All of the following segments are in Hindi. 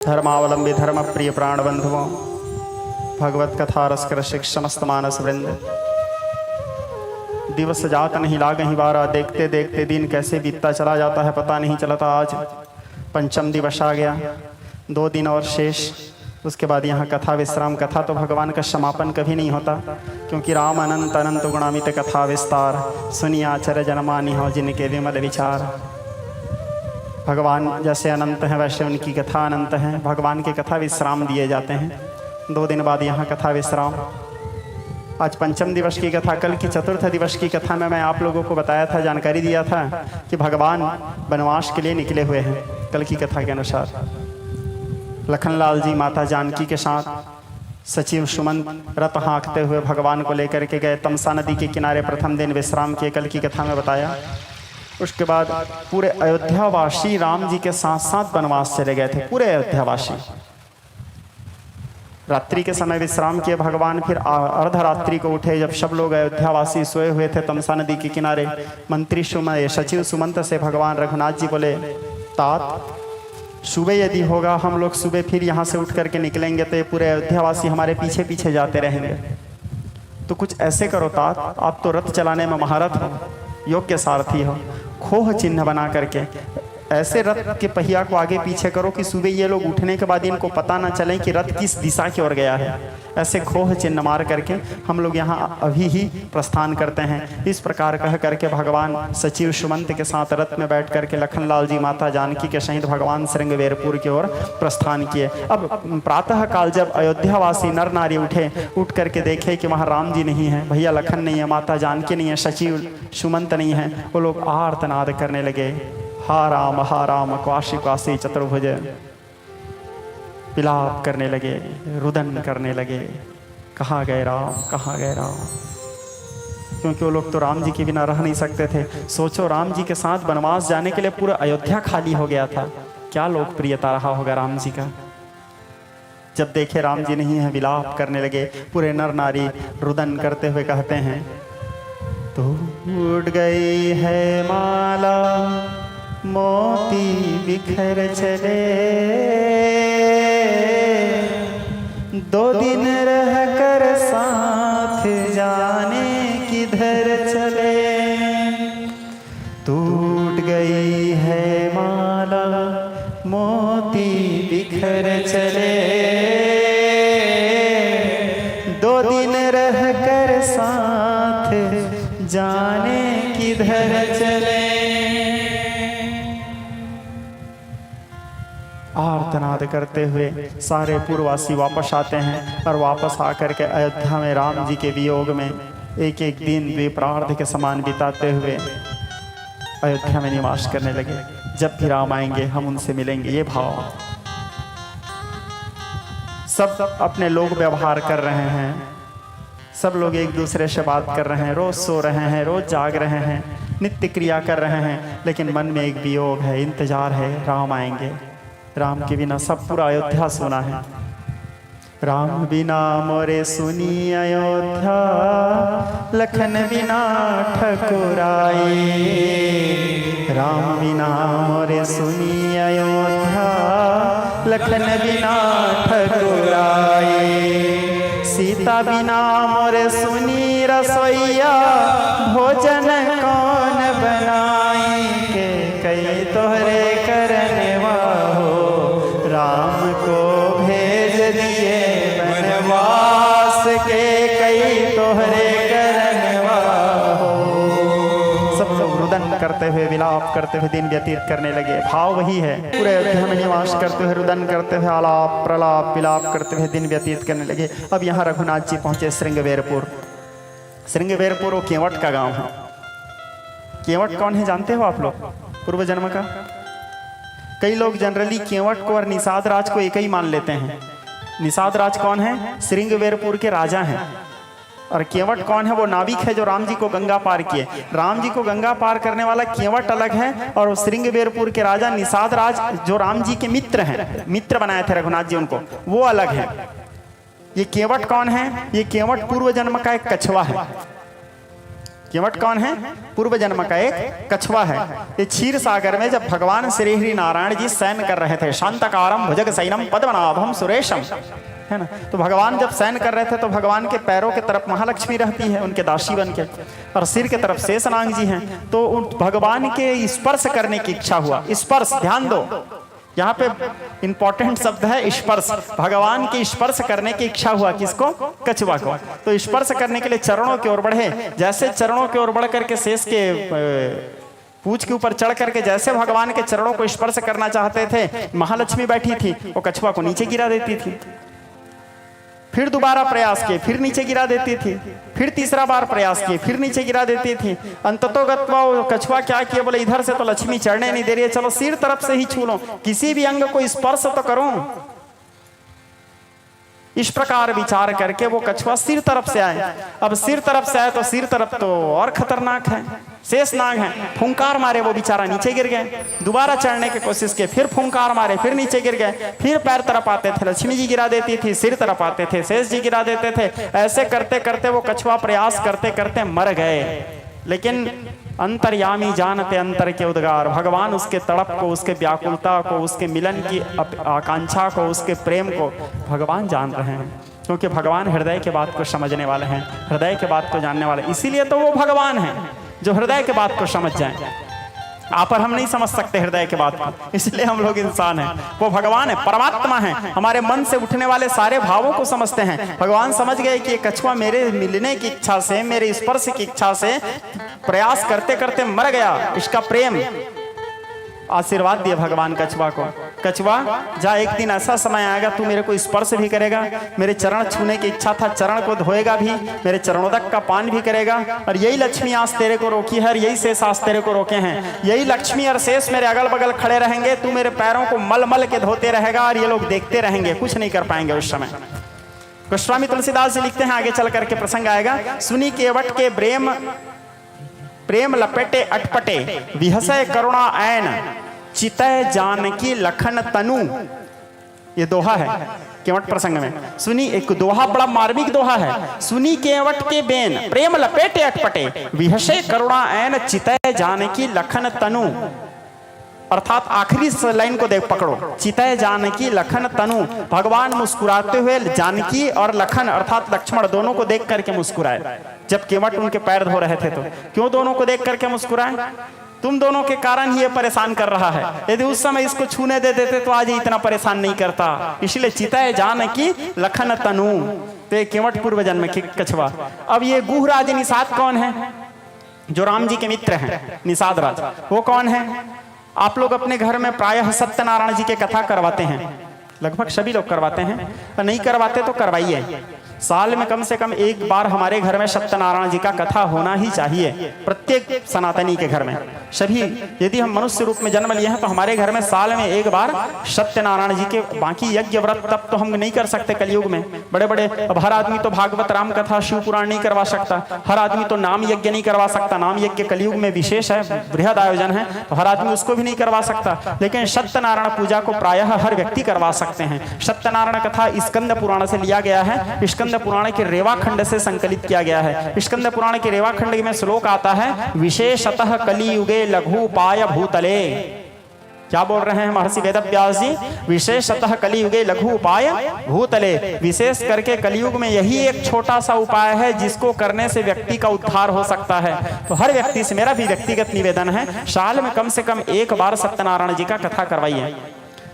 धर्मावलंबी धर्म प्रिय प्राण बंधुओं, भगवत कथा रसकर रसिक समस्त मानस वृंद, दिवस जात नहीं लागहि बारा, देखते देखते दिन कैसे बीतता चला जाता है पता नहीं चलता। आज पंचम दिवस आ गया, 2 दिन और शेष, उसके बाद यहाँ कथा विश्राम। कथा तो भगवान का समापन कभी नहीं होता, क्योंकि राम अनंत अनंत गुणामित कथा विस्तार, सुनिए आचर जनमानि हो जिनके विमल विचार। भगवान जैसे अनंत हैं वैसे उनकी कथा अनंत है। भगवान की कथा विश्राम दिए जाते हैं। 2 दिन बाद यहाँ कथा विश्राम। आज पंचम दिवस की कथा, कल की चतुर्थ दिवस की कथा में मैं आप लोगों को बताया था, जानकारी दिया था कि भगवान वनवास के लिए निकले हुए हैं। कल की कथा के अनुसार लखनलाल जी माता जानकी के साथ सचिव सुमंत रथ हाँकते हुए भगवान को लेकर के गए। तमसा नदी के किनारे प्रथम दिन विश्राम किए, कल की कथा में बताया। उसके बाद पूरे अयोध्यावासी राम जी के साथ साथ वनवास चले गए थे, पूरे अयोध्यावासी। रात्रि के समय विश्राम किए भगवान, फिर अर्धरात्रि को उठे जब सब लोग अयोध्यावासी सोए हुए थे तमसा नदी के किनारे। मंत्री सचिव सुमंत से भगवान रघुनाथ जी बोले, तात सुबह यदि होगा, हम लोग सुबह फिर यहाँ से उठ करके निकलेंगे तो ये पूरे अयोध्यावासी हमारे पीछे पीछे जाते रहेंगे। तो कुछ ऐसे करो तात, आप तो रथ चलाने में महारथ हो, योग्य सारथी हो, खोह चिन्ह बना करके ऐसे रथ के पहिया को आगे पीछे करो कि सुबह ये लोग उठने के बाद इनको पता ना चले कि रथ किस दिशा की ओर गया है। ऐसे खोह चिन्ह मार करके हम लोग यहाँ अभी ही प्रस्थान करते हैं। इस प्रकार कह करके भगवान सचिव सुमंत के साथ रथ में बैठ करके लखनलाल जी माता जानकी के सहित भगवान श्रृंगवेरपुर की ओर प्रस्थान किए। अब प्रातः काल जब अयोध्यावासी नर नारी उठे, उठ करके देखे कि वहाँ राम जी नहीं है, भैया लखन नहीं है, माता जानकी नहीं है, सचिव सुमंत नहीं है, वो लोग आर्तनाद करने लगे, हा राम क्वासी क्वासी चतुर्भुज, विलाप करने लगे, रुदन करने लगे, कहाँ गए राम, कहाँ गए राम। क्योंकि वो लोग तो राम जी के बिना रह नहीं सकते थे। सोचो, राम जी के साथ वनवास जाने के लिए पूरा अयोध्या खाली हो गया था, क्या लोकप्रियता रहा होगा राम जी का। जब देखे राम जी नहीं है, विलाप करने लगे। पूरे नर नारी रुदन करते हुए कहते हैं, टूट गई है माला मोती बिखर चले, 2 दिन रह कर साथ जाने किधर चले। टूट गई है माला मोती बिखर चले, 2 दिन रह कर साथ जाने किधर चले। आर्तनाद करते हुए सारे पूर्ववासी वापस आते हैं और वापस आकर के अयोध्या में राम जी के वियोग में एक एक दिन विप्रार्थ के समान बिताते हुए अयोध्या में निवास करने लगे। जब भी राम आएंगे हम उनसे मिलेंगे, ये भाव। सब अपने लोग व्यवहार कर रहे हैं, सब लोग एक दूसरे से बात कर रहे हैं, रोज सो रहे हैं, रोज जाग रहे हैं, नित्य क्रिया कर रहे हैं, लेकिन मन में एक वियोग है, इंतजार है, राम आएंगे। राम के बिना सब पूरा अयोध्या सुना है। राम बिना मोरे सुनी अयोध्या, लखन बिना ठकुराई। राम बिना मोरे सुनी अयोध्या, लखन बिना ठकुराई। सीता बिना मोरे सुनी रसोईया, भोजन कौन बनाई। के कई तोहरे करने वाहो, राम को भेज दिए वनवास के, कई तोहरे करनवा हो। सब लोग रुदन करते हुए, विलाप करते हुए दिन व्यतीत करने लगे। भाव वही है, पूरे अयोध्या में निवास करते हुए, रुदन करते हुए, आलाप प्रलाप विलाप करते हुए दिन व्यतीत करने लगे। अब यहाँ रघुनाथ जी पहुंचे श्रृंगवेरपुर। श्रृंगवेरपुर वो केवट का गांव है। केवट कौन है जानते हो आप लोग? पूर्व जन्म का। कई लोग जनरली केवट को और निषाद राज को एक ही मान लेते हैं। निषाद राज कौन है? श्रृंगवेरपुर के राजा हैं। और केवट कौन है? वो नाविक है जो राम जी को गंगा पार किए। राम जी को गंगा पार करने वाला केवट अलग है, और श्रृंगवेरपुर के राजा निषाद राज जो राम जी के मित्र हैं, मित्र बनाए थे रघुनाथ जी उनको, वो अलग है। ये केवट कौन है? ये केवट पूर्व जन्म का एक कछुआ है। केवट कौन है? पूर्व जन्म का एक कछुआ है। ये क्षीर सागर में जब भगवान श्री हरि नारायण जी शयन कर रहे थे, शांतकारम भुजग शयनम पद्मनाभम सुरेशम, है ना, तो भगवान जब शयन कर रहे थे तो भगवान के पैरों के तरफ महालक्ष्मी रहती है उनके दासी बन के, और सिर के तरफ शेषनाग जी हैं। तो भगवान के स्पर्श करने की इच्छा हुआ। स्पर्श, ध्यान दो, यहाँ पे इंपॉर्टेंट शब्द है स्पर्श। भगवान के स्पर्श करने की इच्छा हुआ, किसको? कछुआ को। तो स्पर्श करने के लिए चरणों की ओर बढ़े। जैसे चरणों की ओर बढ़ करके शेष के पूंछ के ऊपर चढ़ करके जैसे भगवान के चरणों को स्पर्श करना चाहते थे, महालक्ष्मी बैठी थी, वो कछुआ को नीचे गिरा देती थी। फिर दोबारा प्रयास किए, फिर नीचे गिरा देती थी। फिर तीसरा बार प्रयास किए, फिर नीचे गिरा देती थी। अंततोगत्वा वो कछुआ क्या किया, बोले इधर से तो लक्ष्मी चढ़ने नहीं दे रही है, चलो सिर तरफ से ही छू लो, किसी भी अंग को स्पर्श तो करूं। इस प्रकार विचार करके वो कछुआ सिर तरफ से आए। अब सिर तरफ से आए तो सिर तरफ तो और खतरनाक है, शेषनाग है। फुंकार मारे, वो बेचारा नीचे गिर गए। दोबारा चढ़ने की कोशिश की, फिर फुंकार मारे, फिर नीचे गिर गए। फिर पैर तरफ आते थे, लक्ष्मी जी गिरा देती थी, सिर तरफ आते थे, शेष जी गिरा देते थे। ऐसे करते करते वो कछुआ प्रयास करते करते मर गए। लेकिन अंतर्यामी जानते अंतर के उद्गार, भगवान उसके तड़प को, उसके व्याकुलता को, उसके मिलन की आकांक्षा को, उसके प्रेम को भगवान जान रहे हैं, क्योंकि भगवान हृदय के बात को समझने वाले हैं, हृदय के बात को जानने वाले। इसीलिए तो वो भगवान हैं जो हृदय के बात को समझ जाए। आप और हम नहीं समझ सकते हृदय के बात को, इसलिए हम लोग इंसान हैं। वो भगवान है, परमात्मा है, हमारे मन से उठने वाले सारे भावों को समझते हैं। भगवान समझ गए कि ये कछुआ मेरे मिलने की इच्छा से, मेरे स्पर्श की इच्छा से प्रयास करते करते मर गया। इसका प्रेम आशीर्वाद दिया भगवान कछुआ को, कछुआ जा, एक दिन ऐसा समय आएगा तू मेरे को स्पर्श भी करेगा, मेरे चरण छूने की इच्छा था, चरण को धोएगा भी, मेरे चरणोदक का पान भी करेगा। और यही लक्ष्मी आज तेरे को रोकी है, और यही शेष आज तेरे को रोके हैं। यही लक्ष्मी और शेष मेरे अगल बगल खड़े रहेंगे, तू मेरे पैरों को मल मल के धोते रहेगा, और ये लोग देखते रहेंगे, कुछ नहीं कर पाएंगे उस समय। गोस्वामी तुलसीदास जी लिखते हैं, आगे चल करके प्रसंग आएगा। सुनी केवट के प्रेम लपेटे अटपटे, विहसय करुणा ऐन, चितय जानकी लखन तनु। ये दोहा है केवट प्रसंग में। सुनी, एक दोहा बड़ा मार्मिक दोहा है। सुनी केवट के बेन, प्रेम लपेटे अटपटे, विहसय करुणा ऐन, चितय जानकी लखन तनु। अर्थात आखिरी लाइन को देख पकड़ो, चितय जानकी लखन तनु। भगवान मुस्कुराते हुए जानकी और लखन अर्थात लक्ष्मण दोनों को देख करके मुस्कुराए। जब केवट उनके पैर धो रहे थे तो क्यों दोनों को देख करके मुस्कुराए? तुम दोनों के कारण ही ये परेशान कर रहा है। यदि उस समय इसको छूने दे देते तो आज ये इतना परेशान नहीं करता। इसलिए चितय जानकी लखन तनु। तो केवट पूर्व जन्म की कछुआ। अब ये गुहराज निषाद कौन है? जो राम जी के मित्र हैं, निषाद राज, वो कौन है? आप लोग अपने घर में प्रायः सत्यनारायण जी के कथा करवाते हैं, लगभग सभी लोग करवाते हैं, और नहीं करवाते तो करवाइए। साल में कम से कम एक बार हमारे घर में सत्यनारायण जी का कथा होना ही चाहिए, प्रत्येक सनातनी के घर में। सभी, यदि हम मनुष्य रूप में जन्म लिए हैं तो हमारे घर में साल में एक बार सत्यनारायण जी के, बाकी यज्ञ व्रत तब तो हम नहीं कर सकते कलयुग में। बड़े बड़े, अब हर आदमी तो भागवत राम कथा शिव पुराण नहीं करवा सकता, हर आदमी तो नाम यज्ञ नहीं करवा सकता। नाम यज्ञ कलयुग में विशेष है, बृहद आयोजन है, तो हर आदमी उसको भी नहीं करवा सकता। लेकिन सत्यनारायण पूजा को प्रायः हर व्यक्ति करवा सकते हैं। सत्यनारायण कथा स्कंद पुराण से लिया गया है, स्कंद पुराण के रेवा खंड से संकलित किया गया है। स्कंद पुराण के रेवा खंड में श्लोक आता है, विशेषतः कलियुगे लघु पाय भूतले। क्या बोल रहे हैं महर्षि वेदव्यास जी? विशेषतः कलियुगे लघु उपाय भूतले। विशेष करके कलियुग में यही एक छोटा सा उपाय है जिसको करने से व्यक्ति का उद्धार हो सकता है। तो हर व्यक्ति से मेरा भी व्यक्तिगत निवेदन है, साल में कम से कम एक बार सत्यनारायण जी का कथा करवाइए।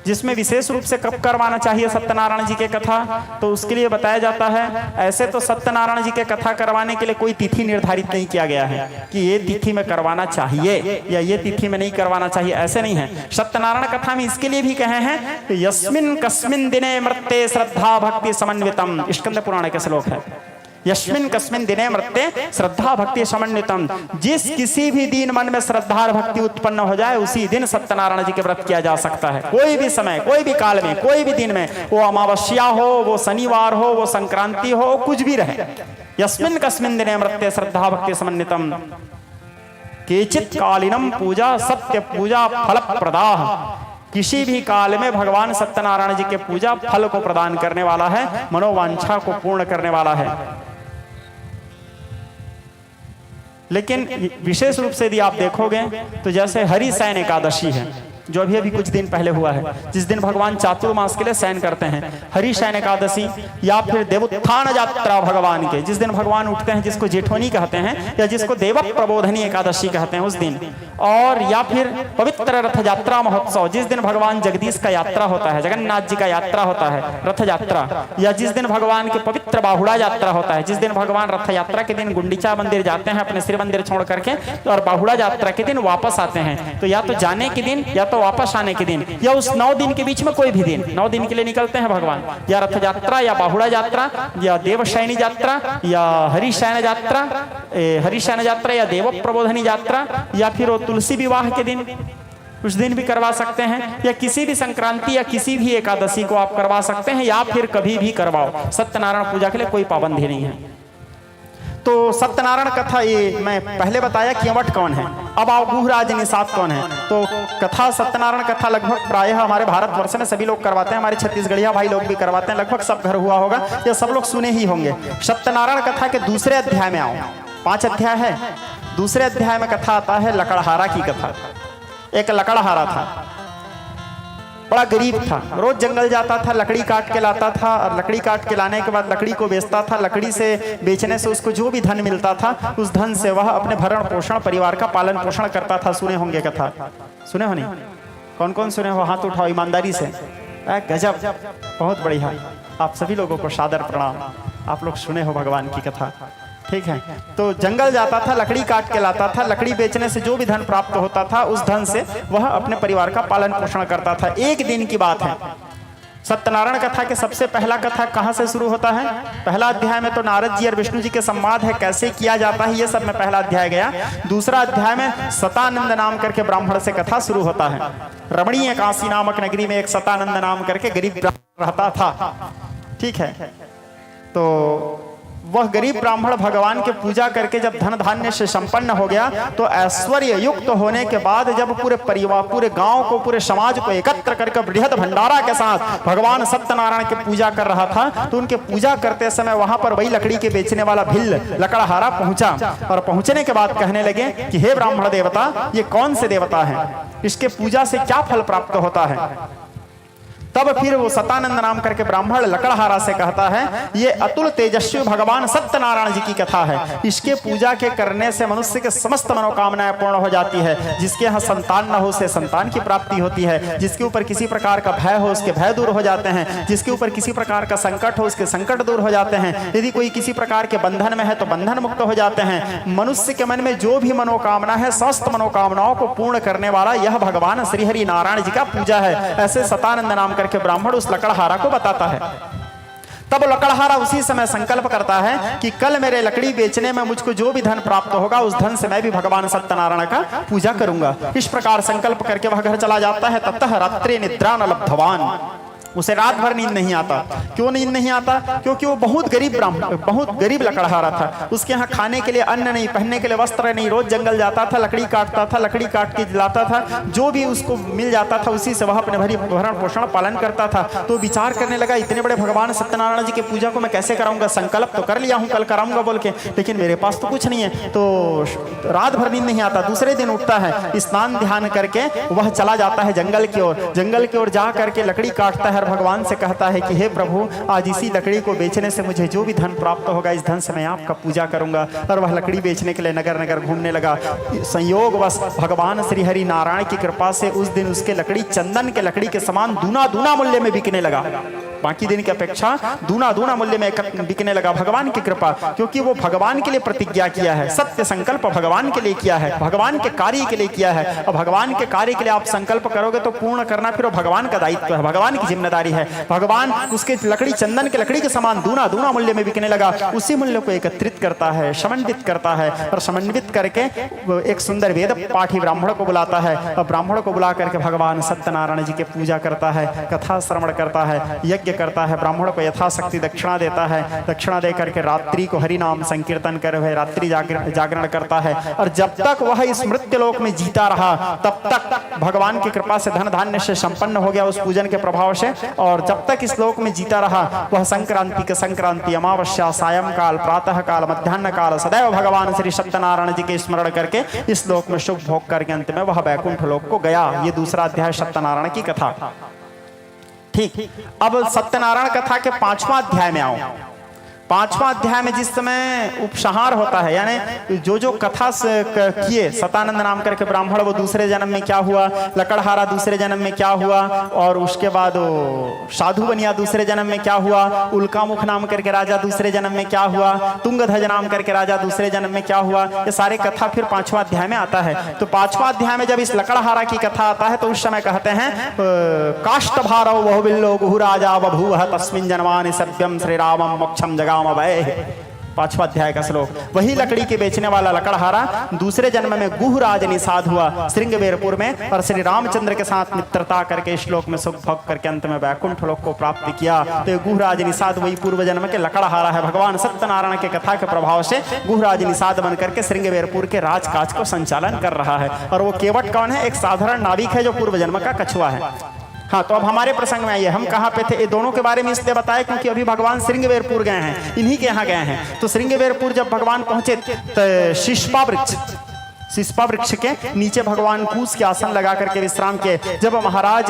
जिसमें विशेष रूप से कब करवाना चाहिए सत्यनारायण जी के कथा, तो उसके लिए बताया जाता है, ऐसे तो सत्यनारायण जी के कथा करवाने के लिए कोई तिथि निर्धारित नहीं किया गया है कि ये तिथि में करवाना चाहिए या ये तिथि में नहीं करवाना चाहिए, ऐसे नहीं है। सत्यनारायण कथा में इसके लिए भी कहे हैं, यस्मिन कस्मिन दिने मृत्ते श्रद्धा भक्ति समन्वितम, स्कंद पुराण के श्लोक है। यस्मिन कस्मिन दिने मृत्ते श्रद्धा भक्ति समन्वितम, जिस किसी भी दिन मन में श्रद्धा और भक्ति उत्पन्न हो जाए उसी दिन सत्यनारायण जी के व्रत किया जा सकता है। कोई भी समय, कोई भी काल में, कोई भी दिन में, वो अमावस्या हो, वो शनिवार हो, वो संक्रांति हो, कुछ भी रहे। यस्मिन कस्मिन दिने मृत्ते श्रद्धा भक्ति समन्वितम, केचित कालीनम पूजा सत्य पूजा फल प्रदाह। किसी भी काल में भगवान सत्यनारायण जी के पूजा फल को प्रदान करने वाला है, मनोवांछा को पूर्ण करने वाला है। लेकिन विशेष रूप से यदि आप देखोगे तो जैसे हरि शयन एकादशी है जो अभी कुछ दिन पहले हुआ है, जिस दिन भगवान चातुर्मास के लिए शयन करते हैं, हरि शयन एकादशी, या फिर देवोत्थान यात्रा भगवान के, जिस दिन भगवान उठते हैं, जिसको जेठोनी कहते हैं या जिसको देव प्रबोधनी एकादशी कहते हैं उस दिन, और या फिर पवित्र रथ यात्रा महोत्सव, जिस दिन भगवान जगदीश का यात्रा होता है, जगन्नाथ जी का यात्रा होता है, रथ यात्रा, या जिस दिन भगवान के पवित्र बाहुड़ा यात्रा होता है, जिस दिन भगवान रथ यात्रा के दिन गुंडीचा मंदिर जाते हैं अपने श्री मंदिर छोड़ करके, और बाहुड़ा यात्रा के दिन वापस आते हैं। तो या तो जाने के दिन या तो वापस आने के दिन, या उस 9 दिन के बीच में कोई भी दिन, 9 दिन के लिए निकलते हैं भगवान, या रथ यात्रा या बाहुड़ा यात्रा या देवशयनी यात्रा या हरिशयन यात्रा, हरिशयन यात्रा या देव प्रबोधनी यात्रा, या फिर वो तुलसी विवाह के दिन, उस दिन भी करवा सकते हैं, या किसी भी संक्रांति या किसी भी एकादशी को आप करवा सकते हैं, या फिर कभी भी करवाओ। सत्यनारायण पूजा के लिए कोई पाबंदी नहीं है। तो सत्यनारायण कथा ये मैं पहले बताया केवट कौन है, अब आओ गुहराज निषाद कौन है। तो कथा सत्यनारायण कथा लगभग प्रायः हमारे भारतवर्ष में सभी लोग करवाते हैं, हमारे छत्तीसगढ़िया भाई लोग भी करवाते हैं, लगभग सब घर हुआ होगा या सब लोग सुने ही होंगे। सत्यनारायण कथा के दूसरे अध्याय में आओ, 5 अध्याय है, दूसरे अध्याय में कथा आता है लकड़हारा की कथा। एक लकड़हारा था, बड़ा गरीब था, रोज जंगल जाता था, लकड़ी काट के लाता था, और लकड़ी काट के लाने के बाद लकड़ी को बेचता था। लकड़ी से बेचने से उसको जो भी धन मिलता था, उस धन से वह अपने भरण पोषण, परिवार का पालन पोषण करता था। सुने होंगे कथा, सुने हो नहीं? कौन कौन सुने हो? हाथ उठाओ ईमानदारी से। गजब, बहुत बढ़िया, आप सभी लोगों को सादर प्रणाम, आप लोग सुने हो भगवान की कथा, ठीक है। तो जंगल जाता था, लकड़ी काट के लाता था, लकड़ी बेचने से जो भी धन प्राप्त होता था, उस धन से वह अपने परिवार का पालन पोषण करता था। एक दिन की बात है, सत्यनारायण कथा के सबसे पहला कथा कहाँ से शुरू होता है? पहला अध्याय में तो नारद जी और विष्णु जी के संवाद है, कैसे किया जाता है ये सब में पहला अध्याय गया। दूसरा अध्याय में सतानंद नाम करके ब्राह्मण से कथा शुरू होता है। रमणीय काशी नामक नगरी में एक सतानंद नाम करके गरीब ब्राह्मण रहता था, ठीक है। तो वह गरीब ब्राह्मण भगवान के पूजा करके जब धन धान्य से संपन्न हो गया, तो ऐश्वर्य युक्त होने के बाद जब पूरे परिवार, पूरे गांव को, पूरे समाज को एकत्र करके बृहद भंडारा के साथ भगवान सत्यनारायण की पूजा कर रहा था, तो उनके पूजा करते समय वहां पर वही लकड़ी के बेचने वाला भिल्ल लकड़हारा पहुंचा, और पहुंचने के बाद कहने लगे कि हे ब्राह्मण देवता, ये कौन से देवता है, इसके पूजा से क्या फल प्राप्त होता है। तब फिर वो सतानंद नाम करके ब्राह्मण लकड़हारा से कहता है, ये अतुल तेजस्वी भगवान सत्यनारायण जी की कथा है, इसके पूजा के करने से मनुष्य के समस्त मनोकामनाएं पूर्ण हो जाती है। जिसके यहाँ संतान न हो उसे संतान की प्राप्ति होती है, जिसके ऊपर किसी प्रकार का भय हो उसके भय दूर हो जाते हैं, जिसके ऊपर किसी प्रकार का संकट हो उसके संकट दूर हो जाते हैं, यदि कोई किसी प्रकार के बंधन में है तो बंधन मुक्त हो जाते हैं। मनुष्य के मन में जो भी मनोकामना है, समस्त मनोकामनाओं को पूर्ण करने वाला यह भगवान श्री हरि नारायण जी का पूजा है। ऐसे सतानंद नाम करके ब्राह्मण उस लकड़हारा को बताता है। तब लकड़हारा उसी समय संकल्प करता है कि कल मेरे लकड़ी बेचने में मुझको जो भी धन प्राप्त होगा, उस धन से मैं भी भगवान सत्यनारायण का पूजा करूंगा। इस प्रकार संकल्प करके वह घर चला जाता है। ततः रात्रे निद्रा न लब्धवान, उसे रात भर नींद नहीं आता। क्यों नींद नहीं आता? क्योंकि वो बहुत गरीब ब्राह्मण, बहुत गरीब लकड़हारा था। उसके यहाँ खाने के लिए अन्न नहीं, पहनने के लिए वस्त्र नहीं, रोज जंगल जाता था, लकड़ी काटता था, लकड़ी काट के लाता था, जो भी उसको मिल जाता था उसी से वह अपने भरण पोषण पालन करता था। तो विचार करने लगा, इतने बड़े भगवान सत्यनारायण जी की पूजा को मैं कैसे कराऊंगा? संकल्प तो कर लिया हूँ कल कराऊंगा बोल के, लेकिन मेरे पास तो कुछ नहीं है। तो रात भर नींद नहीं आता। दूसरे दिन उठता है, स्नान ध्यान करके वह चला जाता है जंगल की ओर। जंगल की ओर जा करके लकड़ी काटता है, भगवान से कहता है कि हे प्रभु, आज इसी लकड़ी को बेचने से मुझे जो भी धन प्राप्त होगा, इस धन से मैं आपका पूजा करूंगा। और वह लकड़ी बेचने के लिए नगर नगर घूमने लगा। संयोगवश भगवान श्री हरि नारायण की कृपा से उस दिन उसके लकड़ी चंदन के लकड़ी के समान दूना दूना मूल्य में बिकने लगा। बाकी दिन की अपेक्षा दूना दूना मूल्य में बिकने लगा। भगवान की कृपा, क्योंकि वो भगवान के लिए प्रतिज्ञा किया है, सत्य संकल्प भगवान के लिए किया है, भगवान के कार्य के लिए किया है। और भगवान के कार्य के लिए आप संकल्प करोगे तो पूर्ण करना फिर भगवान का दायित्व है, भगवान की जिम्मेदारी है। भगवान उसके लकड़ी चंदन के लकड़ी के समान दूना दूना मूल्य में बिकने लगा। उसी मूल्य को एकत्रित करता है, समन्वित करता है, और समन्वित करके एक सुंदर वेद पाठी ब्राह्मण को बुलाता है। और ब्राह्मण को बुला करके भगवान सत्यनारायण जी के पूजा करता है, कथा श्रवण करता है, यज्ञ यज्ञ करता है, ब्राह्मण को यथाशक्ति दक्षिणा देता है, दक्षिणा दे करके रात्रि को हरि नाम संकीर्तन कर वह रात्रि जागरण करता है। और जब तक वह इस मृत्यु लोक में जीता रहा तब तक भगवान की कृपा से धन धान्य से संपन्न हो गया उस पूजन के प्रभाव से। और जब तक इस लोक में जीता रहा वह संक्रांति के संक्रांति, अमावस्या, सायंकाल, प्रातः काल, मध्याह्न काल सदैव भगवान श्री सत्यनारायण जी के स्मरण करके इस लोक में सुख भोग करके अंत में वह वैकुंठ लोक को गया। ये दूसरा अध्याय सत्यनारायण की कथा। ठीक, अब सत्यनारायण कथा के 5वां अध्याय में आओ। 5वां अध्याय में जिस समय उपसंहार होता है, यानी जो जो कथा किए सतानंद नाम करके ब्राह्मण, वो दूसरे जन्म में क्या हुआ, लकड़हारा दूसरे जन्म में क्या हुआ, और उसके बाद वो साधु बनिया दूसरे जन्म में क्या हुआ, उल्कामुख नाम करके राजा दूसरे जन्म में क्या हुआ, तुंगध्वज नाम करके राजा दूसरे जन्म में क्या हुआ, ये सारे कथा फिर 5वां अध्याय में आता है। तो 5वां अध्याय में जब इस लकड़हारा की कथा आता है तो उस समय कहते हैं काष्ठ भारव बहुबिल्लो गुहु राजा बभूव तस्मिन् जन्मानि सभ्यम श्री रामम मोक्षम जगा 5वां अध्याय का श्लोक। वही लकड़ी के बेचने वाला लकड़हारा दूसरे जन्म में गुहराज निषाद हुआ श्रृंगबेरपुर में, और श्री रामचंद्र के साथ मित्रता करके श्लोक में सुख भोग करके अंत में वैकुंठ लोक को प्राप्त किया। तो गुहराज निषाद वही पूर्व जन्म के लकड़हारा है। भगवान सत्यनारायण के कथा के प्रभाव से गुहराज निषाद बन करके श्रृंगबेरपुर के राजकाज को संचालन कर रहा है। और वो केवट कौन है? एक साधारण नाविक है जो पूर्व जन्म का कछुआ है। हाँ, तो अब हमारे प्रसंग में आइए। हम कहाँ पे थे? ये दोनों के बारे में इसलिए बताया क्योंकि अभी भगवान श्रृंगबेरपुर गए हैं, इन्हीं के यहाँ गए हैं। तो श्रृंगबेरपुर जब भगवान पहुंचे तो शिष्पा वृक्ष के नीचे भगवान कूस के आसन लगा करके विश्राम किए। जब महाराज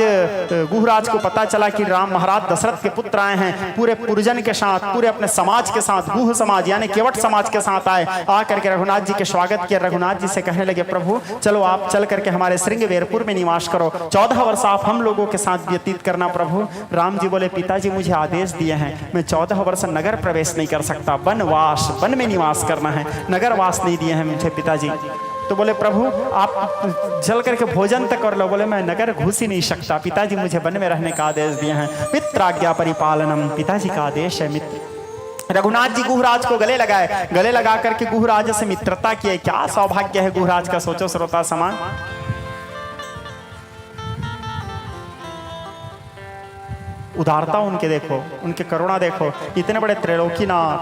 गुहराज को पता चला कि राम महाराज दशरथ के पुत्र आए हैं, पूरे पुरजन के साथ, पूरे अपने समाज के साथ, गुह समाज यानी केवट समाज के साथ आए, आ करके रघुनाथ जी के स्वागत किया। रघुनाथ जी से कहने लगे, प्रभु चलो आप चल करके हमारे श्रृंगबेरपुर में निवास करो, 14 वर्ष आप हम लोगों के साथ व्यतीत करना। प्रभु राम जी बोले, पिताजी मुझे आदेश दिए हैं, मैं 14 वर्ष नगर प्रवेश नहीं कर सकता, वनवास, वन में निवास करना है, नगरवास नहीं दिए हैं मुझे पिताजी। तो बोले, प्रभु आप चल करके भोजन तक कर लो। बोले, मैं नगर घुस ही नहीं सकता, पिताजी मुझे वन में रहने का आदेश दिए हैं, पित्राज्ञा परिपालनम, पिताजी का आदेश है। मित्र रघुनाथ जी गुहराज को गले लगाए, गले लगा करके गुहराज से मित्रता किए। क्या सौभाग्य है गुहराज का, सोचो श्रोता समान। उदारता उनके देखो, उनके करुणा देखो। इतने बड़े त्रैलोकीनाथ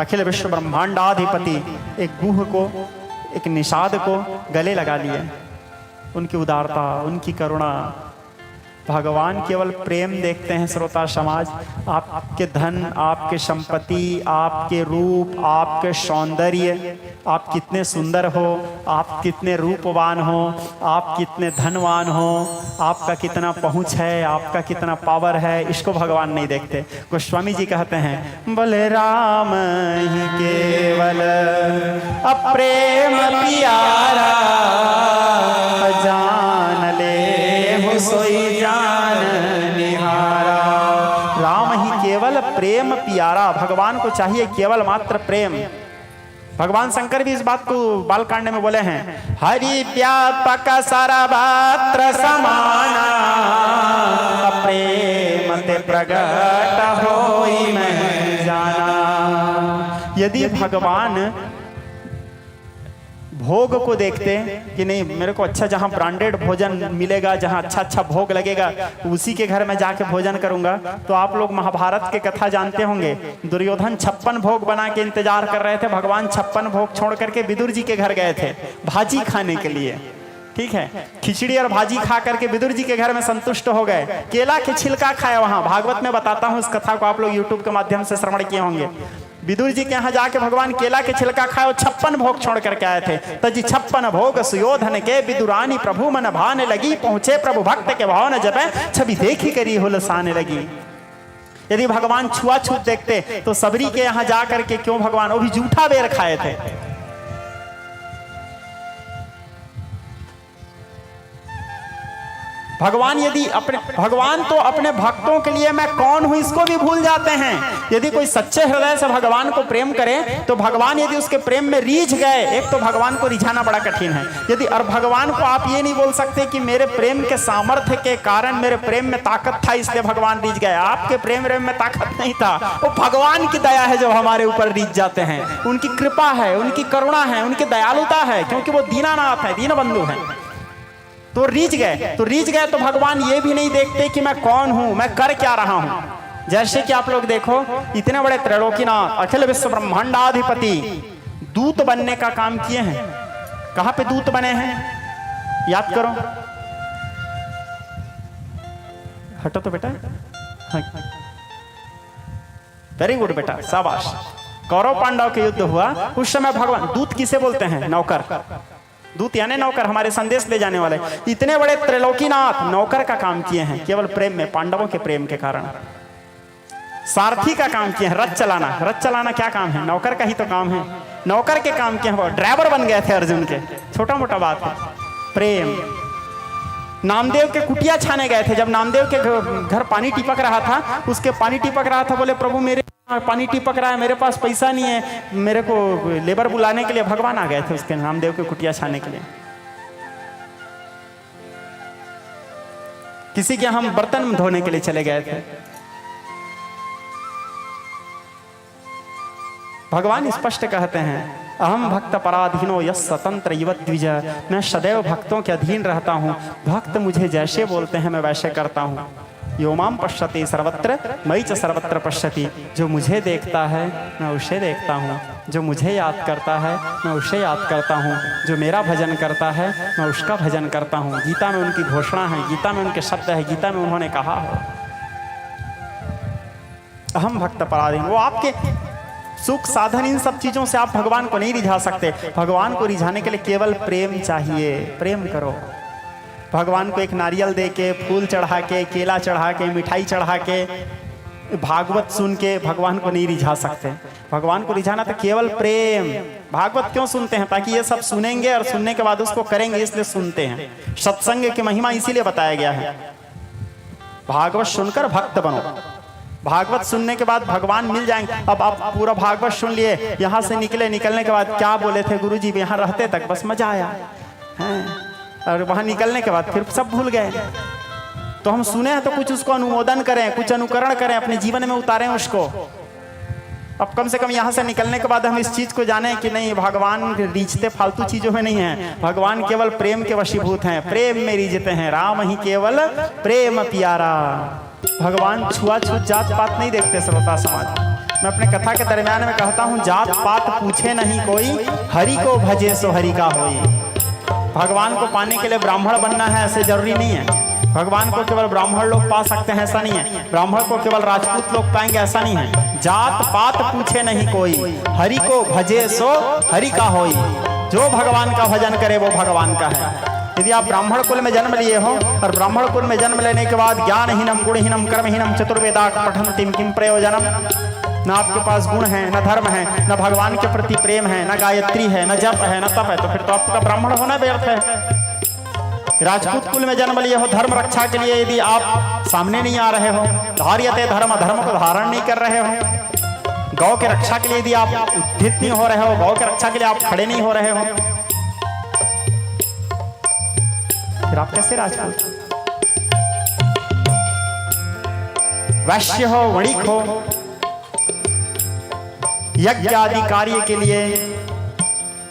अखिल विश्व ब्रह्मांडाधिपति एक गुह को, एक निषाद को गले लगा लिए। उनकी उदारता, उनकी करुणा। भगवान केवल प्रेम देखते हैं श्रोता समाज। आपके धन, आपके संपत्ति, आपके रूप, आपके सौंदर्य, आप कितने सुंदर हो, आप कितने रूपवान हो, आप कितने धनवान हो, आपका कितना पहुंच है, आपका कितना पावर है, इसको भगवान नहीं देखते। गोस्वामी जी कहते हैं, बोले राम ही केवल अप्रेम प्यारा, जान ले हो सोई जान निहारा। राम ही केवल प्रेम प्यारा, भगवान को चाहिए केवल मात्र प्रेम। भगवान शंकर भी इस बात को बालकांड में बोले हैं, हरि व्यापक सर्वत्र समाना, प्रेम ते प्रगट होई मैं जाना। यदि भगवान भोग को देखते कि नहीं, मेरे को अच्छा जहां ब्रांडेड भोजन मिलेगा, जहां अच्छा अच्छा भोग लगेगा, उसी के घर में जाके भोजन करूंगा, तो आप लोग महाभारत के कथा जानते होंगे। दुर्योधन 56 भोग बना के इंतजार कर रहे थे, भगवान 56 भोग छोड़ करके विदुर जी के घर गए थे भाजी खाने के लिए। ठीक है, खिचड़ी और भाजी खा करके विदुर जी के घर में संतुष्ट हो गए। केला के छिलका खाया वहां, भागवत में बताता हूं, इस कथा को आप लोग यूट्यूब के माध्यम से श्रवण किए होंगे। विदुर जी के यहाँ जाके भगवान केला के छिलका खाए और 56 भोग छोड़ करके आए थे। तजी 56 भोग सुयोधन के, विदुरानी प्रभु मन भाने लगी, पहुंचे प्रभु भक्त के भाव न जपे, छवि देखी करी हुलसाने लगी। यदि भगवान छुआछूत देखते तो सबरी के यहाँ जा करके क्यों भगवान, वो भी जूठा बेर खाए थे। भगवान यदि भगवान तो अपने भक्तों के लिए मैं कौन हूं इसको भी भूल जाते हैं। यदि कोई सच्चे हृदय से भगवान को प्रेम करे तो भगवान यदि उसके प्रेम में रीझ गए, एक तो भगवान को रिझाना बड़ा कठिन है। यदि और भगवान को आप ये नहीं बोल सकते कि मेरे प्रेम के सामर्थ्य के कारण, मेरे प्रेम में ताकत था इसलिए भगवान रीझ गए। आपके प्रेम में ताकत नहीं था, वो भगवान की दया है जो हमारे ऊपर रीझ जाते हैं। उनकी कृपा है, उनकी करुणा है, उनकी दयालुता है, क्योंकि वो दीनानाथ है, दीनबंधु है। तो रीझ गए तो भगवान ये भी नहीं देखते कि मैं कौन हूं, मैं कर क्या रहा हूं। जैसे कि आप लोग देखो, इतने बड़े त्रैलोकीनाथ अखिल विश्व ब्रह्मांडाधिपति दूत बनने का काम किए हैं। कहां पे दूत बने हैं, याद करो। हटो तो बेटा, वेरी गुड बेटा, शाबाश। कौरव पांडव के युद्ध हुआ, उस समय भगवान, दूत किसे बोलते हैं, नौकर। दूत यानी नौकर, हमारे संदेश ले जाने वाले। इतने बड़े त्रैलोकीनाथ नौकर का काम किए हैं, केवल प्रेम में, पांडवों के प्रेम के कारण। सारथी का काम किए हैं, रथ चलाना क्या काम है, नौकर का ही तो काम है। नौकर के काम किए हैं, ड्राइवर बन गए थे अर्जुन के, छोटा मोटा बात है, प्रेम। नामदेव के कुटिया छाने गए थे, जब नामदेव के घर पानी टिपक रहा था, उसके पानी टिपक रहा था, बोले प्रभु मेरे पानी टिपक रहा है, मेरे पास पैसा नहीं है, मेरे को लेबर बुलाने के लिए। भगवान आ गए थे उसके नामदेव के कुटिया छाने के लिए। किसी के हम बर्तन धोने के लिए चले गए थे। भगवान स्पष्ट कहते हैं, अहम भक्त पराधीनो यस स्वतंत्र युवत द्विज, मैं सदैव भक्तों के अधीन रहता हूँ। भक्त मुझे जैसे बोलते हैं मैं वैसे करता हूँ। यो माम पश्यति सर्वत्र मयि च सर्वत्र पश्यति, जो मुझे देखता है मैं उसे देखता हूँ, जो मुझे याद करता है मैं उसे याद करता हूँ, जो मेरा भजन करता है मैं उसका भजन करता हूँ। गीता में उनकी घोषणा है, गीता में उनके शब्द है, गीता में उन्होंने कहा है अहम भक्त पराधीन। वो आपके सुख साधन, इन सब चीजों से आप भगवान को नहीं रिझा सकते। भगवान को रिझाने के लिए केवल प्रेम चाहिए, प्रेम करो। भगवान को एक नारियल दे के, फूल चढ़ा के, केला चढ़ा के, मिठाई चढ़ा के, भागवत सुन के भगवान को नहीं रिझा सकते। भगवान को रिझाना तो केवल प्रेम। भागवत क्यों सुनते हैं, ताकि ये सब सुनेंगे और सुनने के बाद उसको करेंगे, इसलिए सुनते हैं। सत्संग की महिमा इसीलिए बताया गया है, भागवत सुनकर भक्त बनो। भागवत सुनने के बाद भगवान मिल जाएंगे। अब आप पूरा भागवत सुन लिए, यहाँ से निकलने के बाद क्या बोले थे गुरुजी, यहाँ रहते तक बस मजा आया है, और वहां निकलने के बाद फिर सब भूल गए। तो हम सुने हैं तो कुछ उसको अनुमोदन करें, कुछ अनुकरण करें, अपने जीवन में उतारें उसको। अब कम से कम यहाँ से निकलने के बाद हम इस चीज को जाने कि नहीं, भगवान रीझते फालतू चीजों में नहीं है, भगवान केवल प्रेम के वशीभूत हैं, प्रेम में रीझते हैं। राम ही केवल प्रेम प्यारा। भगवान छुआछूत जात पात नहीं देखते श्रोता समाज। मैं अपने कथा के दरमियान में कहता हूँ, जात पात पूछे नहीं कोई, हरि को भजे सो हरि का होई। भगवान को पाने के लिए ब्राह्मण बनना है ऐसे जरूरी नहीं है। भगवान को केवल ब्राह्मण लोग पा सकते हैं ऐसा नहीं है, ब्राह्मण को केवल राजपूत लोग पाएंगे ऐसा नहीं है। जात पात पूछे नहीं कोई, हरि को भजे सो हरि का होई। जो भगवान का भजन करे वो भगवान का है। यदि आप ब्राह्मण कुल में जन्म लिए हो और ब्राह्मण कुल में जन्म लेने के बाद ज्ञानहीनम गुणहीनम कर्महीनम चतुर्वेदाक पठन्तिम किम प्रयोजनम, न आपके पास गुण है, न धर्म है, न भगवान के प्रति प्रेम है, न गायत्री है, न जप है, न तप है, तो फिर तो आपका ब्राह्मण होना व्यर्थ है। राजपूत कुल में जन्म लिए हो, धर्म रक्षा के लिए यदि आप सामने नहीं आ रहे हो, धार्यते धर्म, धर्म को धारण नहीं कर रहे हो, गौ के रक्षा के लिए यदि आप उद्धित नहीं हो रहे हो, गौ के रक्षा के लिए आप खड़े नहीं हो रहे हो, फिर आप कैसे राजपूत? वैश्य हो, वणिक हो, यज्ञ आदि कार्य के लिए,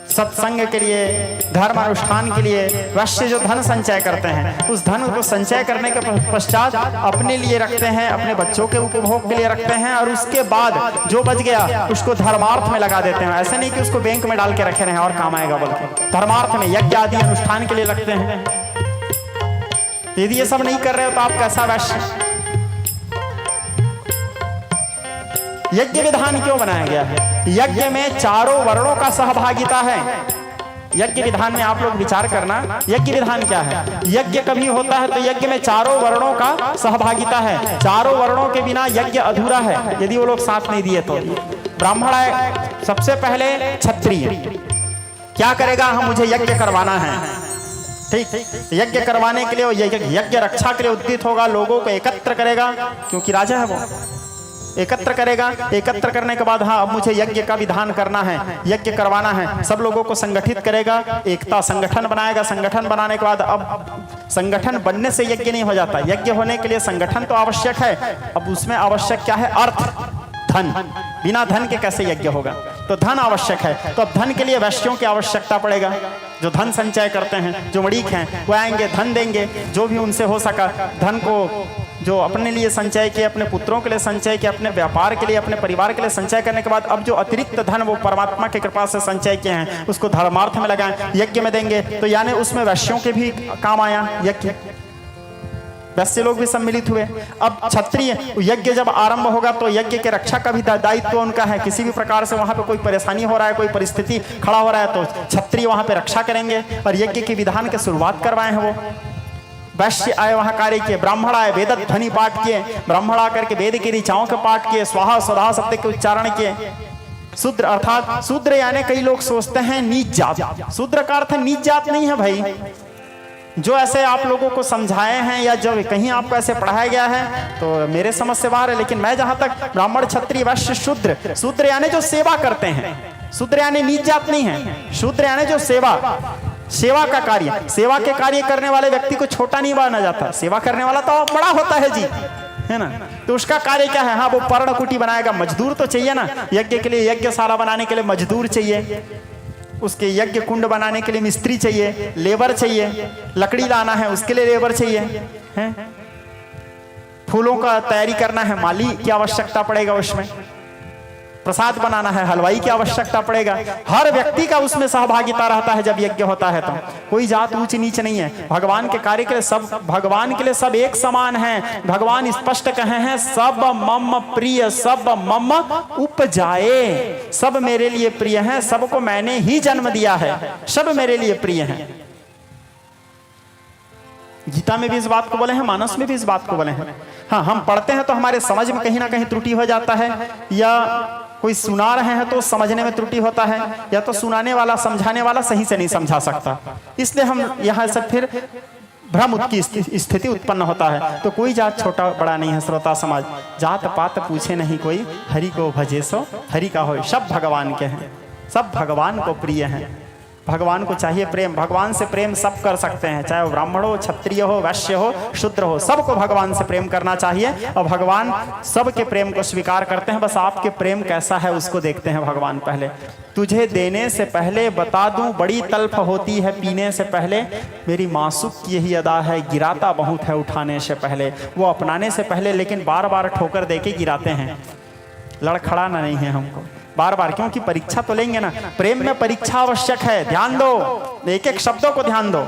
सत्संग के लिए, धर्म अनुष्ठान के लिए वैश्य जो धन संचय करते हैं, उस धन को संचय करने के पश्चात अपने लिए रखते हैं, अपने बच्चों के उपभोग के लिए रखते हैं, और उसके बाद जो बच गया उसको धर्मार्थ में लगा देते हैं। ऐसे नहीं कि उसको बैंक में डाल के रखे रहे और काम आएगा, बल्कि धर्मार्थ में, यज्ञ आदि अनुष्ठान के लिए रखते हैं। यदि ये सब नहीं कर रहे हो तो आप कैसा वैश्य? यज्ञ विधान क्यों बनाया गया है? यज्ञ में चारों वर्णों का सहभागिता है। यज्ञ विधान में आप लोग विचार करना, यज्ञ विधान क्या है? यज्ञ कभी होता है तो यज्ञ में चारों वर्णों का सहभागिता है। चारों वर्णों के बिना यज्ञ अधूरा है, यदि वो लोग साथ नहीं दिए तो। ब्राह्मण है सबसे पहले, क्षत्रिय क्या करेगा? हम मुझे यज्ञ करवाना है, ठीक, यज्ञ करवाने के लिए, यज्ञ रक्षा के लिए उद्यत होगा, लोगों को एकत्र करेगा, क्योंकि राजा है वो, एकत्र करेगा। एकत्र करने के बाद हाँ अब मुझे यज्ञ का विधान करना है, यज्ञ करवाना है, सब लोगों को संगठित करेगा, एकता संगठन बनाएगा। संगठन बनाने के बाद अब संगठन बनने से यज्ञ नहीं हो जाता, यज्ञ होने के लिए संगठन तो आवश्यक है। अब उसमें आवश्यक क्या है? अर्थ, धन। बिना धन के कैसे यज्ञ होगा? तो धन आवश्यक है। तो अब धन के लिए वैश्यों की आवश्यकता पड़ेगा। जो धन संचय करते हैं, जो मणिक हैं, वो आएंगे, धन देंगे, जो भी उनसे हो सका धन को, जो अपने लिए संचय किए, अपने पुत्रों के लिए संचय किए, अपने व्यापार के लिए, अपने परिवार के लिए संचय करने के बाद अब जो अतिरिक्त धन वो परमात्मा की कृपा से संचय किए हैं उसको धर्मार्थ में लगाएं, यज्ञ में देंगे। तो यानी उसमें वैश्यों के भी काम आया यज्ञ, वैश्य लोग भी सम्मिलित हुए। अब क्षत्रिय यज्ञ जब आरंभ होगा तो यज्ञ के रक्षा का भी दायित्व उनका है। किसी भी प्रकार से वहां पे कोई परेशानी हो रहा है, कोई परिस्थिति खड़ा हो रहा है तो क्षत्रिय वहां पे रक्षा करेंगे और यज्ञ के विधान की शुरुआत करवाए हैं वो। वैश्य आए वहां कार्य किए, ब्राह्मण आए वेद ध्वनि पाठ किए, ब्राह्मण आकर के वेद की ऋचाओं के पाठ किए, स्वाहा स्वधा शब्द के उच्चारण किए। शूद्र अर्थात शूद्र यानी कई लोग सोचते हैं नीच जात, शूद्र का अर्थ नीच जात नहीं है भाई। जो ऐसे आप लोगों को समझाए हैं या जो कहीं आपको ऐसे पढ़ाया गया है तो मेरे समझ से बाहर है, लेकिन मैं जहां तक ब्राह्मण क्षत्रिय वैश्य शूद्र, शूद्र यानी जो सेवा करते हैं, शूद्र यानी नीच जात नहीं है, शूद्र यानी जो सेवा का कार्य, सेवा के कार्य करने वाले व्यक्ति को छोटा नहीं माना जाता। सेवा करने वाला तो बड़ा होता है जी, है ना। तो उसका कार्य क्या है? हाँ, वो पर्णकुटी बनाएगा, मजदूर तो चाहिए ना, यज्ञ के लिए, यज्ञशाला बनाने के लिए मजदूर चाहिए, उसके यज्ञ कुंड बनाने के लिए मिस्त्री चाहिए, लेबर चाहिए, लकड़ी लाना है उसके लिए लेबर चाहिए, हैं? फूलों का तैयारी करना है, माली की आवश्यकता पड़ेगा, उसमें प्रसाद बनाना है, हलवाई की आवश्यकता पड़ेगा। हर व्यक्ति का उसमें सहभागिता रहता है जब यज्ञ होता है। तो कोई जात ऊंच नीच नहीं है। भगवान के कार्य के लिए सब, भगवान के लिए सब एक समान है। भगवान स्पष्ट कहे हैं सब मम प्रिय, सब मम उपजाए, सब मेरे लिए प्रिय हैं, सबको मैंने ही जन्म दिया है, सब मेरे लिए प्रिय हैं। गीता में भी इस बात को बोले हैं, मानस में भी इस बात को बोले हैं। हाँ, हम पढ़ते हैं तो हमारे समझ में कहीं ना कहीं त्रुटि हो जाता है, या कोई सुना रहे हैं तो समझने में त्रुटि होता है, या तो सुनाने वाला समझाने वाला सही से नहीं समझा सकता, इसलिए हम यहाँ से फिर भ्रम की स्थिति उत्पन्न होता है। तो कोई जात छोटा बड़ा नहीं है श्रोता समाज, जात पात पूछे नहीं कोई, हरि को भजे सो हरि का हो। सब भगवान के हैं, सब भगवान को प्रिय हैं। भगवान को चाहिए प्रेम, भगवान से प्रेम सब कर सकते हैं, चाहे वो ब्राह्मण हो, क्षत्रिय हो, वैश्य हो, शूद्र हो, सबको भगवान से प्रेम करना चाहिए और भगवान सबके प्रेम को स्वीकार करते हैं। बस आपके प्रेम कैसा है उसको देखते हैं भगवान। पहले तुझे देने से पहले बता दूं बड़ी तल्फ होती है पीने से पहले, मेरी मासूक की यही अदा है, गिराता बहुत है उठाने से पहले। वो अपनाने से पहले लेकिन बार बार ठोकर दे के गिराते हैं, लड़खड़ाना नहीं है हमको बार बार, क्योंकि परीक्षा तो लेंगे ना। प्रेम में परीक्षा आवश्यक है, ध्यान दो, एक एक शब्दों को ध्यान दो।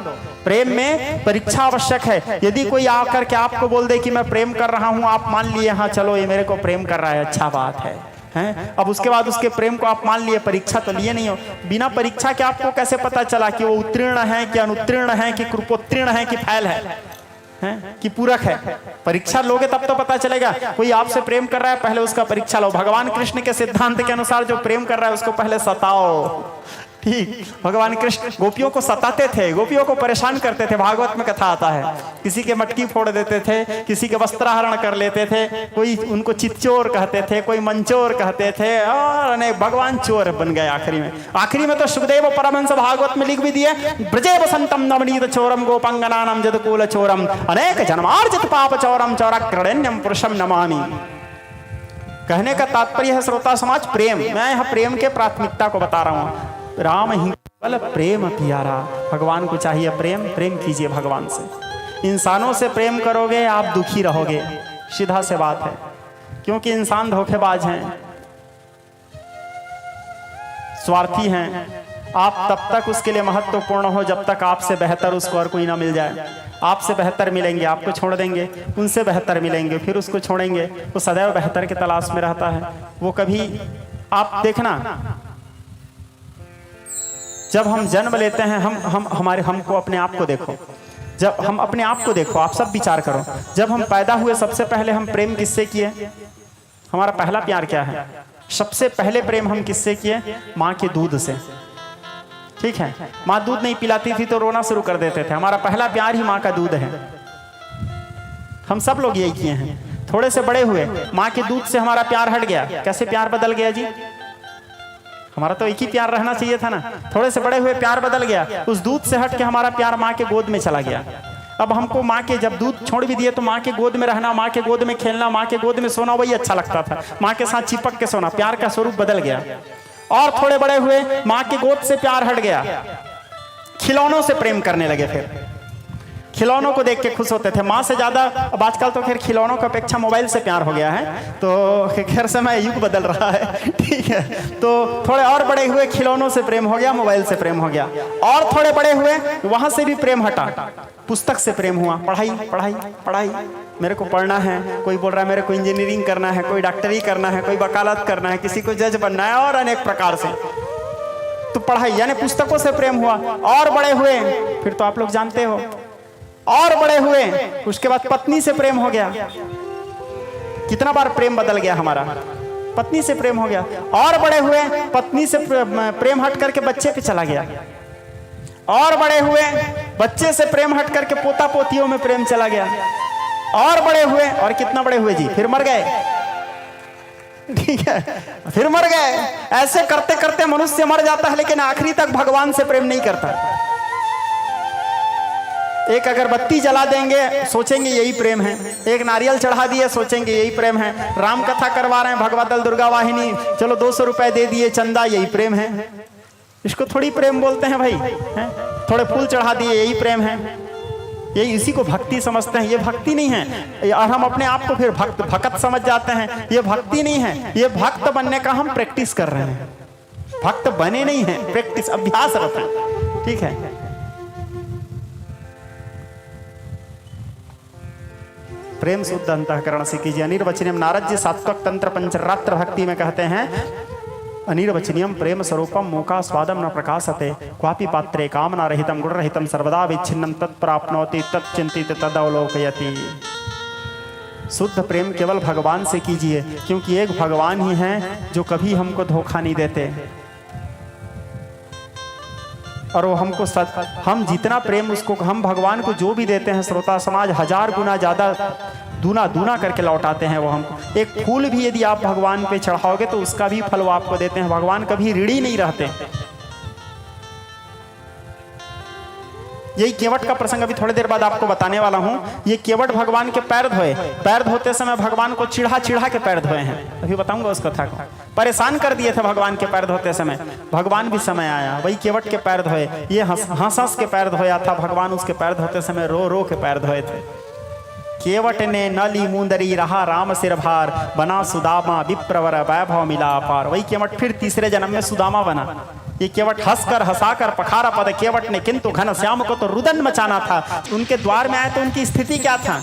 प्रेम में परीक्षा आवश्यक है। यदि कोई आकर के आपको बोल दे कि मैं प्रेम कर रहा हूं, आप मान लिए हाँ चलो ये मेरे को प्रेम कर रहा है, अच्छा बात है, हैं? अब उसके बाद उसके प्रेम को आप मान लिए, परीक्षा तो लिए नहीं हो। बिना परीक्षा के आपको कैसे पता चला कि वो उत्तीर्ण है कि अनुत्तीर्ण है कि कृपोत्तीर्ण है कि फैल है कि पूरक है? परीक्षा लोगे तब तो पता चलेगा। कोई आपसे प्रेम कर रहा है, पहले उसका परीक्षा लो। भगवान कृष्ण के सिद्धांत के अनुसार जो प्रेम कर रहा है उसको पहले सताओ, ठीक। भगवान कृष्ण गोपियों को सताते थे, गोपियों को परेशान करते थे। भागवत में कथा आता है, किसी के मटकी फोड़ देते थे, किसी के वस्त्राहरण कर लेते थे, कोई उनको चितचोर कहते थे, कोई मंचोर कहते थे, और अनेक भगवान चोर बन गए। आखिरी में तो सुखदेव परमहंस भागवत में लिख भी दिए, ब्रजे वसंतम नवनीत चोरम गोपांगनानाम जदकूल चोरम अनेक जन्मार्जित पाप चौरम चौराक्रण्यम पुरुषम नमामि। कहने का तात्पर्य है श्रोता समाज, प्रेम। मैं यहाँ प्रेम के प्राथमिकता को बता रहा हूँ। राम ही केवल प्रेम प्यारा, भगवान को चाहिए प्रेम। प्रेम कीजिए भगवान से। इंसानों से प्रेम करोगे आप दुखी रहोगे, सीधा से बात है, क्योंकि इंसान धोखेबाज हैं, स्वार्थी हैं। आप तब तक उसके लिए महत्वपूर्ण हो जब तक आपसे बेहतर उसको और कोई ना मिल जाए। आपसे बेहतर मिलेंगे आपको छोड़ देंगे, उनसे बेहतर मिलेंगे फिर उसको छोड़ेंगे। वो सदैव बेहतर की तलाश में रहता है। वो कभी, आप देखना, जब हम जन्म लेते हैं, हमको अपने आप को देखो, जब हम अपने आप को देखो, आप सब विचार करो। जब हम पैदा हुए सबसे पहले हम प्रेम किससे किए? हमारा पहला प्यार क्या है? सबसे पहले प्रेम हम किससे किए? माँ के दूध से, ठीक है। माँ दूध नहीं पिलाती थी तो रोना शुरू कर देते थे। हमारा पहला प्यार ही माँ का दूध है। हम सब लोग यही किए हैं। थोड़े से बड़े हुए, माँ के दूध से हमारा प्यार हट गया। कैसे प्यार बदल गया जी? हमारा तो एक ही प्यार रहना चाहिए था ना। थोड़े से बड़े हुए प्यार बदल गया, उस दूध से हट के हमारा प्यार माँ के गोद में चला गया। अब हमको माँ के, जब दूध छोड़ भी दिए तो माँ के गोद में रहना, माँ के गोद में खेलना, माँ के गोद में सोना वही अच्छा लगता था। माँ के साथ चिपक के सोना, प्यार का स्वरूप बदल गया। और थोड़े बड़े हुए, माँ की गोद से प्यार हट गया, खिलौनों से प्रेम करने लगे। फिर खिलौनों को देख के खुश होते थे माँ से ज्यादा। अब आजकल तो खैर खिलौनों की अपेक्षा मोबाइल से प्यार हो गया है, तो खैर समय युग बदल रहा है, ठीक है। तो थोड़े और बड़े हुए, खिलौनों से प्रेम हो गया, मोबाइल से प्रेम हो गया। और थोड़े बड़े हुए, वहां से भी प्रेम हटा, पुस्तक से प्रेम हुआ। पढ़ाई पढ़ाई पढ़ाई, मेरे को पढ़ना है। कोई बोल रहा है मेरे को इंजीनियरिंग करना है, कोई डॉक्टरी करना है, कोई वकालत करना है, किसी को जज बनना है, और अनेक प्रकार से। तो पढ़ाई यानी पुस्तकों से प्रेम हुआ। और बड़े हुए, फिर तो आप लोग जानते हो, और बड़े हुए, उसके बाद पत्नी से प्रेम हो गया। कितना बार प्रेम बदल गया हमारा, पत्नी से प्रेम हो गया। और बड़े हुए, पत्नी से प्रेम हट करके बच्चे पे चला गया। और बड़े हुए, बच्चे से प्रेम हट करके पोता पोतियों में प्रेम चला गया। और बड़े हुए, और कितना बड़े हुए जी, फिर मर गए, ठीक है, फिर मर गए। ऐसे करते करते मनुष्य मर जाता है, लेकिन आखिरी तक भगवान से प्रेम नहीं करता। एक अगरबत्ती जला देंगे, सोचेंगे यही प्रेम है। एक नारियल चढ़ा दिए, सोचेंगे यही प्रेम है। राम कथा करवा रहे हैं, भगवत दल दुर्गा वाहिनी, चलो 200 रुपए दे दिए चंदा, यही प्रेम है। इसको थोड़ी प्रेम बोलते हैं भाई, है? थोड़े फूल चढ़ा दिए, यही प्रेम है। यही इसी को भक्ति समझते हैं। ये भक्ति नहीं है, और हम अपने आप को फिर भक्त समझ जाते हैं। ये भक्ति नहीं है, ये भक्त बनने का हम प्रैक्टिस कर रहे हैं। भक्त बने नहीं है, प्रैक्टिस, अभ्यास रहता है, ठीक है। प्रेम शुद्ध अंतःकरण से कीजिए। अनिर्वचनीयम, नारद जी सात्वक तंत्र पंचरात्र भक्ति में कहते हैं, अनिर्वचनीयम प्रेम स्वरूपम मूका स्वादम न प्रकाशते, क्वापि पात्रे कामना रहितम गुण रहितम सर्वदा विच्छिन्नम तत्प्राप्नोति तत्चिंतित तदवलोकयति। शुद्ध प्रेम केवल भगवान से कीजिए, क्योंकि एक भगवान ही हैं जो कभी हमको धोखा नहीं देते, और वो हमको हम जितना प्रेम उसको, हम भगवान को जो भी देते हैं, श्रोता समाज 1000 गुना ज्यादा दूना दूना करके लौटाते हैं वो हमको। एक फूल भी यदि आप भगवान पे चढ़ाओगे तो उसका भी फल वो आपको देते हैं। भगवान कभी ऋणी नहीं रहते। यही केवट का प्रसंग अभी थोड़ी देर बाद आपको बताने वाला हूं। ये केवट भगवान के पैर धोए, पैर धोते समय भगवान को चिढ़ा चिढ़ा के पैर धोए हैं। अभी बताऊंगा उस कथा को। परेशान कर दिए थे भगवान के पैर धोते समय। भगवान भी समय आया, वही केवट के पैर धोए। ये हंस के पैर धोया था भगवान, उसके पैर धोते समय रो रो के पैर धोए थे। केवट ने नली मुंदरी रहा राम सिर भार, बना सुदामा विप्रवर वैभव मिला अपार। वही केवट फिर तीसरे जन्म में सुदामा बना। ये केवट हंसकर हंसाकर पखारा पद केवट ने, किंतु घनश्याम को तो रुदन मचाना था। उनके द्वार में आए तो उनकी स्थिति क्या था?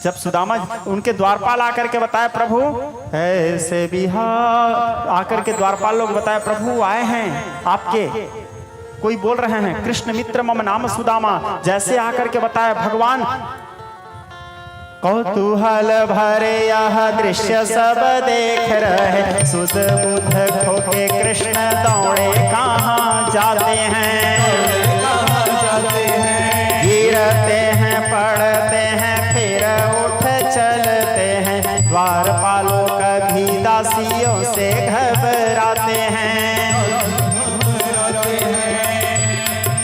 जब सुदामा उनके द्वारपाल आकर के बताया प्रभु ऐसे बिहार, आकर के द्वारपाल लोग बताया प्रभु आए हैं आपके, कोई बोल रहे हैं कृष्ण मित्र मम नाम सुदामा। जैसे आकर के बताया भगवान, कौतूहल भरे यह दृश्य सब देख रहे, सुध बुध खोके कृष्ण दौड़े कहाँ जाते हैं। गिरते हैं पड़ते हैं फिर उठ चलते हैं, द्वारपालों कभी दासियों से घबराते हैं।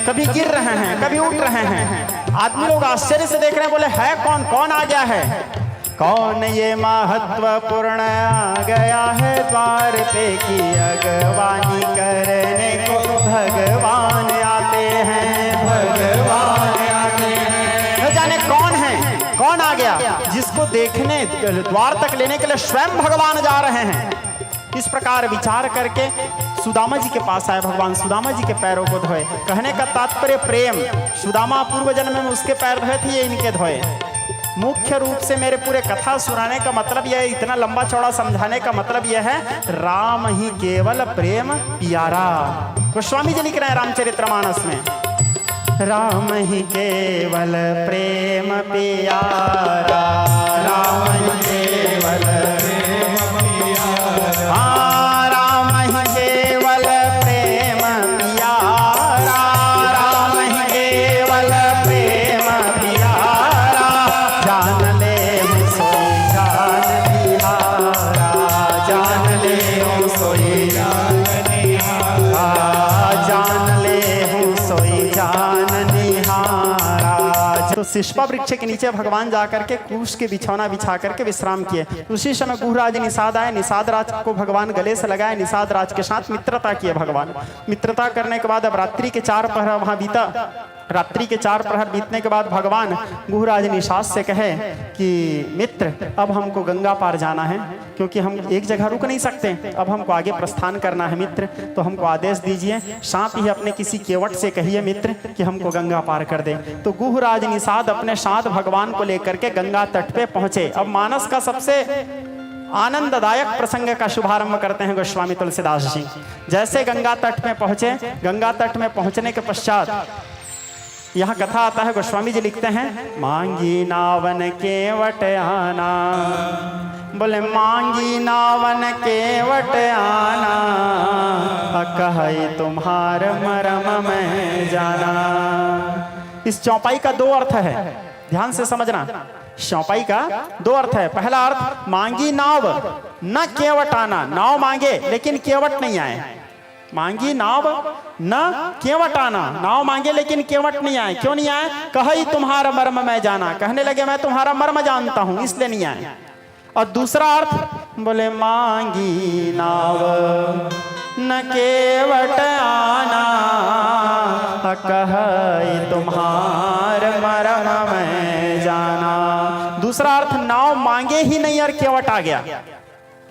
कभी गिर रहे हैं कभी उठ रहे हैं। आदमी लोग आश्चर्य से देख रहे हैं, बोले है कौन, कौन आ गया है? कौन ये महत्वपूर्ण आ गया है द्वार पे की अगवानी करने को भगवान आते हैं, भगवान आते हैं। न जाने कौन है, कौन आ गया जिसको देखने द्वार तक लेने के लिए स्वयं भगवान जा रहे हैं। इस प्रकार विचार करके सुदामा जी के पास आए भगवान, सुदामा जी के पैरों को धोए। कहने का तात्पर्य प्रेम। सुदामा पूर्व जन्म में उसके पैर धोए थे, ये इनके धोए। मुख्य रूप से मेरे पूरे कथा सुनाने का मतलब यह है, इतना लंबा चौड़ा समझाने का मतलब यह है, राम ही केवल प्रेम प्यारा। गोस्वामी जी लिख रहे हैं रामचरितमानस में, राम ही केवल प्रेम प्यारा, राम ही केवल शिष्पा वृक्ष के नीचे भगवान जाकर के कुश के बिछौना बिछा करके विश्राम किए। उसी समय गुहराज निषाद आए, निषाद राज को भगवान गले से लगाए, निषाद राज के साथ मित्रता किए भगवान। मित्रता करने के बाद अब रात्रि के 4 पहर वहां बीता। रात्रि के 4 प्रहर बीतने के बाद भगवान गुहराज निषाद से कहे कि मित्र अब हमको गंगा पार जाना है, क्योंकि हम एक जगह रुक नहीं सकते, अब हमको आगे प्रस्थान करना है मित्र, तो हमको आदेश दीजिए। साथ ही अपने किसी केवट से कहिए मित्र कि हमको गंगा पार कर दे। तो गुहराज निषाद अपने साथ भगवान को लेकर के गंगा तट पे पहुंचे। अब मानस का सबसे आनंददायक प्रसंग का शुभारंभ करते हैं गोस्वामी तुलसीदास जी। जैसे गंगा तट में पहुंचे, गंगा तट में पहुंचने के पश्चात यहाँ कथा आता है, गोस्वामी जी लिखते हैं, मांगी नावन केवट आना, बोले मांगी नावन केवट आना, कहे तुम्हार मरम में जाना। इस चौपाई का 2 अर्थ है, ध्यान से समझना। चौपाई का 2 अर्थ है। पहला अर्थ, मांगी नाव न केवट आना, नाव मांगे लेकिन केवट नहीं आए। मांगी नाव न केवट आना, नाव मांगे लेकिन केवट नहीं आए। क्यों नहीं आए? कही तुम्हारा मर्म मैं जाना, कहने लगे मैं तुम्हारा मर्म जानता हूं इसलिए नहीं आए। और दूसरा अर्थ, बोले मांगी नाव न केवट आना, कही तुम्हार मर्म मैं जाना। दूसरा अर्थ, नाव मांगे ही नहीं और केवट आ गया।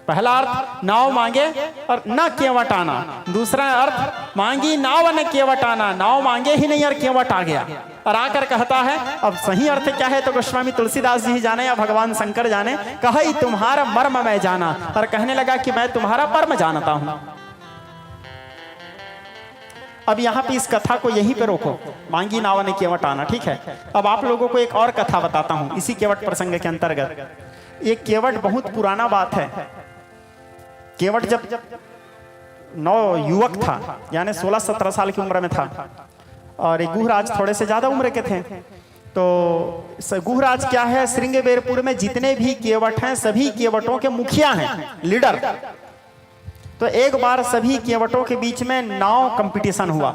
पहला अर्थ, नाव मांगे और न केवट आना। दूसरा अर्थ, मांगी नाव न केवट आना, नाव मांगे ही नहीं और केवट आ गया। और आकर कहता है, अब सही अर्थ क्या है तो गोस्वामी तुलसीदास जी जाने या भगवान शंकर जाने, कही तुम्हारा मर्म मैं जाना, और कहने लगा कि मैं तुम्हारा मर्म जानता हूं। अब यहाँ पे इस कथा को यहीं पे रोको, मांगी नाव न केवट आना, ठीक है। अब आप लोगों को एक और कथा बताता हूं इसी केवट प्रसंग के अंतर्गत। ये केवट बहुत पुराना बात है। केवट जब नौ युवक था, यानी 16-17 साल की उम्र में था, और एक गुहराज थोड़े से ज्यादा उम्र के थे। तो गुहराज क्या है, श्रृंगबेरपुर में जितने भी केवट हैं सभी केवटों के मुखिया हैं, लीडर। तो एक बार सभी केवटों के बीच में नाव कंपटीशन हुआ।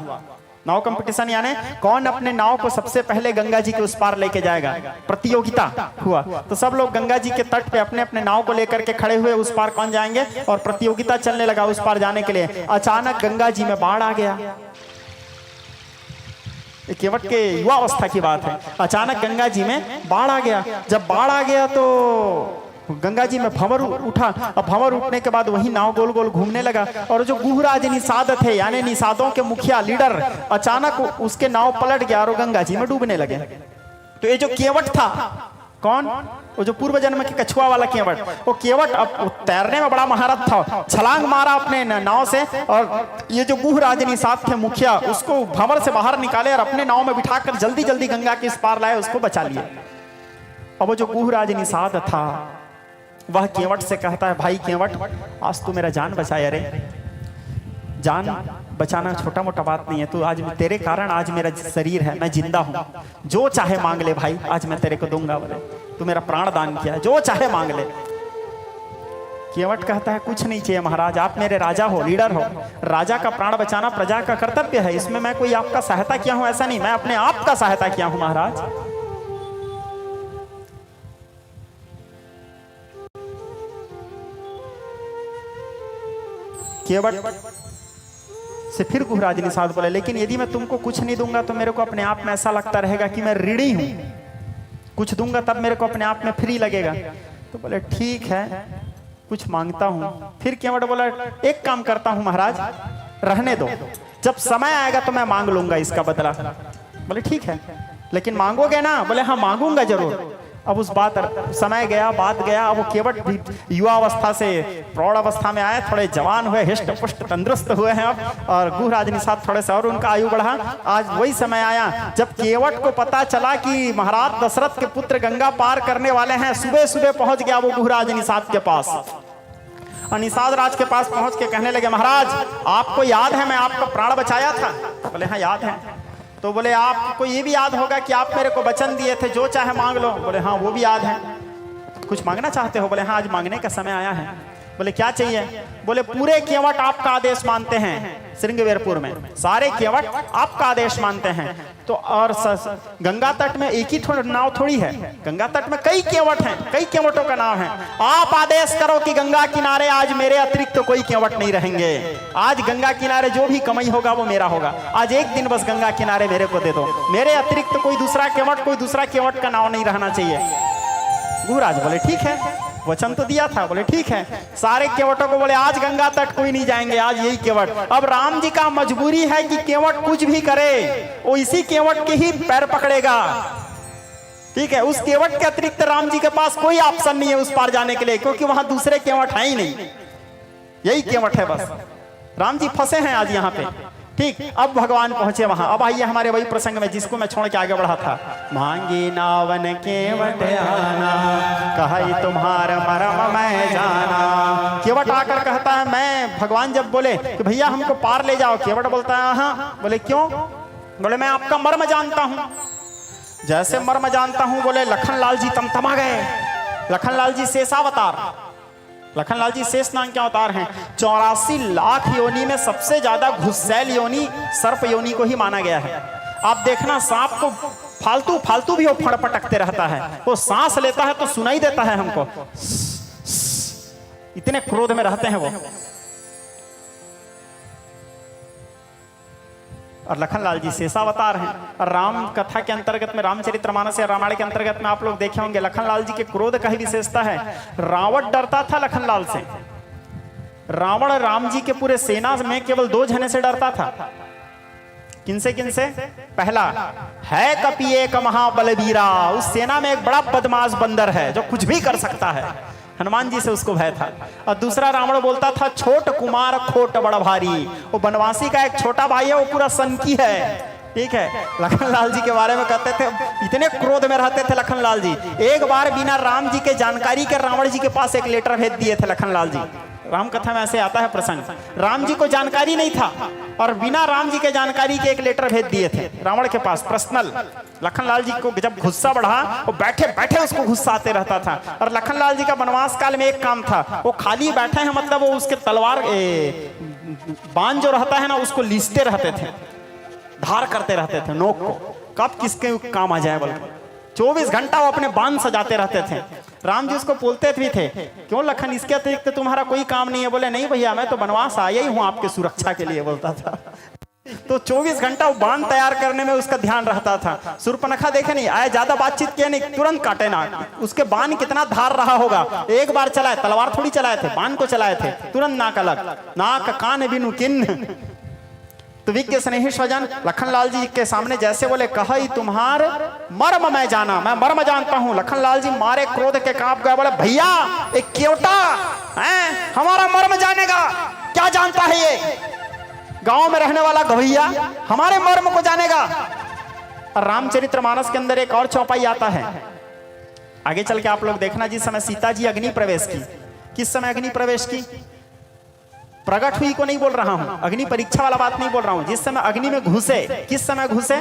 नाव कंपटीशन यानी कौन अपने नाव को सबसे पहले गंगा जी के उस पार लेके जाएगा, प्रतियोगिता हुआ। तो सब लोग गंगा जी के तट पे अपने अपने नाव को लेकर के खड़े हुए, उस पार कौन जाएंगे, और प्रतियोगिता चलने लगा उस पार जाने के लिए। अचानक गंगा जी में बाढ़ आ गया। केवट के युवा अवस्था की बात है। अचानक गंगा जी में बाढ़ आ गया। जब बाढ़ आ गया तो गंगा जी में भंवर उठा। अब भंवर उठने के बाद वही नाव गोल गोल घूमने लगा, और जो गुहराज निषाद थे यानी निषादों के मुखिया लीडर, अचानक उसके नाव पलट गया और गंगा जी में डूबने लगे। तो ये जो केवट था, कौन, वो जो पूर्व जन्म के कछुआ वाला केवट, वो केवट अब तैरने में बड़ा महारत था, छलांग मारा अपने नाव से, और ये जो गुहराज निषाद थे मुखिया, उसको भंवर से बाहर निकाले और अपने नाव में बिठाकर जल्दी जल्दी गंगा के इस पार लाए, उसको बचा लिए। अब वो जो गुहराज निषाद था वह केवट से कहता है, भाई केवट आज तू मेरा जान बचाया रे। जान बचाना छोटा मोटा बात नहीं है, तू आज तेरे कारण आज मेरा शरीर है, मैं जिंदा हूं। जो चाहे मांग ले भाई, आज मैं तेरे को दूंगा। बोले तू मेरा प्राण दान किया, जो चाहे मांग ले। केवट कहता है, कुछ नहीं चाहिए महाराज, आप मेरे राजा हो, लीडर हो। राजा का प्राण बचाना प्रजा का कर्तव्य है, इसमें मैं कोई आपका सहायता किया हूं ऐसा नहीं, मैं अपने आप का सहायता किया हूं महाराज। केवट से फिर गुहराज निषाद बोले, लेकिन यदि मैं तुमको कुछ नहीं दूंगा तो मेरे को अपने आप में ऐसा लगता रहेगा कि मैं ऋणी हूं, कुछ दूंगा तब मेरे को अपने आप में फ्री लगेगा। तो बोले ठीक है, कुछ मांगता हूं। फिर केवट बोला, एक काम करता हूं महाराज, रहने दो, जब समय आएगा तो मैं मांग लूंगा इसका बदला। बोले ठीक है, लेकिन मांगोगे ना? बोले हाँ मांगूंगा जरूर। अब उस बात समय गया, बात गया। अब वो केवट भी युवा अवस्था से प्रौढ़ अवस्था में आए, थोड़े जवान हुए, हिष्ट पुष्ट तंदुरुस्त हुए हैं अब, और गुहराज निषाद थोड़े से और उनका आयु बढ़ा। आज वही समय आया जब केवट को पता चला कि महाराज दशरथ के पुत्र गंगा पार करने वाले हैं। सुबह सुबह पहुंच गया वो गुहराज निषाद के पास, और निषाद राज के पास पहुंच के कहने लगे, महाराज आपको याद है मैं आपका प्राण बचाया था? बोले हाँ याद है। तो बोले आपको ये भी याद होगा कि आप मेरे को वचन दिए थे जो चाहे मांग लो? बोले हाँ वो भी याद है। कुछ मांगना चाहते हो? बोले हाँ आज मांगने का समय आया है। बोले क्या चाहिए? बोले पूरे केवट आपका आदेश मानते हैं, श्रृंगवेरपुर में सारे केवट आपका आदेश मानते हैं। तो और गंगा तट में एक ही नाव थोड़ी है, गंगा तट में कई केवट हैं, कई केवटों का नाम है। आप आदेश करो कि गंगा किनारे आज मेरे अतिरिक्त तो कोई केवट नहीं रहेंगे। आज गंगा किनारे जो भी कमाई होगा वो मेरा होगा। आज एक दिन बस गंगा किनारे मेरे को दे दो, मेरे अतिरिक्त तो कोई दूसरा केवट का नाव नहीं रहना चाहिए। गुरुराज बोले ठीक है, वचन तो दिया था। बोले ठीक है। सारे केवटों को बोले आज गंगा तट कोई नहीं जाएंगे, आज यही केवट। अब राम जी का मजबूरी है कि केवट कुछ भी करे वो इसी केवट के ही पैर पकड़ेगा। ठीक है, उस केवट के अतिरिक्त राम जी के पास कोई ऑप्शन नहीं है उस पार जाने के लिए, क्योंकि वहां दूसरे केवट है ही नहीं, यही केवट है बस। राम जी फंसे हैं आज यहाँ पे। ठीक, अब भगवान पहुंचे वहां। अब आइए हमारे वही प्रसंग में जिसको मैं छोड़ के आगे बढ़ा था। मांगी नावन केवट आना, कही तुम्हारा मरम मैं जाना। केवट आकर कहता है मैं, भगवान जब बोले कि भैया हमको पार ले जाओ, केवट बोलता है हाँ। बोले क्यों? बोले मैं आपका मर्म जानता हूं। जैसे मर्म जानता हूं, बोले लखनलाल जी तमतमा गए। लखनलाल जी शेषावतार, लखनलाल जी शेष नाग के अवतार हैं। 84 लाख योनि में सबसे ज्यादा घुस्सैल योनि सर्प योनि को ही माना गया है। आप देखना सांप को फालतू भी वो फड़फटकते रहता है, वो सांस लेता है तो सुनाई देता है हमको, इतने क्रोध में रहते हैं वो। और लखनलाल जी शेषावतार हैं। और राम कथा के अंतर्गत में, रामचरितमानस या रामायण के अंतर्गत में आप लोग देखे होंगे लखनलाल जी के क्रोध का ही विशेषता है। रावण डरता था लखनलाल से। रावण राम जी के पूरे सेना में केवल 2 जने से डरता था। किनसे किनसे? पहला है कपि एक महाबलवीरा, उस सेना में एक बड़ा बदमाश बंदर है जो कुछ भी कर सकता है, हनुमान जी से उसको भय था। और दूसरा रावण बोलता था छोट कुमार खोट बड़ा भारी, वो बनवासी का एक छोटा भाई है, वो पूरा सनकी है। ठीक है, लखनलाल जी के बारे में कहते थे, इतने क्रोध में रहते थे लखनलाल जी। एक बार बिना राम जी के जानकारी के रावण जी के पास एक लेटर भेज दिए थे लखनलाल जी। राम कथा में ऐसे आता है प्रसंग, राम जी को जानकारी नहीं था और बिना राम जी के जानकारी के एक लेटर भेज दिए थे रावण के पास पर्सनल। लखनलाल जी को जब गुस्सा बढ़ा, वो बैठे बैठे उसको गुस्सा आते रहता था। और लखनलाल जी का वनवास काल में एक काम था, वो खाली बैठे हैं मतलब वो उसके तलवार बाण जो रहता है ना उसको लीसते रहते थे, धार करते रहते थे नोक को, कब किसके काम आ जाए बल्कि 24 घंटा वो अपने बाण सजाते रहते थे। राम जी उसको बोलते भी थे क्यों लखन इसके अतिरिक्त तुम्हारा कोई काम नहीं है? बोले नहीं भैया मैं तो वनवास आया ही हूं आपके सुरक्षा के लिए, बोलता था। तो 24 घंटा वो बाण तैयार करने में उसका ध्यान रहता था। शूर्पणखा देखे नहीं आए, ज्यादा बातचीत किया नहीं, तुरंत काटे ना। उसके बाण कितना धार रहा होगा, एक बार चलाए, तलवार थोड़ी चलाए थे, बाण को चलाए थे, तुरंत नाक अलग, नाक कान बिनु किन्न। तो विज्ञ स्नेही स्वजन लखनलाल जी के सामने जैसे बोले कही तुम्हार मर्म मैं जाना, मैं मर्म जानता हूं। लखनलाल जी मारे क्रोध के कांप गए, बोले भैया एक केवटा है हमारा मर्म जानेगा, क्या जानता है ये गांव में रहने वाला गवैया हमारे मर्म को जानेगा। और रामचरितमानस के अंदर एक और चौपाई आता है, आगे चल के आप लोग देखना। जिस समय सीता जी अग्नि प्रवेश की, किस समय अग्नि प्रवेश की? प्रकट हुई को नहीं बोल रहा हूं, अग्नि परीक्षा वाला बात नहीं बोल रहा हूं। जिस समय अग्नि में घुसे, किस समय घुसे?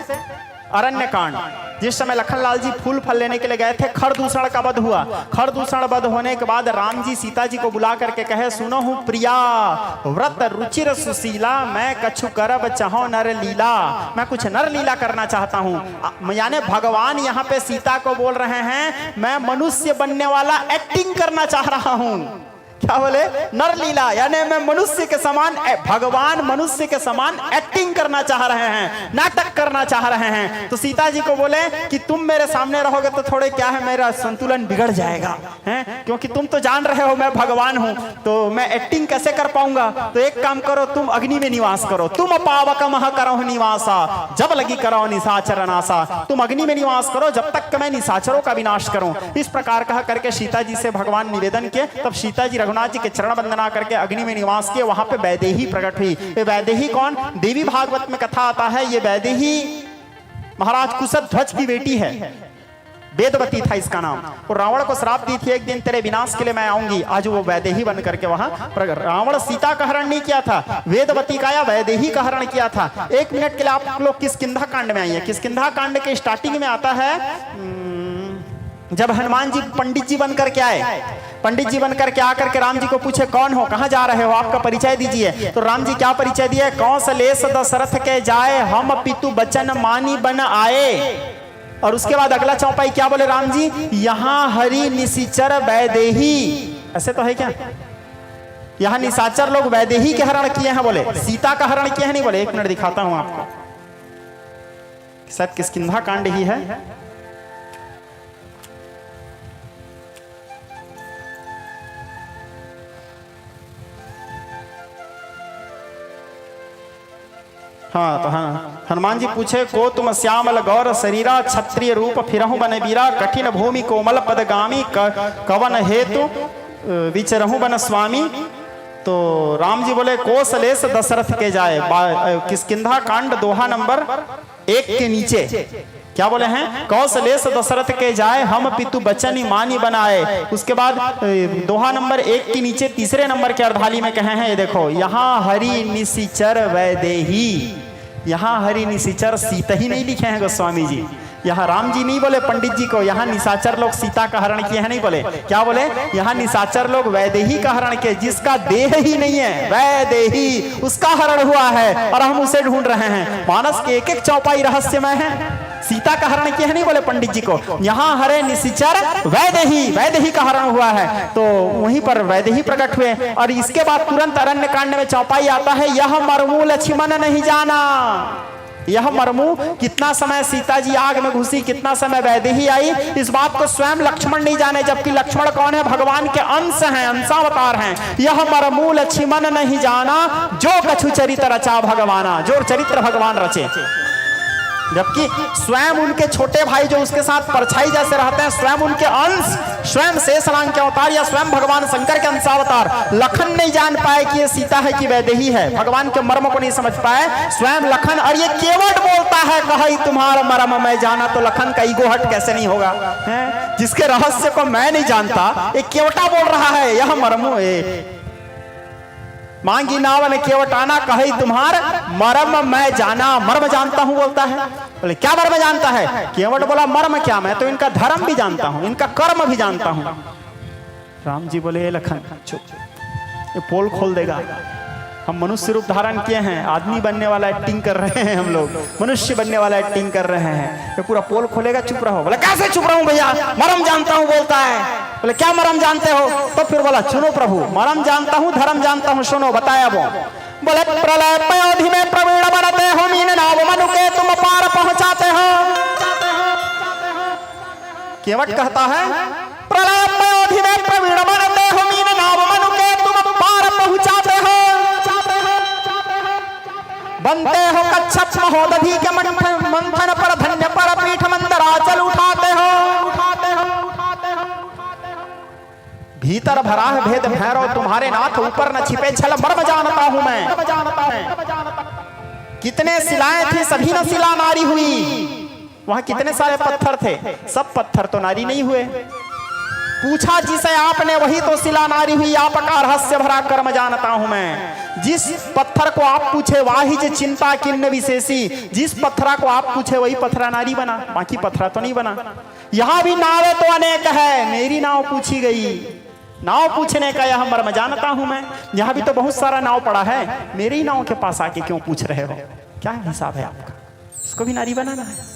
अरण्य कांड। जिस समय लखनलाल जी फूल फल लेने के लिए गए थे, खरदूषण का वध हुआ। खरदूषण वध होने के बाद राम जी सीता जी को बुला करके कहे सुनो हूं प्रिया व्रत रुचिर सुशीला, मैं कछु करब चाहो नर लीला, मैं कुछ नर लीला करना चाहता हूं। यानी भगवान यहाँ पे सीता को बोल रहे हैं मैं मनुष्य बनने वाला एक्टिंग करना चाह रहा हूं। क्या बोले? नर लीला, यानी मैं मनुष्य के समान, भगवान मनुष्य के समान एक्टिंग करना चाह रहे हैं, नाटक करना चाह रहे हैं। तो सीता जी को बोले कि तुम मेरे सामने रहोगे तो थोड़े क्या है मेरा संतुलन बिगड़ जाएगा, हैं? क्योंकि तुम तो जान रहे हो मैं भगवान हूं, तो मैं एक्टिंग कैसे कर पाऊंगा? तो एक काम करो, तुम अग्नि में निवास करो, तुम पावक मह करो निवासा, जब लगी करो निशाचर नासा, तुम अग्नि में निवास करो जब तक मैं निशाचरों का विनाश करूं। इस प्रकार कह करके सीता जी से भगवान निवेदन किए। तब सीता जी रघुनाथ जी के चरण वंदना करके अग्नि में निवास किए। वहां पे वैदेही प्रकट हुई। ये वैदेही कौन? देवी भागवत में कथा आता है, ये वैदेही महाराज कुशध्वज की बेटी है, वेदवती था इसका नाम। और रावण को श्राप दी थी एक दिन तेरे विनाश के लिए मैं आऊंगी, आज वो वैदेही बन करके वहां। रावण सीता का हरण नहीं किया था, वेदवती का या वैदेही का हरण किया था। 1 मिनट के लिए आप लोग किष्किंधा कांड में आइए। किष्किंधा कांड के स्टार्टिंग में आता है जब हनुमान जी पंडित जी बन करके आए, पंडित जी बनकर के आकर के राम जी को पूछे कौन हो, कहाँ जा रहे हो, आपका परिचय दीजिए। तो राम जी क्या परिचय दिए, कौशलेश दशरथ के जाए हम पितु बचन मानी बन आए। और उसके बाद अगला चौपाई क्या बोले राम जी, यहाँ हरि निशिचर वैदेही। ऐसे तो है क्या, यहाँ निशाचर लोग वैदेही के हरण किए हैं, बोले सीता का हरण किए हैं नहीं, बोले एक मिनट दिखाता हूं आपको, शायद किष्किंधा कांड ही है। हाँ तो हाँ, हनुमान जी पूछे को तुम श्यामल गौर शरीरा क्षत्रिय रूप फिरहु बन वीरा कठिन भूमि कोमल पदगामी कवन हेतु विचरहु बन स्वामी। तो राम जी बोले कौशलेश दशरथ के जाए, किष्किंधा कांड दोहा नंबर 1 के नीचे क्या बोले हैं, कौशलेश दशरथ के जाए हम पितु बचन मानी बनाए। उसके बाद दोहा नंबर 1 के नीचे तीसरे नंबर के अर्धाली में कहे हैं, ये देखो, यहाँ हरि निशिचर वैदेही। यहाँ हरि निशिचर सीता ही नहीं लिखे हैं गोस्वामी जी, यहाँ राम जी नहीं बोले पंडित जी को यहाँ निशाचर लोग सीता का हरण किए हैं नहीं बोले, क्या बोले, यहाँ निशाचर लोग वैदेही का हरण किए, जिसका देह ही नहीं है वैदेही उसका हरण हुआ है और हम उसे ढूंढ रहे हैं। मानस के एक एक चौपाई रहस्यमय है, सीता का हरण किया है नहीं बोले पंडित जी को, यहाँ हरे निशिचर वैदेही, वैदेही का हरण हुआ है। तो वहीं पर वैदेही प्रकट हुए। और इसके बाद तुरंत अरण्य कांड में चौपाई आता है, यह मरमू लक्ष्मण नहीं जाना। यह मरमू, कितना समय सीता जी आग में घुसी, कितना समय वैदेही आई, इस बात को स्वयं लक्ष्मण नहीं जाने, जबकि लक्ष्मण कौन है, भगवान के अंश हैं, अंशावतार हैं। यह मरमू लक्ष्मण नहीं जाना जो कछु चरित्र रचा भगवाना, जो चरित्र भगवान रचे। जबकि स्वयं उनके छोटे भाई जो उसके साथ परछाई जैसे रहते हैं, स्वयं उनके अंश, स्वयं शेषनाग के अवतार या स्वयं भगवान शंकर के अंशावतार लखन नहीं जान पाए कि ये सीता है कि वैदेही है, भगवान के मर्म को नहीं समझ पाए स्वयं लखन। और ये केवट बोलता है कही तुम्हारा मर्म मैं जाना, तो लखन का ईगो हट कैसे नहीं होगा है? जिसके रहस्य को मैं नहीं जानता, एक केवटा बोल रहा है यह मर्मो मांगी नावन केवटाना कही तुम्हार मर्म मैं जाना, मर्म जानता हूं बोलता है। बोले क्या मर्म जानता है, केवट बोला मर्म क्या, मैं तो इनका धर्म भी जानता हूं, इनका कर्म भी जानता हूं। राम जी बोले लखन चुप, ये पोल खोल देगा, हम मनुष्य रूप धारण किए हैं, आदमी बनने वाला एक्टिंग कर रहे हैं, हम लोग मनुष्य बनने वाला एक्टिंग कर रहे हैं, ये पूरा पोल खोलेगा, चुप रहो। बोले कैसे चुप रहूं भैया, मर्म जानता हूं बोलता है। बोले क्या मर्म जानते हो, तो फिर बोला सुनो प्रभु, मर्म जानता हूं धर्म जानता हूं, सुनो बताया वो। बोले प्रलय पयोधि में प्रवीण बनते हो, मीन नाव मनु के तुम पार पहुंचाते हो। केवट कहता है प्रलय पयोधि में प्रवीण बनते हो, मीन नाव मनु के तुम पार पहुंचाते हो। बनते हो कच्छप महोदधि के मंथन पर धन्य पर पीठ मंदराचल उठाते हो। भीतर भरा है भेद भैरव तुम्हारे नाथ, ऊपर न छिपे छल मर्म जानता हूं मैं। कितने शिलाएं थी सभी न शिला नारी हुई, वहां कितने सारे पत्थर थे, सब पत्थर तो नारी नहीं हुए। पूछा जिसे आपने वही तो शिला नारी हुई, आपका रहस्य भरा कर्म जानता हूं मैं। जिस पत्थर को आप पूछे वाहिज चिंता किन्न विशेषी, जिस पत्थरा को आप पूछे वही पत्थरा नारी बना, बाकी पत्थरा तो नहीं बना। यहां भी नावें तो अनेक है, मेरी नाव पूछी गई, नाव पूछने का यह मर्म जानता हूं मैं। यहां भी तो बहुत सारा नाव पड़ा है, मेरी नाव के पास आके क्यों पूछ रहे हो, क्या हिसाब है आपका, इसको भी नारी बनाना है।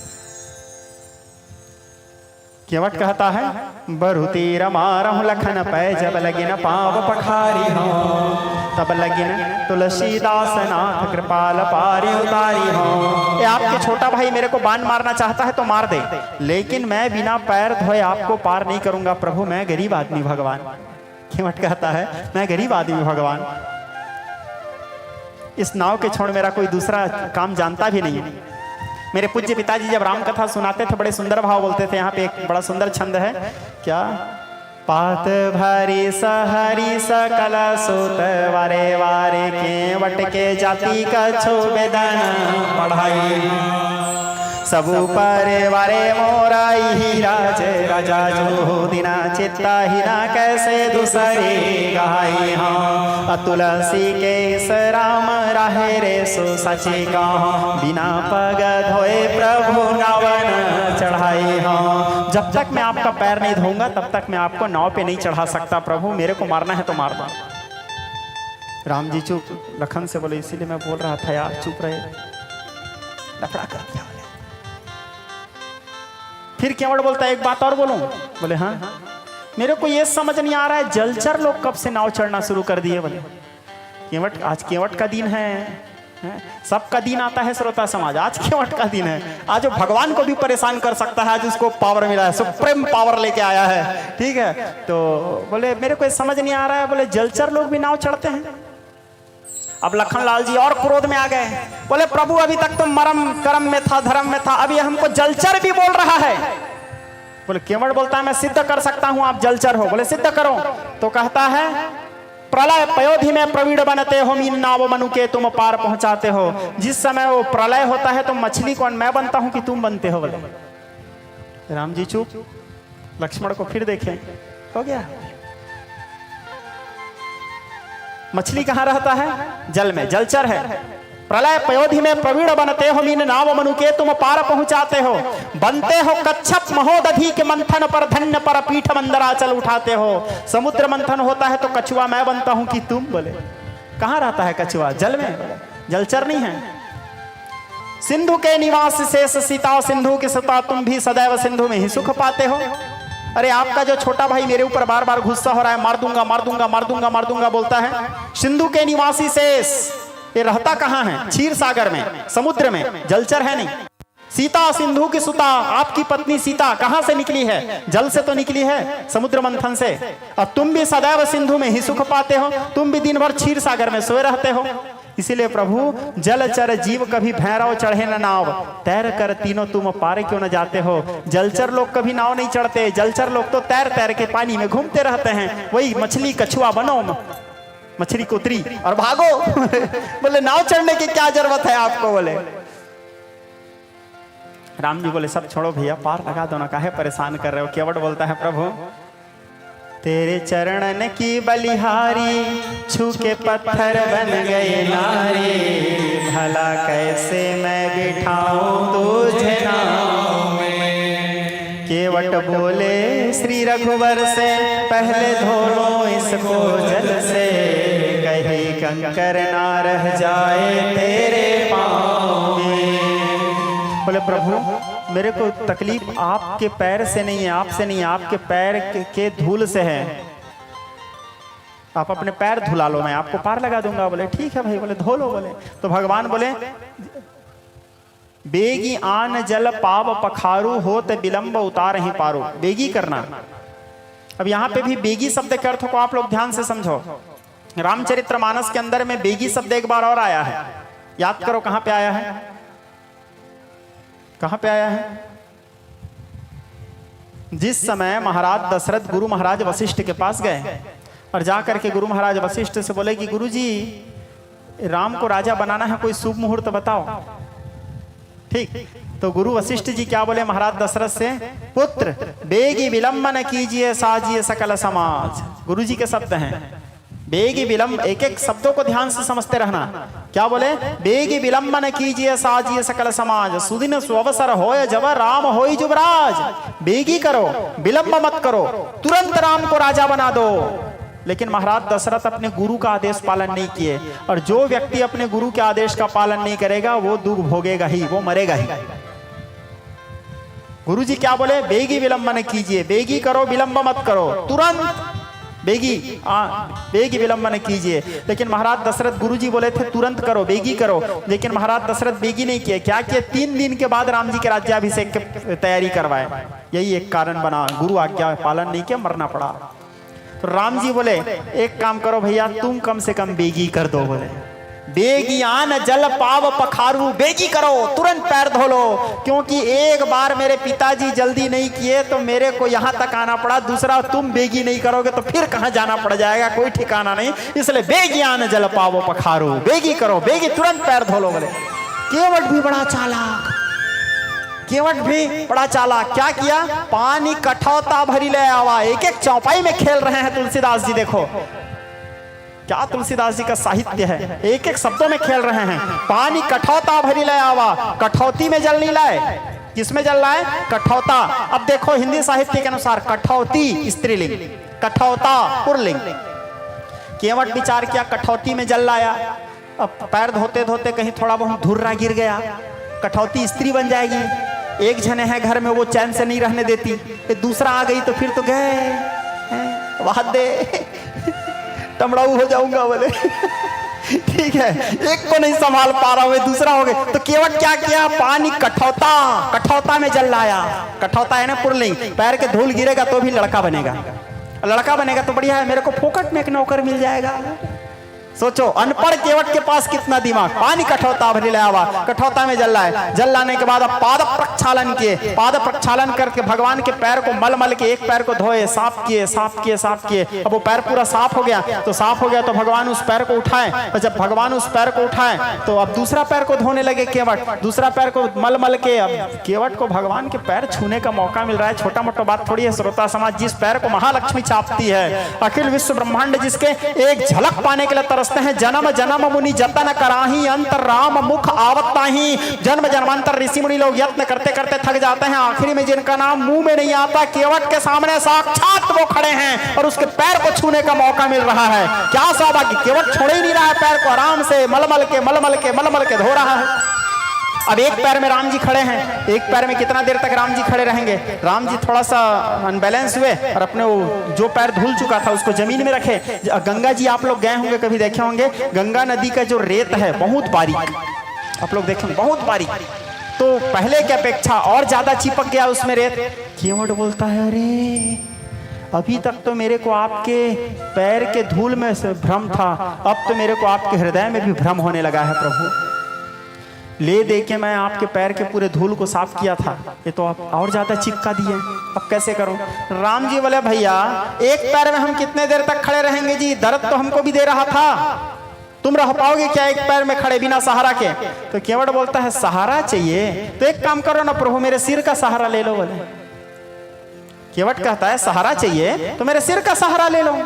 केवट कहता है बरुती रमारहु लखन पै, जब लगिन पाव पखारी हो, तब लगिन तुलसीदास नाथ कृपाल पारी उतारी हो। ये आपके छोटा भाई मेरे को बाण मारना चाहता है तो मार दे, लेकिन मैं बिना पैर धोए आपको पार नहीं करूंगा प्रभु, मैं गरीब आदमी भगवान। केवट कहता है मैं गरीब आदमी भगवान, इस नाव के छोड़ मेरा कोई दूसरा काम जानता भी नहीं। मेरे पूज्य पिताजी जब राम कथा सुनाते थे बड़े सुंदर भाव बोलते थे, यहाँ पे एक बड़ा सुंदर छंद है, क्या पात भरी सहरी सकल सुत वारे वारे के वट के जाति कछु वेदन पढ़ाई, सबु पर वारे मोराई ही राज राजा जो दिना चित्ता हिना कैसे दूसरे गाई। हाँ तुलसी के राम राहे रे सो सची कहो, बिना पग धोए प्रभु नावन चढ़ाई हो। जब तक मैं आपका पैर नहीं धोऊंगा तब तक मैं आपको नाव पे नहीं चढ़ा सकता प्रभु, मेरे को मारना है तो मार दो। राम जी चुप, लखन से बोले इसीलिए मैं बोल रहा था यार चुप रहे, लफड़ा कर दिया। फिर केवट बोलता है एक बात और बोलूं? बोले हाँ। मेरे को ये समझ नहीं आ रहा है जलचर लोग कब से नाव चढ़ना शुरू कर दिए? बोले केवट, आज केवट का दिन है, सबका दिन आता है श्रोता समाज, आज केवट का दिन है। आज वो भगवान को भी परेशान कर सकता है, आज उसको पावर मिला है, सुप्रीम पावर लेके आया है, ठीक है। तो बोले मेरे को समझ नहीं आ रहा है, बोले जलचर लोग भी नाव चढ़ते हैं? अब लखनलाल जी और क्रोध में आ गए, बोले प्रभु अभी तक तो मरम कर्म में था, धर्म में था, अभी हमको जलचर भी बोल रहा है। बोले केवट बोलता है मैं सिद्ध कर सकता हूं आप जलचर हो। बोले सिद्ध करो। तो कहता है प्रलय पयोधि में प्रवीण बनते हो, मीन नाव मनु के तुम पार पहुंचाते हो। जिस समय वो प्रलय होता है तो मछली कौन मैं बनता हूं कि तुम बनते हो? बोले राम जी चुप, लक्ष्मण को फिर देखें, हो गया। मछली कहां रहता है? जल में, जलचर है। प्रलय पयोधि में प्रवीण बनते हो, मीन नाव मनु के तुम पार पहुंचाते हो। बनते हो कच्छप महोदधि के मंथन पर, धन्य पर पीठ मंदराचल उठाते हो। समुद्र मंथन होता है तो कछुआ मैं बनता हूं कि तुम? बोले कहां रहता है कछुआ? जल में, जलचर नहीं है। सिंधु के निवास शेष सीता, सिंधु की सता तुम भी सदैव सिंधु में ही सुख पाते हो। अरे आपका जो छोटा भाई मेरे ऊपर बार बार गुस्सा हो रहा है, मार दूंगा मार दूंगा मार दूंगा मार दूंगा बोलता है। सिंधु के निवासी शेष, ये रहता कहां है? क्षीर सागर में, समुद्र में, जलचर है नहीं। सीता सिंधु की सुता, आपकी पत्नी सीता कहां से निकली है? जल से तो निकली है, समुद्र मंथन से। अब तुम भी सदैव सिंधु में ही सुख पाते हो, तुम भी दिन भर क्षीर सागर में सोए रहते हो। इसीलिए प्रभु जलचर जीव कभी भैरव चढ़े न नाव, तैर कर तीनों तुम पार क्यों न जाते हो। जलचर लोग कभी नाव नहीं चढ़ते, जलचर लोग तो तैर तैर के पानी में घूमते रहते हैं। वही मछली कछुआ बनो, मछली को उतरी और भागो। बोले नाव चढ़ने की क्या जरूरत है आपको? बोले राम जी बोले सब छोड़ो भैया, पार लगा दो ना, काहे परेशान कर रहे हो। केवट बोलता है प्रभु तेरे चरणन की बलिहारी, छू के पत्थर बन गए नारी। भला कैसे मैं बिठाऊं तुझे नाव में। केवट बोले श्री रघुवर से, पहले धो लो इसको जल से। कहीं कंकर ना रह जाए तेरे पाँव में। बोले प्रभु मेरे को तकलीफ आपके पैर से नहीं है, आपसे नहीं है, आपके पैर के धूल से है। आप अपने पैर धुला लो, मैं आपको पार लगा दूंगा। बोले ठीक है भाई। बोले धो लो। बोले तो भगवान बोले बेगी आन जल पाव पखारू, होत विलंब उतार ही पारू। बेगी करना। अब यहाँ पे भी बेगी शब्द के अर्थ को आप लोग ध्यान से समझो। रामचरितमानस के अंदर में बेगी शब्द एक बार और आया है, याद करो कहां पे आया है? कहां पे आया है? जिस समय महाराज दशरथ गुरु महाराज वशिष्ठ के पास गए और जाकर के गुरु महाराज वशिष्ठ से बोले कि गुरुजी राम को राजा बनाना है, कोई शुभ मुहूर्त बताओ। ठीक, तो गुरु वशिष्ठ जी क्या बोले महाराज दशरथ से? पुत्र बेगी विलंब न कीजिए, साजिए सकल समाज। गुरु जी के शब्द हैं। बेगी विलंब, एक एक शब्दों को ध्यान से समझते रहना। क्या बोले? बेगी विलंब न कीजिए, साजिए सकल समाज। सुदिन सुअवसर होय जब, राम होई जुबराज। बेगी करो, विलंब मत करो, तुरंत राम को राजा बना दो। लेकिन महाराज दशरथ अपने गुरु का आदेश पालन नहीं किए, और जो व्यक्ति अपने गुरु के आदेश का पालन नहीं करेगा वो दुख भोगेगा ही, वो मरेगा ही। गुरु जी क्या बोले? बेगी विलंब न कीजिए, बेगी करो, विलंब मत करो, तुरंत बेगी विलंब न कीजिए। लेकिन महाराज दशरथ गुरु जी बोले थे तुरंत करो, बेगी करो, लेकिन महाराज दशरथ बेगी नहीं किए। क्या किए? 3 दिन के बाद राम जी के राज्याभिषेक की तैयारी करवाए। यही एक कारण बना, गुरु आज्ञा पालन नहीं किया, मरना पड़ा। तो राम जी बोले एक काम करो भैया, तुम कम से कम बेगी कर दो। बोले बेगियान जल पाव पखारू, बेगी करो, तुरंत पैर धो लो। क्योंकि एक बार मेरे पिताजी जल्दी नहीं किए तो मेरे को यहाँ तक आना पड़ा, दूसरा तुम बेगी नहीं करोगे तो फिर कहाँ जाना पड़ जाएगा, कोई ठिकाना नहीं। इसलिए बेगियान जल पाव पखारू, बेगी करो, बेगी तुरंत पैर धो लो। बोले केवट भी बड़ा चालाक, केवट भी बड़ा चालाक। क्या किया? पानी कठौता भरी ले आवा। एक एक चौपाई में खेल रहे हैं तुलसीदास जी। देखो क्या तुलसीदास जी का साहित्य है, एक एक शब्दों में खेल रहे हैं। पानी कठौता भरी ले आवा, कठौती में जल नहीं लाए, किसमें जल लाए? कठौता। अब देखो हिंदी साहित्य के अनुसार कठौती स्त्रीलिंग, कठौता पुल्लिंग। केवट विचार किया कठौती में जल लाया, अब पैर धोते धोते कहीं थोड़ा बहुत धुर्रा गिर गया, कठौती स्त्री बन जाएगी। एक जने है घर में, वो चैन से नहीं रहने देती, दूसरा आ गई तो फिर तो गए वाह दे टमड़ाऊ हो जाऊंगा बोले ठीक है, एक को नहीं संभाल पा रहा हूं, दूसरा हो गए। तो केवट क्या किया? पानी कठौता, कठौता में जल लाया। कठौता है ना पुल्लिंग, पैर के धूल गिरेगा तो भी लड़का बनेगा, लड़का बनेगा तो बढ़िया है, मेरे को फोकट में एक नौकर मिल जाएगा। सोचो अनपढ़ केवट के पास कितना दिमाग। पानी कठौता भरी ले आवा, कठौता में जल लाए। जल लाने के बाद अब पाद प्रक्षालन किए, पाद प्रक्षालन करके भगवान के पैर को मल मल के, एक पैर को धोए, साफ किए साफ किए साफ किए। अब वो पैर पूरा साफ हो गया, तो साफ हो गया तो भगवान उस पैर को उठाए, और जब भगवान उस पैर को उठाए तो अब दूसरा पैर को धोने लगे केवट, दूसरा पैर को मल मल के। अब केवट को भगवान के पैर छूने का मौका मिल रहा है, छोटा मोटा बात थोड़ी है श्रोता समाज। जिस पैर को महालक्ष्मी चापती है, अखिल विश्व ब्रह्मांड जिसके एक झलक पाने के लिए तरसते हैं, जन्म जन्म मुनि जतन कराही, अंतर राम मुख आवत नाही। जन्म जन्मांतर ऋषि मुनि लोग यत्न करते करते थक जाते हैं, आखिरी में जिनका नाम मुंह में नहीं आता, केवट के सामने साक्षात वो खड़े हैं और उसके पैर को छूने का मौका मिल रहा है। क्या सौभाग्य, केवट छोड़ ही नहीं रहा है, पैर को आराम से मलमल के मलमल के मलमल के धो रहा है। अब एक पैर में राम जी खड़े हैं, एक पैर में कितना देर तक राम जी खड़े रहेंगे? राम जी थोड़ा सा अनबैलेंस हुए और अपने वो जो पैर धुल चुका था उसको जमीन में रखे। गंगा जी आप लोग गए होंगे, कभी देखे होंगे, गंगा नदी का जो रेत है बहुत बारीक, आप लोग देखेंगे बहुत बारीक, तो पहले की अपेक्षा और ज्यादा चिपक गया उसमें रेत। केवट बोलता है अरे अभी तक तो मेरे को आपके पैर के धूल में से भ्रम था, अब तो मेरे को आपके हृदय में भी भ्रम होने लगा है प्रभु। ले दे के मैं आपके पैर के पूरे धूल को साफ किया था, ये तो आप और ज्यादा चिपका दिए, अब कैसे करूं? राम जी बोले भैया एक पैर में हम कितने देर तक खड़े रहेंगे जी, दर्द तो हमको भी दे रहा था, तुम रह पाओगे क्या एक पैर में खड़े बिना सहारा के? तो केवट बोलता है सहारा चाहिए तो एक काम करो ना प्रभु, मेरे सिर का सहारा ले लो। बोले केवट कहता है सहारा चाहिए तो मेरे सिर का सहारा ले लो।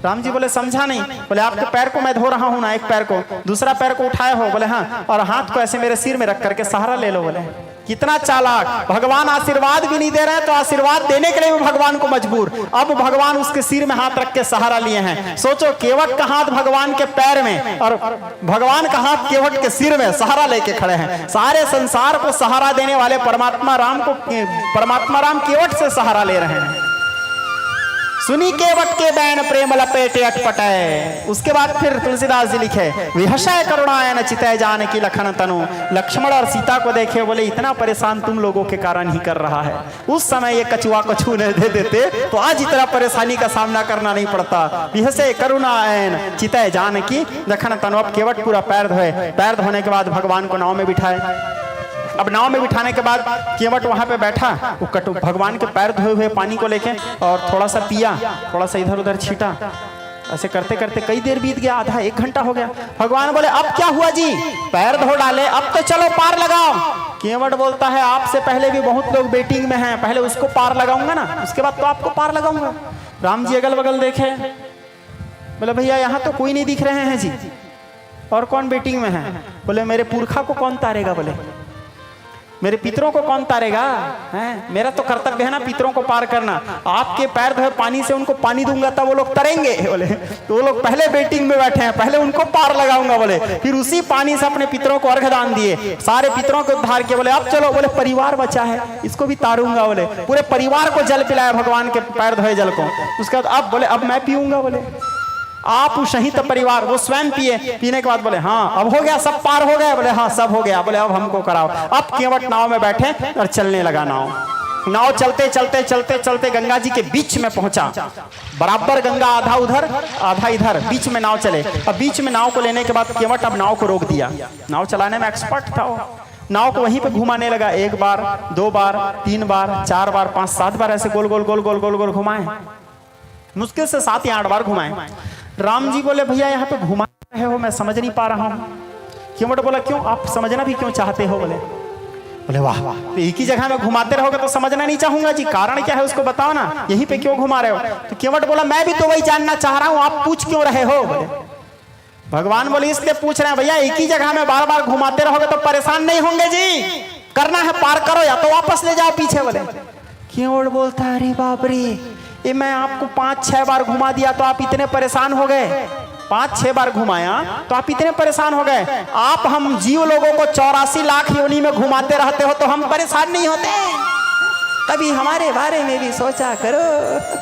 राम जी बोले समझा नहीं। बोले आपके पैर को मैं धो रहा हूं ना, एक पैर को, दूसरा पैर को उठाए हो? बोले हाँ, और हाथ को ऐसे मेरे सिर में रख करके सहारा ले लो। बोले कितना चालाक, भगवान आशीर्वाद भी नहीं दे रहे हैं तो आशीर्वाद देने के लिए भी भगवान को मजबूर। अब भगवान उसके सिर में हाथ रख के सहारा लिए हैं। सोचो केवट का हाथ भगवान के पैर में और भगवान का हाथ केवट के सिर में सहारा लेके खड़े हैं। सारे संसार को सहारा देने वाले परमात्मा राम केवट से सहारा ले रहे हैं। सुनी केवट के बैन प्रेम लपेटे अटपटाए। उसके बाद फिर तुलसीदास जी लिखे विहशय करुणायन चितय जान की लखन तनु। लक्ष्मण और सीता को देखे, बोले इतना परेशान तुम लोगों के कारण ही कर रहा है, उस समय ये कछुआ को छूने दे देते तो आज इतना परेशानी का सामना करना नहीं पड़ता। विहशय करुणायन चितय जान की लखन तनु। अब केवट पूरा पैर धोए, पैर धोने के बाद भगवान को नाव में बिठाए। अब नाव में बिठाने के बाद केवट वहां पे बैठा, वो भगवान के पैर धोए हुए पानी को लेके और थोड़ा सा पिया, थोड़ा सा इधर उधर छीटा, ऐसे करते करते कई देर बीत गया, आधा एक घंटा हो गया। भगवान बोले अब क्या हुआ जी, पैर धो डाले, अब तो चलो पार लगाओ। केवट बोलता है आपसे पहले भी बहुत लोग बेटिंग में हैं, पहले उसको पार लगाऊंगा ना, उसके बाद तो आपको पार लगाऊंगा। राम जी अगल बगल देखे, बोले भैया यहाँ तो कोई नहीं दिख रहे हैं जी, और कौन बेटिंग में है? बोले मेरे पुरखा को कौन तारेगा, बोले मेरे पितरों को कौन तारेगा? हैं? मेरा तो कर्तव्य है ना पितरों को पार करना। आपके पैर धोए पानी से उनको पानी दूंगा तब वो लोग तरेंगे। बोले तो वो लोग पहले बेटिंग में बैठे हैं, पहले उनको पार लगाऊंगा। बोले फिर उसी पानी से अपने पितरों को अर्घ दान दिए, सारे पितरों को उद्धार किए। बोले अब चलो, बोले परिवार बचा है इसको भी तारूंगा। बोले पूरे परिवार को जल पिलाया भगवान के पैर धोए जल को। उसके बाद अब बोले अब मैं पीऊंगा। बोले आप सहित परिवार, वो स्वयं पिए। पीने के बाद बोले हाँ अब हो गया, सब पार हो गया। बोले हाँ सब हो गया। बोले अब हमको कराओ। अब केवट नाव में बैठे और चलने लगा नाव चलते चलते चलते चलते गंगा जी के बीच में पहुंचा। बराबर गंगा आधा उधर आधा इधर, बीच में नाव चले। अब बीच में नाव को लेने के बाद केवट अब नाव को रोक दिया। नाव चलाने में एक्सपर्ट था वो। नाव को वहीं पे घुमाने लगा, 1 बार 2 बार 3 बार 4 बार 5 7 बार ऐसे गोल गोल गोल गोल गोल गोल घुमाए। मुश्किल से 7 या 8 बार घुमाए। राम जी बोले भैया यहाँ पे घुमा रहे हो, मैं समझ नहीं पा रहा हूँ। केवट बोला क्यों, आप समझना भी क्यों चाहते हो? बोले वाह वाह, तो एक ही जगह में घुमाते रहोगे तो समझना नहीं चाहूंगा जी, कारण क्या है उसको बताओ ना, यहीं पे क्यों घुमा रहे हो? तो केवट बोला मैं भी तो वही जानना चाह रहा हूँ, आप पूछ क्यों रहे हो? बोले भगवान बोले इसलिए पूछ रहे हैं भैया, एक ही जगह में बार बार घुमाते रहोगे तो परेशान नहीं होंगे जी? करना है पार करो या तो वापस ले जाओ पीछे। बोले केवट बोलता है अरे बाप रे, ये मैं आपको 5-6 बार घुमा दिया तो आप इतने परेशान हो गए? 5-6 बार घुमाया तो आप इतने परेशान हो गए? आप हम जीव लोगों को 84 लाख योनि में घुमाते रहते हो तो हम परेशान नहीं होते? कभी हमारे बारे में भी सोचा करो,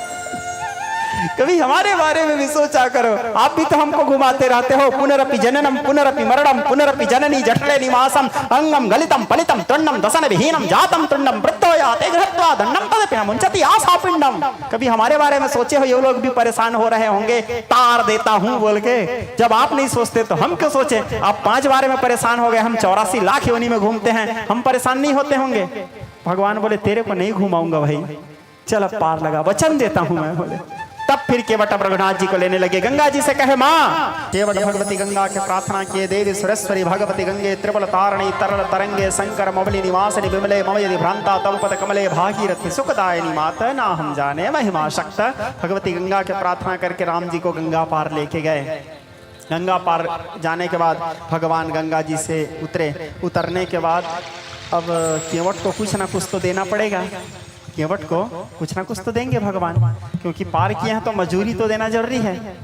कभी हमारे बारे में भी सोचा करो। आप भी तो हमको घुमाते रहते हो। पुनरपि जननम पुनरपि मरणम पुनरपि जननी जठरे निवासम अंगम गलितम पलितम तुंडम दसन विहीनम जातम तुंडम प्रत्योयाते घृत्वा दंडम तदपि न मुंचति आसापिंडम। कभी हमारे बारे में सोचे हो? ये लोग भी परेशान हो रहे होंगे तार देता हूं बोल के। जब आप नहीं सोचते तो हम क्यों सोचे? आप 5 बार में परेशान हो गए, हम 84 लाख योनि में घूमते हैं, हम परेशान नहीं होते होंगे? भगवान बोले तेरे को नहीं घुमाऊंगा भाई, चल अब पार लगा, वचन देता हूं मैं। बोले तब फिर केवट रघुनाथ जी को लेने लगे। गंगा जी से कहे माँ, केवट भगवती गंगा के प्रार्थना किए, देवी सुरेश्वरी भगवती गंगे त्रिपल तारणी तरल तरंगे शंकर मवली निवासनि विमले मम यदि भ्रांता तव पद कमले भागीरथी सुखदायिनी मात ना हम जाने महिमा शक्त। भगवती गंगा के प्रार्थना करके राम जी को गंगा पार लेके गए। गंगा पार जाने के बाद भगवान गंगा जी से उतरने के बाद अब केवट को कुछ ना कुछ तो देना पड़ेगा। केवट को कुछ ना कुछ तो देंगे भगवान, क्योंकि पार किए हैं तो मजूरी तो देना जरूरी है।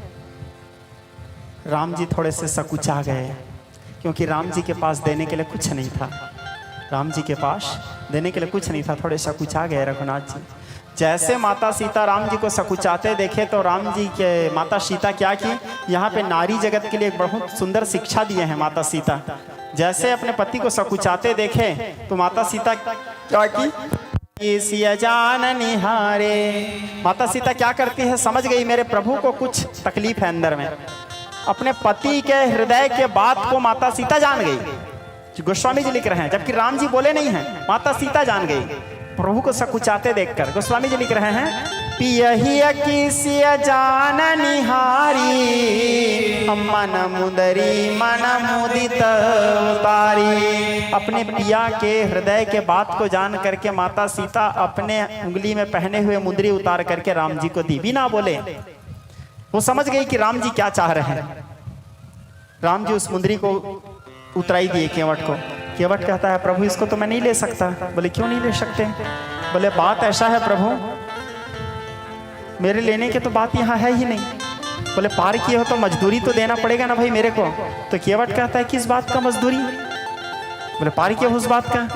राम जी थोड़े से सकुचा गए, क्योंकि राम जी के पास देने के लिए कुछ नहीं था। राम जी के पास देने के लिए कुछ नहीं था, थोड़े सकुचा गए रघुनाथ जी। जैसे माता सीता राम जी को सकुचाते देखे तो राम जी के माता सीता क्या की, यहाँ पे नारी जगत के लिए एक बहुत सुंदर शिक्षा दिए हैं माता सीता। जैसे अपने पति को सकुचाते देखे तो माता सीता क्या की, सिया जान निहारे। माता सीता क्या करती है, समझ गई मेरे प्रभु को कुछ तकलीफ है अंदर में। अपने पति के हृदय के बात को माता सीता जान गई। गोस्वामी जी लिख रहे हैं, जबकि राम जी बोले नहीं हैं, माता सीता जान गई प्रभु को सकुचाते देखकर। गोस्वामी जी लिख रहे हैं, पियहि किसिया जान निहारी मन मुदरी मन मुदित उतारी। अपने पिया के हृदय के बात को जान करके माता सीता अपने उंगली में पहने हुए मुंदरी उतार करके राम जी को दी, बिना बोले। वो समझ गई कि राम जी क्या चाह रहे हैं। राम जी उस मुंदरी को उतराई दिए केवट को। केवट कहता है प्रभु इसको तो मैं नहीं ले सकता। बोले क्यों नहीं ले सकते? बोले बात ऐसा है प्रभु, मेरे लेने के तो बात यहाँ है ही नहीं। बोले पार किए हो तो मजदूरी तो देना पड़ेगा ना भाई मेरे को। तो केवट कहता है किस बात का मजदूरी? बोले पार किए हो उस बात का।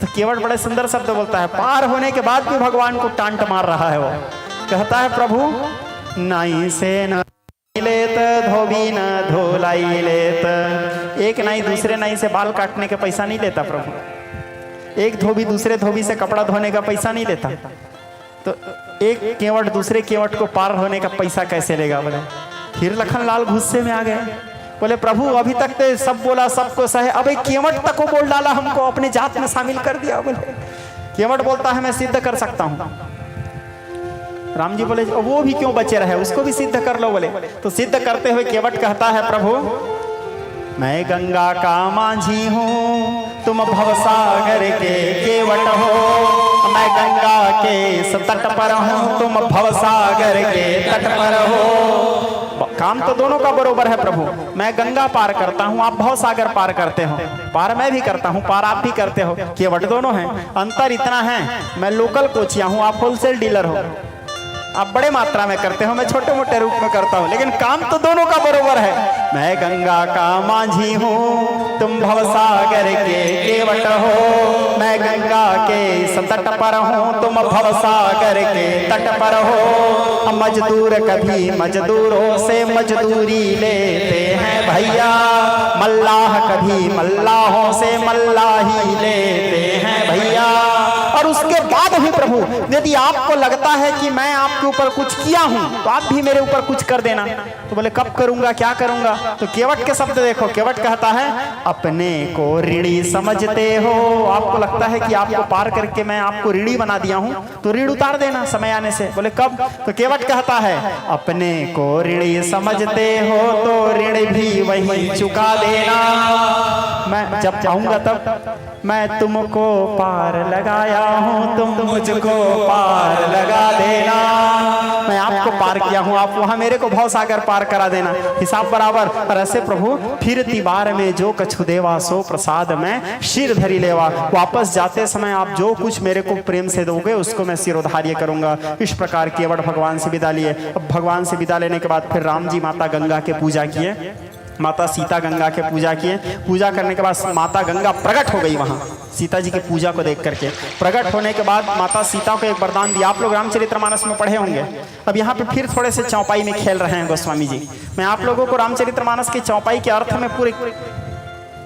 तो केवट बड़े सुंदर शब्द बोलता है, पार होने के बाद भी भगवान को टांट मार रहा है। वो कहता है प्रभु नाई से न लेत धोबी न धोलाई लेत। एक नाई दूसरे नाई से बाल काटने का पैसा नहीं लेता प्रभु। एक धोबी दूसरे धोबी से कपड़ा धोने का पैसा नहीं लेता। तो एक केवट दूसरे केवट को पार होने का पैसा कैसे लेगा? बोले फिर लखनलाल गुस्से में आ गए। बोले प्रभु अभी तक तो सब बोला सबको सहे, अब एक केवट तक को बोल डाला, हमको अपने जात में शामिल कर दिया। बोले केवट बोलता है मैं सिद्ध कर सकता हूँ। राम जी बोले वो भी क्यों बचे रहे, उसको भी सिद्ध कर लो। बोले तो सिद्ध करते हुए केवट कहता है प्रभु मैं गंगा का माझी हूँ, तुम भवसागर के केवट हो। मैं गंगा के तट पर हूँ, तुम भवसागर के तट पर हो। काम तो दोनों का बरोबर है प्रभु। मैं गंगा पार करता हूँ, आप भवसागर पार करते हो। पार मैं भी करता हूँ, पार आप भी करते हो। केवट दोनों हैं, अंतर इतना है मैं लोकल कोचिया हूँ, आप होलसेल डीलर हो। आप बड़े मात्रा में करते हो, मैं छोटे मोटे रूप में करता हूँ, लेकिन काम तो दोनों का बरोबर है। मैं गंगा का माझी हूँ, तुम भवसागर के केवट हो। मैं गंगा के तट पर हूँ, तुम भवसागर के तट पर हो। मजदूर कभी मजदूरों से मजदूरी लेते हैं भैया, मल्लाह कभी मल्लाहों से मल्लाही लेते हैं भैया। और उसके बाद भी प्रभु यदि आपको लगता है कि मैं आपके ऊपर कुछ किया हूं तो आप भी मेरे ऊपर कुछ कर देना। तो बोले कब करूंगा, क्या करूंगा? तो केवट के शब्द देखो, केवट कहता है अपने को ऋणी समझते हो। आपको लगता है कि आपको पार करके मैं आपको ऋणी बना दिया हूं तो ऋण उतार देना समय आने से। बोले कब? तो केवट कहता है अपने को ऋणी समझते हो तो ऋण भी वही चुका देना। मैं जब चाहूंगा तब मैं तुमको पार लगाया हूँ, तुम मुझको पार लगा देना। मैं आपको पार किया हूँ, आप वहाँ मेरे को भव सागर पार करा देना, हिसाब बराबर। और ऐसे प्रभु फिर तिबार में जो कछु देवा सो प्रसाद में शिर धरी लेवा। वापस जाते समय आप जो कुछ मेरे को प्रेम से दोगे उसको मैं सिरोधार्य करूंगा। इस प्रकार केवट भगवान से विदा लिए। अब भगवान से विदा लेने के बाद फिर राम जी माता गंगा के पूजा किए, माता सीता गंगा के पूजा किए। पूजा करने के बाद माता गंगा प्रकट हो गई वहाँ सीता जी की पूजा को देख करके। प्रकट होने के बाद माता सीता को एक वरदान दिया, आप लोग रामचरितमानस में पढ़े होंगे। अब यहाँ पे फिर थोड़े से चौपाई में खेल रहे हैं गोस्वामी जी। मैं आप लोगों को रामचरितमानस की चौपाई के अर्थ में पूरे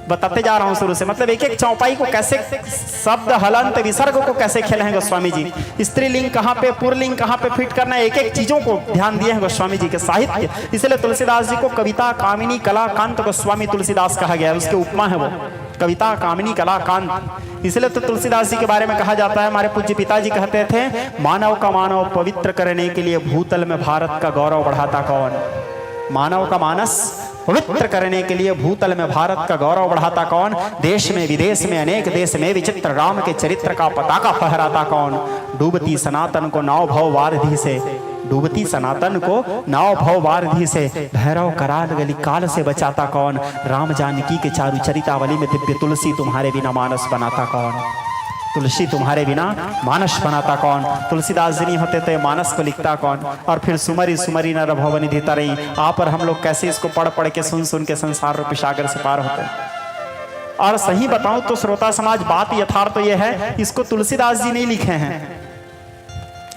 बताते जा रहा हूँ शुरू से, मतलब एक एक चौपाई को कैसे, शब्द हलंत विसर्ग को कैसे खेले हैं गोस्वामी जी। स्त्रीलिंग कहाँ पे, पुरलिंग कहाँ पे फिट करना है, एक एक चीजों को ध्यान दिए हैं गोस्वामी जी के साहित्य। इसलिए तुलसीदास जी को कविता कामिनी कला कांत गोस्वामी तुलसीदास कहा गया है, उसके उपमा है वो कविता कामिनी कला कांत। इसलिए तो तुलसीदास जी के बारे में कहा जाता है, हमारे पूज्य पिताजी कहते थे, मानव का मानव पवित्र करने के लिए भूतल में भारत का गौरव बढ़ाता कौन। मानव का मानस पवित्र करने के लिए भूतल में भारत का गौरव बढ़ाता कौन। देश में विदेश में अनेक देश में विचित्र राम के चरित्र का पताका फहराता कौन। डूबती सनातन को नाव भव वारधि से, डूबती सनातन को नाव भव वारधि से भैरव कराल गली काल से बचाता कौन। राम जानकी के चारु चरितावली में दिव्य तुलसी तुम्हारे बिना मानस बनाता कौन। तुलसी तुम्हारे बिना मानस बनाता कौन। तुलसीदास जी नहीं होते तो मानस को लिखता कौन। और फिर सुमरी सुमरी नर भवनि धीता रही, आप और हम लोग कैसे इसको पढ़ पढ़ के सुन सुन के संसार रूपी सागर से पार होते हैं। और सही बताऊं तो श्रोता समाज, बात यथार्थ तो यह है, इसको तुलसीदास जी नहीं लिखे हैं।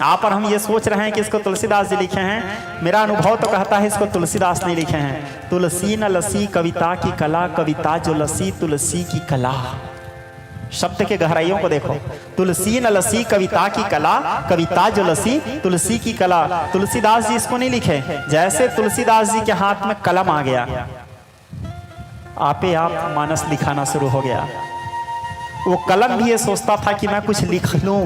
आप और हम ये सोच रहे हैं कि इसको तुलसीदास जी लिखे हैं, मेरा अनुभव तो कहता है इसको तुलसीदास नहीं लिखे हैं। तुलसी न लसी कविता की कला, कविता जो लसी तुलसी की कला। शब्द के गहराइयों को देखो, तुलसी न लसी कविता की कला, कविता जो लसी तुलसी की कला। तुलसीदास जी इसको नहीं लिखे, जैसे तुलसीदास जी के हाथ में कलम आ गया, आपे आप मानस लिखाना शुरू हो गया। वो कलम भी ये सोचता था कि मैं कुछ लिख लूं,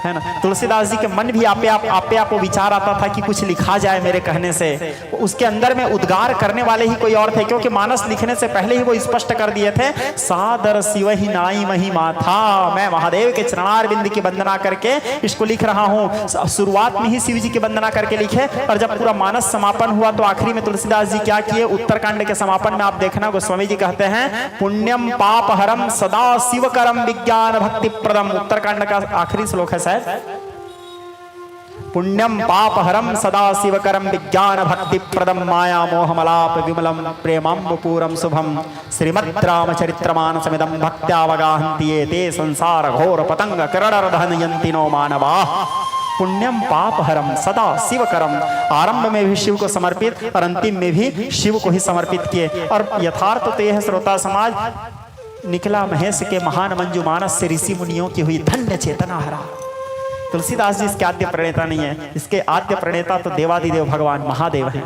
है ना। तुलसीदास जी के मन भी आपे आप वो विचार आता था कि कुछ लिखा जाए मेरे कहने से। उसके अंदर में उद्गार करने वाले ही कोई और थे, क्योंकि मानस लिखने से पहले ही वो स्पष्ट कर दिए थे, सादर शिव ही नाई मही माथा। मैं महादेव के चरणार बिंद की वंदना करके इसको लिख रहा हूँ। शुरुआत में ही शिव जी की वंदना करके लिखे, और जब पूरा मानस समापन हुआ तो आखिरी में तुलसीदास जी क्या किए, उत्तरकांड के समापन में आप देखना गोस्वामी जी कहते हैं, पुण्यम पाप हरम सदा शिव करम विज्ञान भक्ति प्रदम। उत्तरकांड का आखिरी श्लोक है, पुण्यम पाप हरम सदा शिव करम विज्ञान भक्ति प्रदम माया मोहमलाप विमलम प्रेमम पूरम शुभम श्रीमद् रामचरित्रमानसमिदं भक्त्यावगाहन्ति ये ते संसार घोर पतंग किरणरधनयन्ति नो मानवा। पुण्यम पाप हरम सदा शिव करम, आरंभ में भी शिव को समर्पित और अंतिम में भी शिव को ही समर्पित किए। और यथार्थ तो यह है श्रोता समाज, निकला महेश के महान मंजू मानस से ऋषि मुनियों की हुई धन्य चेतना हरा। तुलसीदास जी इसके आद्य प्रणेता नहीं है, इसके आद्य प्रणेता तो देवादिदेव भगवान महादेव हैं।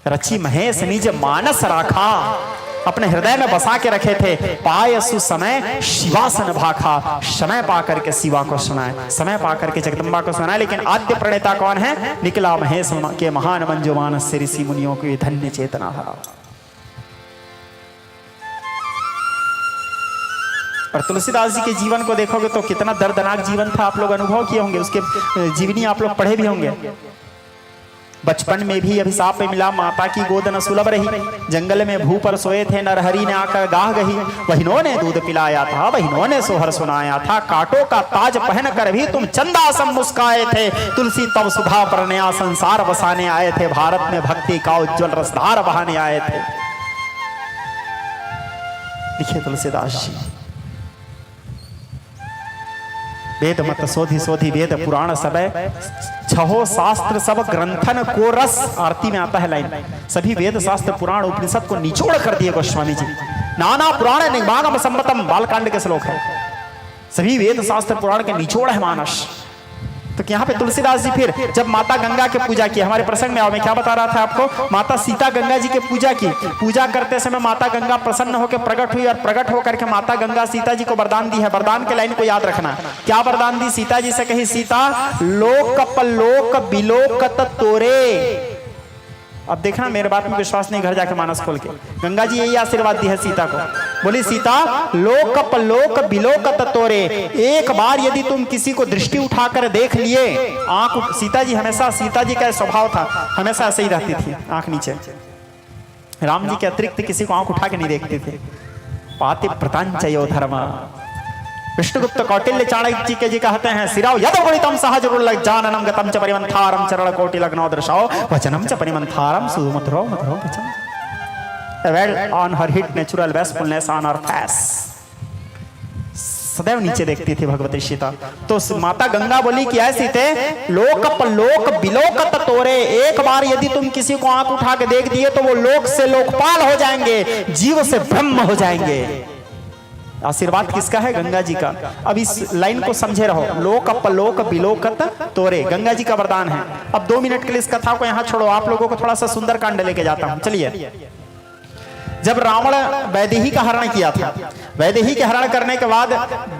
रची महेश निज मानस राखा, अपने हृदय में बसा के रखे थे। पाय सुसमय शिवासन भाखा, समय पा करके शिवा को सुनाए, समय पा करके जगदम्बा को सुनाए। लेकिन आद्य प्रणेता कौन है, निकला महेश के महान मंजू मानस से ऋषि मुनियों की धन्य चेतना हरा। और तुलसीदास जी के जीवन को देखोगे तो कितना दर्दनाक जीवन था, आप लोग अनुभव किए होंगे, उसके जीवनी आप लोग पढ़े भी होंगे। बचपन में भी अभिशाप में मिला, माता की गोद न सुलभ रही, जंगल में भू पर सोए थे, नरहरि ने आकर गाह गही। वहिनों ने दूध पिलाया था, वहिनों ने सोहर सुनाया था, कांटों का ताज पहन कर भी तुम चंदा सम मुस्काए थे। तुलसी तब सुधा पर नया संसार बसाने आए थे, भारत में भक्ति का उज्ज्वल रसधार बहाने आए थे। लिखे तुलसीदास जी, वेद मत सोधी सोधी वेद पुराण सब, छहो शास्त्र सब ग्रंथन को रस। आरती में आता है लाइन, सभी वेद शास्त्र पुराण उपनिषद को निचोड़ कर दिए गोस्वामी जी। नाना पुराण निगमागम सम्मतम, बालकांड के श्लोक है। सभी वेद शास्त्र पुराण के निचोड़ है मानस। तो यहाँ पे तुलसीदास जी फिर जब माता गंगा के पूजा की, हमारे प्रसंग में आओ, मैं क्या बता रहा था आपको, माता सीता गंगा जी के पूजा की। पूजा करते समय माता गंगा प्रसन्न होकर प्रकट हुई, और प्रकट होकर के माता गंगा सीता जी को वरदान दी है। वरदान के लाइन को याद रखना, क्या वरदान दी सीता जी से, कही सीता लोक पलोक बिलोकत तोरे, अब देखना मेरे बात में विश्वास नहीं, घर जाके मानस खोल के। गंगा जी यही आशीर्वाद दी है सीता को, बोली सीता लोक लोक बिलोकत तोरे, एक बार यदि तुम किसी को दृष्टि उठाकर देख लिए, आंख, सीता जी हमेशा, सीता जी का स्वभाव था हमेशा ऐसे ही रहती थी आंख नीचे, राम जी के अतिरिक्त किसी को आंख उठा के नहीं देखते थे। पाति प्रतांचयो धर्म, विष्णुगुप्त कौटिल्य चाणक्य जी के जी कहते हैं सिराव यद गुणितम सहज रुल जाननम गतम च परिमंथारम चरण कोटि लग्नो दर्शाओ वचनम च परिमंथारम सुमधुरो मधुरो वचन। Veil on her head natural bashfulness on her face, सदैव नीचे देखती थी भगवती सीता। तो माता गंगा बोली कि ऐसी थे लोक लोक बिलोकत तोरे, एक बार यदि तुम किसी को आंख उठा के देख दिए तो वो लोक से लोकपाल हो जाएंगे, जीव से ब्रह्म हो जाएंगे। आशीर्वाद किसका है? गंगा जी का। अब इस लाइन को समझे रहो, लोक लोक बिलोकत तोरे, गंगा जी का वरदान है। अब 2 मिनट के लिए इस कथा को यहां छोड़ो, आप लोगों को थोड़ा सा सुंदर कांड लेके जाता हूं। चलिए, जब रावण वैदेही का हरण किया था, वैदेही के हरण करने के बाद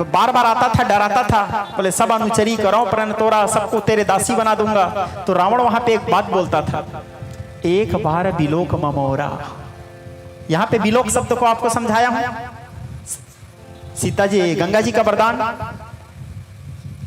बार बार आता था, डराता था, बोले सब अनुचरी करो परन तोरा, सबको तेरे दासी बना दूंगा। तो रावण वहां पे एक बात बोलता था, एक बार बिलोक ममोरा। यहां पे बिलोक शब्द को आपको समझाया हूं, सीता जी गंगा जी का वरदान,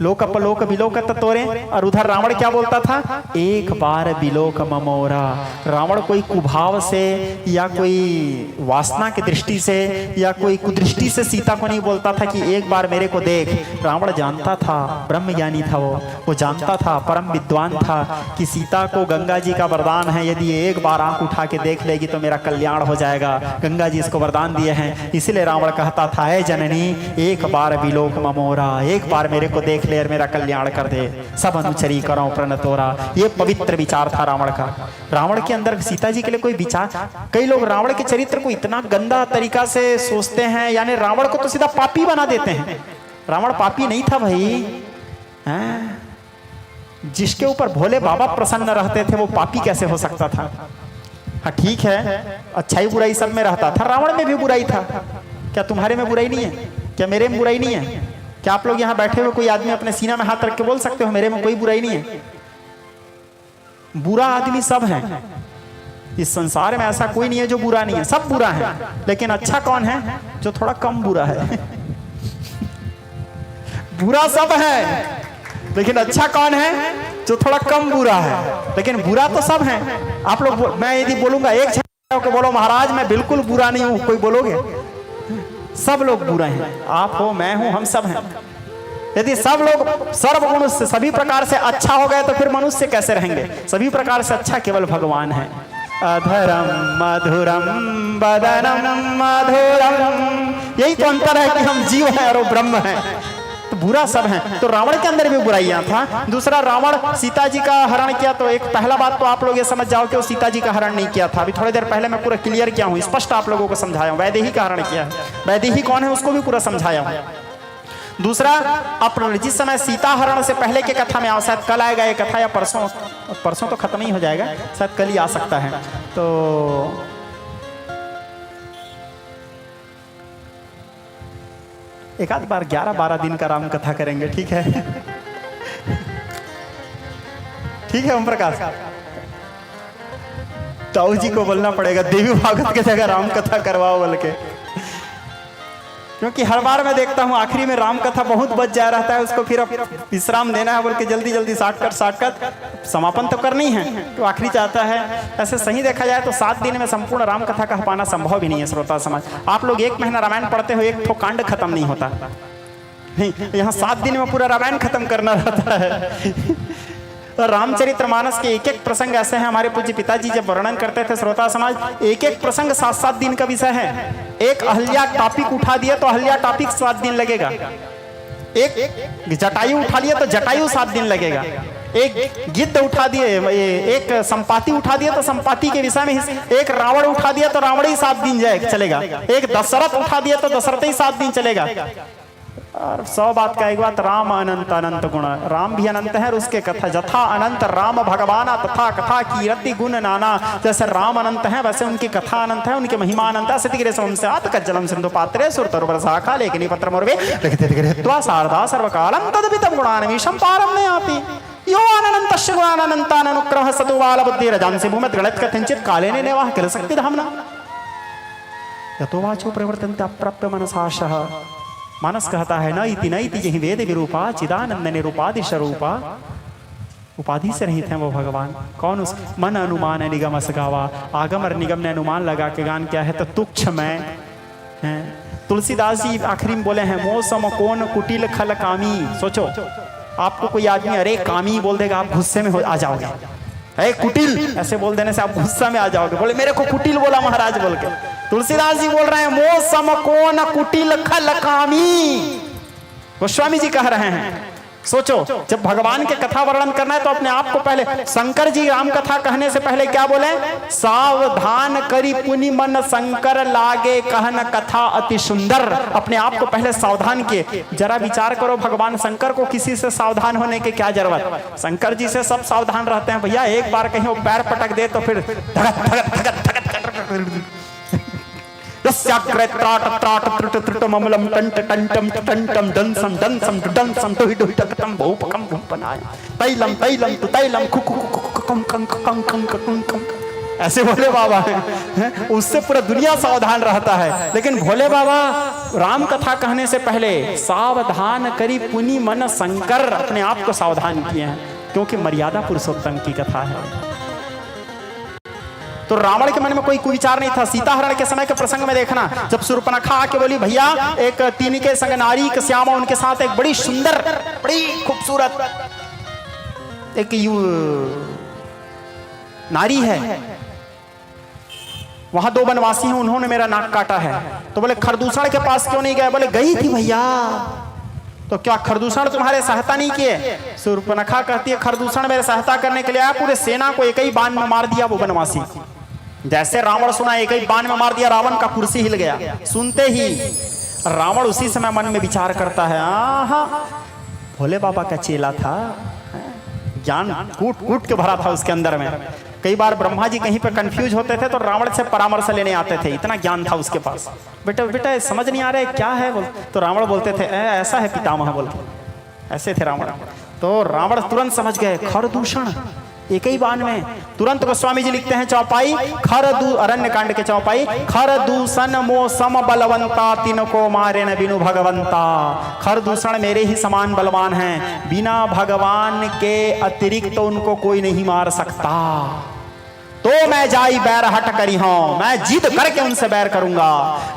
लोक लोक बिलोकत तोरे। और उधर रावण क्या बोलता था? एक बार बिलोक ममोरा। रावण कोई कुभाव से या कोई वासना की दृष्टि से या कोई कुदृष्टि से सीता को नहीं बोलता था कि एक बार मेरे को देख। रावण जानता था, ब्रह्म ज्ञानी था वो जानता था, परम विद्वान था कि सीता को गंगा जी का वरदान है, यदि एक बार आंख उठा के देख लेगी तो मेरा कल्याण हो जाएगा। गंगा जी इसको वरदान दिए हैं, इसलिए रावण कहता था, हे जननी एक बार बिलोक ममोरा, एक बार मेरे को देख ले और मेरा कल्याण कर दे, सब अनुचरी करो प्रण तोरा। ये पवित्र विचार था रावण का। रावण के अंदर सीता जी के लिए कोई विचार, कई लोग रावण के चरित्र को इतना गंदा तरीका से सोचते हैं, यानी रावण को तो सीधा पापी बना देते हैं। रावण पापी नहीं था भाई, हैं? जिसके ऊपर भोले बाबा प्रसन्न रहते थे वो पापी कैसे हो सकता था? हाँ ठीक है, अच्छाई बुराई सब में रहता था, रावण में भी बुराई था। क्या तुम्हारे में बुराई नहीं है? क्या मेरे में बुराई नहीं है? क्या आप लोग यहाँ बैठे हुए कोई आदमी अपने सीना में हाथ रख के बोल सकते हो मेरे में कोई बुराई नहीं है? बुरा आदमी सब है इस संसार में, ऐसा कोई नहीं है जो बुरा नहीं है, सब बुरा है। लेकिन अच्छा कौन है? जो थोड़ा कम बुरा है। बुरा सब है लेकिन अच्छा कौन है? जो थोड़ा कम बुरा है। लेकिन बुरा तो सब है। आप लोग, मैं यदि बोलूंगा एक छात्र को बोलो महाराज मैं बिल्कुल बुरा नहीं हूं, कोई बोलोगे? सब लोग बुरे हैं, आप हो, मैं हूं, हम सब हैं। यदि सब लोग सर्वगुण से सभी प्रकार से अच्छा हो गए तो फिर मनुष्य कैसे रहेंगे? सभी प्रकार से अच्छा केवल भगवान है। अधरम मधुरम बदनम मधुरम, यही तो अंतर है कि हम जीव हैं और वो ब्रह्म है। तो बुरा सब है। तो रावण के अंदर भी बुराइयां था। दूसरा, रावण सीता जी का हरण किया, तो एक पहला बात तो आप लोग ये समझ जाओ कि वो सीता जी का हरण नहीं किया था। अभी थोड़ी देर पहले मैं पूरा क्लियर किया हूं, स्पष्ट आप लोगों को समझाया हूं। वैदेही का हरण किया है, वैदेही कौन है उसको भी पूरा समझाया हूं। दूसरा, अपने जिस समय सीता हरण से पहले के कथा में आओ, शायद कल आएगा ये कथा या परसों तो खत्म ही हो जाएगा, शायद कल ही आ सकता है। तो एक आध बार 11-12 दिन का राम कथा करेंगे, ठीक है? ठीक है ओम प्रकाश, ताऊ जी को बोलना पड़ेगा देवी भागवत के जगह राम कथा करवाओ बोल के, क्योंकि हर बार मैं देखता हूँ आखिरी में राम कथा बहुत बच जा रहता है, उसको फिर विश्राम देना है बोल के जल्दी जल्दी शॉर्टकट समापन तो करनी है, तो आखिरी चाहता है। ऐसे सही देखा जाए तो 7 दिन में संपूर्ण राम कथा कह पाना संभव भी नहीं है। श्रोता समाज, आप लोग 1 महीना रामायण पढ़ते हो, एक ठो कांड खत्म नहीं होता। नहीं, यहाँ 7 दिन में पूरा रामायण खत्म करना रहता है। रामचरितमानस के एक एक प्रसंग ऐसे हैं, हमारे पूज्य पिताजी जब वर्णन करते थे, श्रोता समाज, एक एक प्रसंग 7-7 दिन का विषय है। एक अहल्या टॉपिक उठा दिया तो अहल्या टॉपिक 7 दिन लगेगा। एक जटायु उठा लिया तो जटायु 7 दिन लगेगा। एक गिद्ध उठा दिए, एक संपाति उठा दिया तो संपाति के विषय में, एक रावण उठा दिया तो रावण ही 7 दिन चलेगा। एक दशरथ उठा दिया तो दशरथ ही 7 दिन चलेगा। और 100 बात का एक बात, राम अनंत अनंत गुण, राम भी अनंत है और उसके कथा जथा अनंत राम भगवाना तथा कथा कीर्ति गुण नाना। जैसे राम अनंत है वैसे उनकी कथा अनंत है, उनके महिमा अनंत है। सतिगिरे से आत कज्जलम सिंधु पात्रे सुरतरुवर शाखा लेखनी पत्र मोर्वे लिखित गृहीत्वा शारदा सर्वकालम तदपितम गुणानमीशम पारम नहीं आती। यो अनंतस्य गुणानंतानुग्रह सतो बाल बुद्धि रजांसि भूमि गणित कथंचित काले ने नेवाह किल शक्ति धामना यतो वाचो प्रवर्तन्ते अप्राप्य मनसाशः। मानस कहता है न इति जहि वेद विरूपा चिदानंद निरूपादि स्वरूपा। उपाधि से रहित हैं वो भगवान। कौन? उस मन अनुमान निगम असगावा। आगम और निगम ने अनुमान लगा के गान क्या है तो तुक्ष मैं है। तुलसीदास जी आखिरी में बोले हैं मौसम कौन कुटिल खल कामी। सोचो आपको कोई आदमी अरे कामी बोल देगा आप गुस्से में आ जाओगे। अरे कुटिल ऐसे बोल देने से आप गुस्सा में आ जाओगे। बोले मेरे को कुटिल बोला महाराज बोल के। तुलसीदास जी बोल रहे हैं मौसम कौन कुटिल खल कामी। गोस्वामी जी कह रहे हैं सोचो जब भगवान के कथा वर्णन करना है तो अपने आप को पहले शंकर जी राम कथा कहने से पहले क्या बोले? सावधान करी पुनि मन शंकर लागे कहन कथा अति सुंदर। अपने आप को पहले सावधान किए। जरा विचार करो भगवान शंकर को किसी से सावधान होने की क्या जरूरत? शंकर जी से सब सावधान रहते हैं भैया। एक बार कहीं वो पैर पटक दे तो फिर धड़क धड़क धड़क धड़क ऐसे भोले बाबा है। उससे पूरा दुनिया सावधान रहता है। लेकिन भोले बाबा राम कथा कहने से पहले सावधान करी पुनि मन शंकर अपने आप को सावधान किए हैं क्योंकि मर्यादा पुरुषोत्तम की कथा है। तो रावण के मन में कोई विचार नहीं था। सीताहरण के समय के प्रसंग में देखना जब शूर्पणखा आके बोली भैया एक तीन के संग नारी के श्यामा उनके साथ एक बड़ी सुंदर बड़ी खूबसूरत एक नारी है। वहां दो वनवासी हैं उन्होंने मेरा नाक काटा है। तो बोले खरदूषण के पास क्यों नहीं गए? बोले गई थी भैया। तो क्या खरदूषण तुम्हारे सहायता नहीं किए? शूर्पणखा कहती है खरदूषण मेरे सहायता करने के लिए आया। पूरे सेना को एक ही बाण में मार दिया वो वनवासी। जैसे रावण सुना एक ही बाण में मार दिया रावण का कुर्सी हिल गया। सुनते ही रावण उसी समय मन में विचार करता है आहा भोले बाबा का चेला था। ज्ञान कूट कूट के भरा था उसके अंदर में। कई बार ब्रह्मा जी कहीं पे कंफ्यूज होते थे तो रावण से परामर्श लेने आते थे। इतना ज्ञान था उसके पास। बेटा बेटा समझ नहीं आ रहा है क्या है बोल। तो रावण बोलते थे ऐसा है पितामह बोल। ऐसे थे रावण। तो रावण तुरंत समझ गए खरदूषण एक ही बाण में। तुरंत गोस्वामी जी लिखते हैं चौपाई अरण्य कांड के चौपाई खरदूषण मो सम बलवंता तिनको मारे न बिनु भगवंता। खरदूषण मेरे ही समान बलवान हैं। बिना भगवान के अतिरिक्त तो उनको कोई नहीं मार सकता। तो मैं जाई बैर हट करी हूं। मैं जिद करके उनसे बैर करूंगा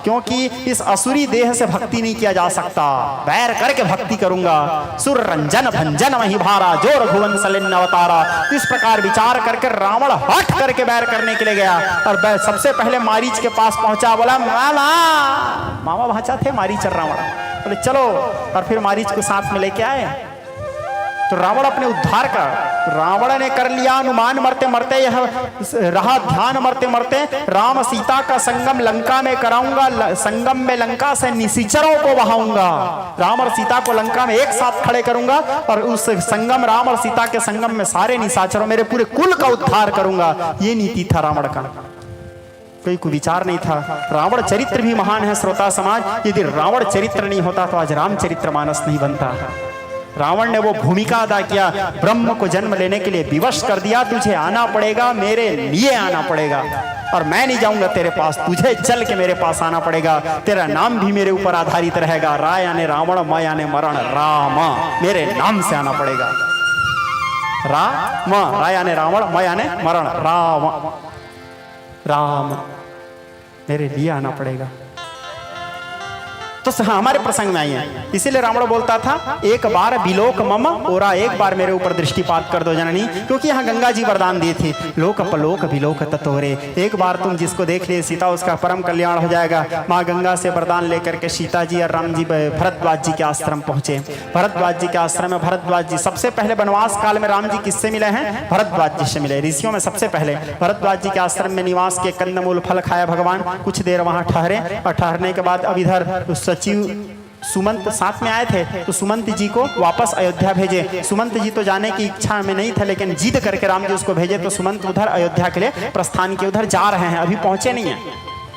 क्योंकि इस असुरी देह से भक्ति नहीं किया जा सकता। बैर करके भक्ति करूंगा। सुर रंजन भंजन वही भारा जो रघुवन सलिन अवतारा। इस प्रकार विचार करके रावण हट करके बैर करने के लिए गया और सबसे पहले मारीच के पास पहुंचा। बोला मामा भाचा थे मारीच और रावण। बोले चलो। और फिर मारीच को साथ में लेके आए। तो रावण अपने उद्धार का रावण ने कर लिया अनुमान। मरते मरते यह रहा ध्यान। मरते मरते राम सीता का संगम लंका में कराऊंगा। संगम में लंका से निशाचरों को बहाऊंगा। राम और सीता को लंका में एक साथ खड़े करूंगा और उस संगम राम और सीता के संगम में सारे निशाचरों मेरे पूरे कुल का उद्धार करूंगा। ये नीति था रावण का। कोई विचार नहीं था। रावण चरित्र भी महान है श्रोता समाज। यदि रावण चरित्र नहीं होता तो आज रामचरित्र मानस नहीं बनता। रावण ने वो भूमिका अदा किया। ब्रह्म को जन्म लेने के लिए विवश कर दिया। तुझे आना पड़ेगा मेरे लिए आना पड़ेगा और मैं नहीं जाऊंगा तेरे पास। तुझे चल के मेरे पास आना पड़ेगा। तेरा नाम भी मेरे ऊपर आधारित रहेगा। रा यानी रावण म यानी मरण। राम मेरे नाम से आना पड़ेगा। रा यानी रावण म यानी मरण। राम मेरे लिए आना पड़ेगा। तो हमारे प्रसंग में आई है। इसीलिए रावण बोलता था एक बार बिलोक मम ओरा। एक बार मेरे ऊपर दृष्टिपात कर दो जननी। क्योंकि यहाँ गंगा जी वरदान दी थी लोक पलोक बिलोक ततोरे। एक बार तुम जिसको देख लिए सीता उसका परम कल्याण हो जाएगा। माँ गंगा से वरदान लेकर के सीता जी और राम जी भरद्वाज जी के आश्रम पहुंचे। भरद्वाज जी के आश्रम में भरद्वाज जी सबसे पहले वनवास काल में राम जी किससे मिले हैं? भरद्वाज जी से मिले। ऋषियों में सबसे पहले भरद्वाज जी के आश्रम में निवास के कंदमूल फल खाया भगवान। कुछ देर वहां ठहरे और ठहरने के बाद अब इधर सचिव सुमंत साथ में आए थे तो सुमंत जी को वापस अयोध्या भेजे। सुमंत जी तो जाने की इच्छा में नहीं थे लेकिन जिद करके राम जी उसको भेजे। तो सुमंत उधर अयोध्या के लिए प्रस्थान के उधर जा रहे हैं। अभी पहुंचे नहीं है।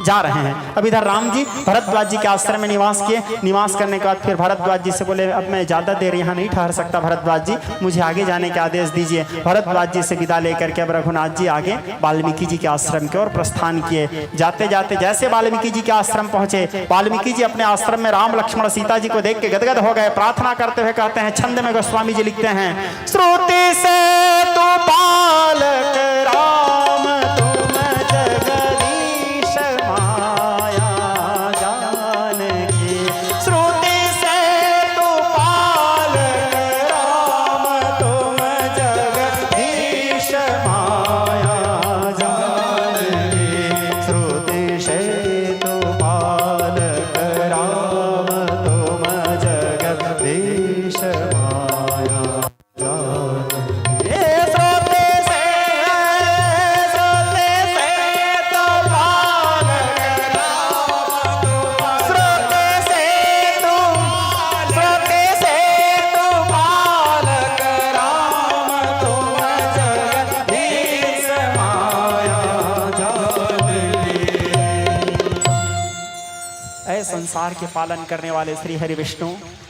जा रहे हैं। अब इधर राम जी भरद्वाज जी के आश्रम में निवास किए। निवास करने के बाद फिर भरद्वाज जी से बोले अब मैं ज़्यादा देर यहाँ नहीं ठहर सकता भरद्वाज जी, मुझे आगे जाने के आदेश दीजिए। भरद्वाज जी से विदा लेकर के अब रघुनाथ जी आगे वाल्मीकि जी के आश्रम की ओर प्रस्थान किए। जाते जाते जैसे वाल्मीकि जी के आश्रम पहुंचे, वाल्मीकि जी अपने आश्रम में राम लक्ष्मण सीता जी को देख के गदगद हो गए। प्रार्थना करते हुए कहते हैं, छंद में गोस्वामी जी लिखते हैं, श्रुति से तू बालक राम तुम जगदीश माया जानकी। श्रुति से तू बालक राम तुम जगदीश माया जानकी। श्रुति से तू बालक राम तुम जगदीश माया संसार के पालन करने वाले श्री हरि विष्णु,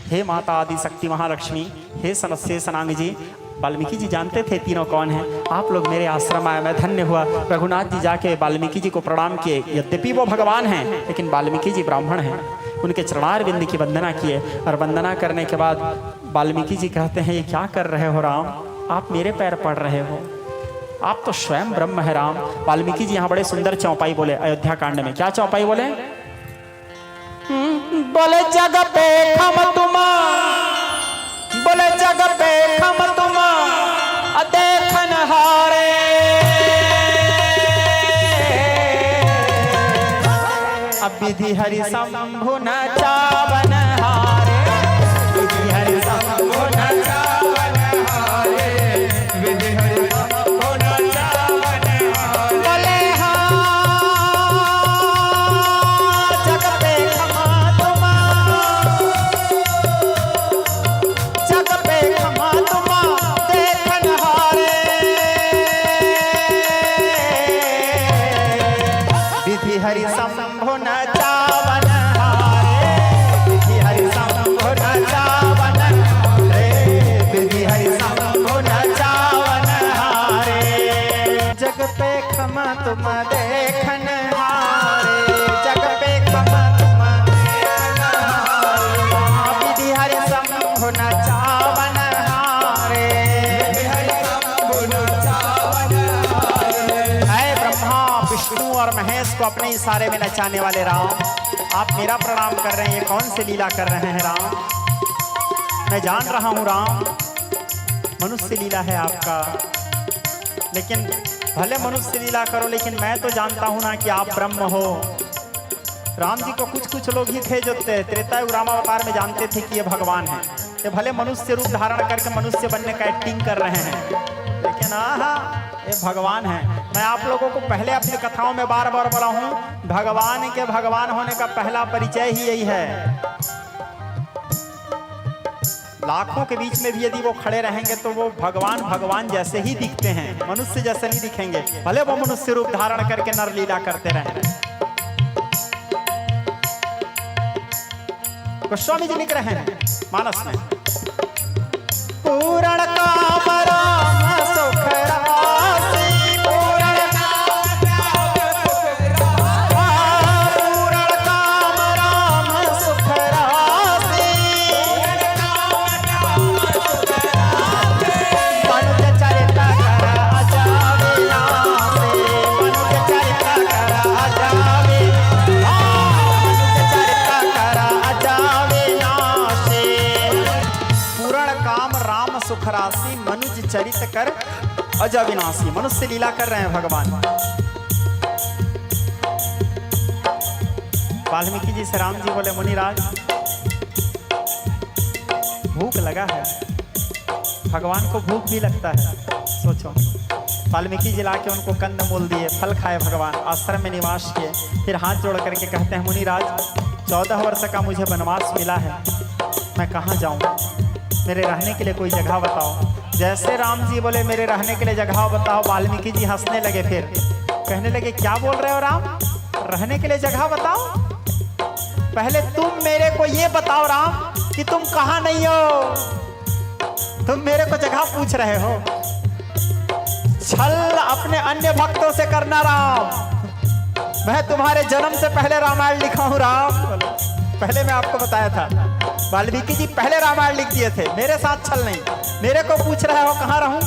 हे माता आदि शक्ति महालक्ष्मी, हे सनस्य सनांग जी। वाल्मीकि जी जानते थे तीनों कौन हैं। आप लोग मेरे आश्रम आए, मैं धन्य हुआ। रघुनाथ जी जाके वाल्मीकि जी को प्रणाम किए। यद्यपि वो भगवान हैं लेकिन वाल्मीकि जी ब्राह्मण हैं। उनके चरणार बिंद की वंदना किए और वंदना करने के बाद वाल्मीकि जी कहते हैं, ये क्या कर रहे हो राम, आप मेरे पैर पड़ रहे हो, आप तो स्वयं ब्रह्म है राम। वाल्मीकि जी यहाँ बड़े सुंदर चौपाई बोले अयोध्या कांड में। क्या चौपाई बोले? बोले जग पे खम तुम, बोले जग पे खम तुम देखन हारे। अब विधि हरि शंभु न चावन हारे, विधि हरि शंभु न चावन हारे, विधि हरि शंभु न चावन हारे। बोले जग पे खमा तुम, जग पे खमा तुम देखन हारे। विधि हरि शंभु न चावन हारे, विधि हरि शंभु न चावन हारे, विधि हरि शंभु न चावन हारे। जग पे खमा तुम देखन हारे, जग पे खमा तुम देखन हारे। विधि हरि शंभु न चावन हारे, विधि हरि शंभु न चावन हारे। है ब्रह्मा विष्णु और महेश को अपने इशारे में नचाने वाले राम, आप मेरा प्रणाम कर रहे हैं, ये कौन सी लीला कर रहे हैं राम? मैं जान रहा हूँ राम, मनुष्य लीला है आपका, लेकिन भले मनुष्य लीला करो, लेकिन मैं तो जानता हूँ ना कि आप ब्रह्म हो। राम जी को कुछ लोग ही थे जो त्रेतायुग रामावतार में जानते थे कि ये भगवान है। ये भले मनुष्य रूप धारण करके मनुष्य बनने का एक्टिंग कर रहे हैं, लेकिन ये भगवान है। मैं आप लोगों को पहले अपनी कथाओं में बार बार बोला हूँ, भगवान के भगवान होने का पहला परिचय ही यही है। लाखों के बीच में भी यदि वो खड़े रहेंगे तो वो भगवान भगवान जैसे ही दिखते हैं, मनुष्य जैसे नहीं दिखेंगे, भले वो मनुष्य रूप धारण करके नर लीला करते रहें। गोस्वामी जी लिख रहे हैं मानस में, पूर्ण काम राम सुख राशि, पूर्ण काम राम सुख राशि। मनुज चरित कर अजावे नासे, मनुज चरित कर अजावे, मनुज चरित कर अजावे नासे। पूर्ण काम राम सुख राशि, मनुज चरित कर अज अविनाशी। मनुष्य लीला कर रहे हैं भगवान। वाल्मीकि जी से राम जी बोले, मुनिराज भूख लगा है, भगवान को भूख भी लगता है, सोचो। वाल्मीकि जी लाके उनको कंद मूल दिए, फल खाए, भगवान आश्रम में निवास किए। फिर हाथ जोड़ करके कहते हैं, मुनिराज 14 वर्ष का मुझे वनवास मिला है, मैं कहाँ जाऊँ, मेरे रहने के लिए कोई जगह बताओ। जैसे राम जी बोले मेरे रहने के लिए जगह बताओ, वाल्मीकि जी हंसने लगे। फिर कहने लगे, क्या बोल रहे हो राम? रहने के लिए जगह बताओ। पहले तुम मेरे को ये बताओ राम कि तुम कहां नहीं हो। तुम मेरे को जगह पूछ रहे हो। छल अपने अन्य भक्तों से करना राम। मैं तुम्हारे जन्म से पहले रामायण लिखा हूं राम। पहले मैं आपको बताया था वाल्मीकि जी पहले रामायण लिख दिए थे। मेरे साथ छल नहीं। मेरे को पूछ रहे हो कहां रहूं।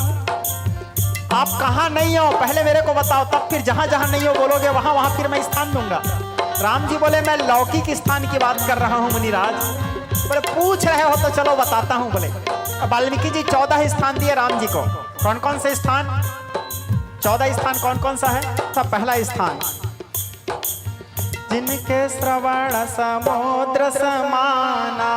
आप कहां नहीं हो पहले मेरे को बताओ, तब फिर जहां जहां नहीं हो बोलोगे वहां वहां फिर मैं स्थान दूंगा। राम जी बोले मैं लौकिक स्थान की बात कर रहा हूं मुनिराज। बोले पूछ रहे हो तो चलो बताता हूं। बोले वाल्मीकि जी 14 स्थान दिए राम जी को। कौन कौन से स्थान? 14 स्थान कौन कौन सा है? सब पहला स्थान जिनके श्रवण समुद्र समाना,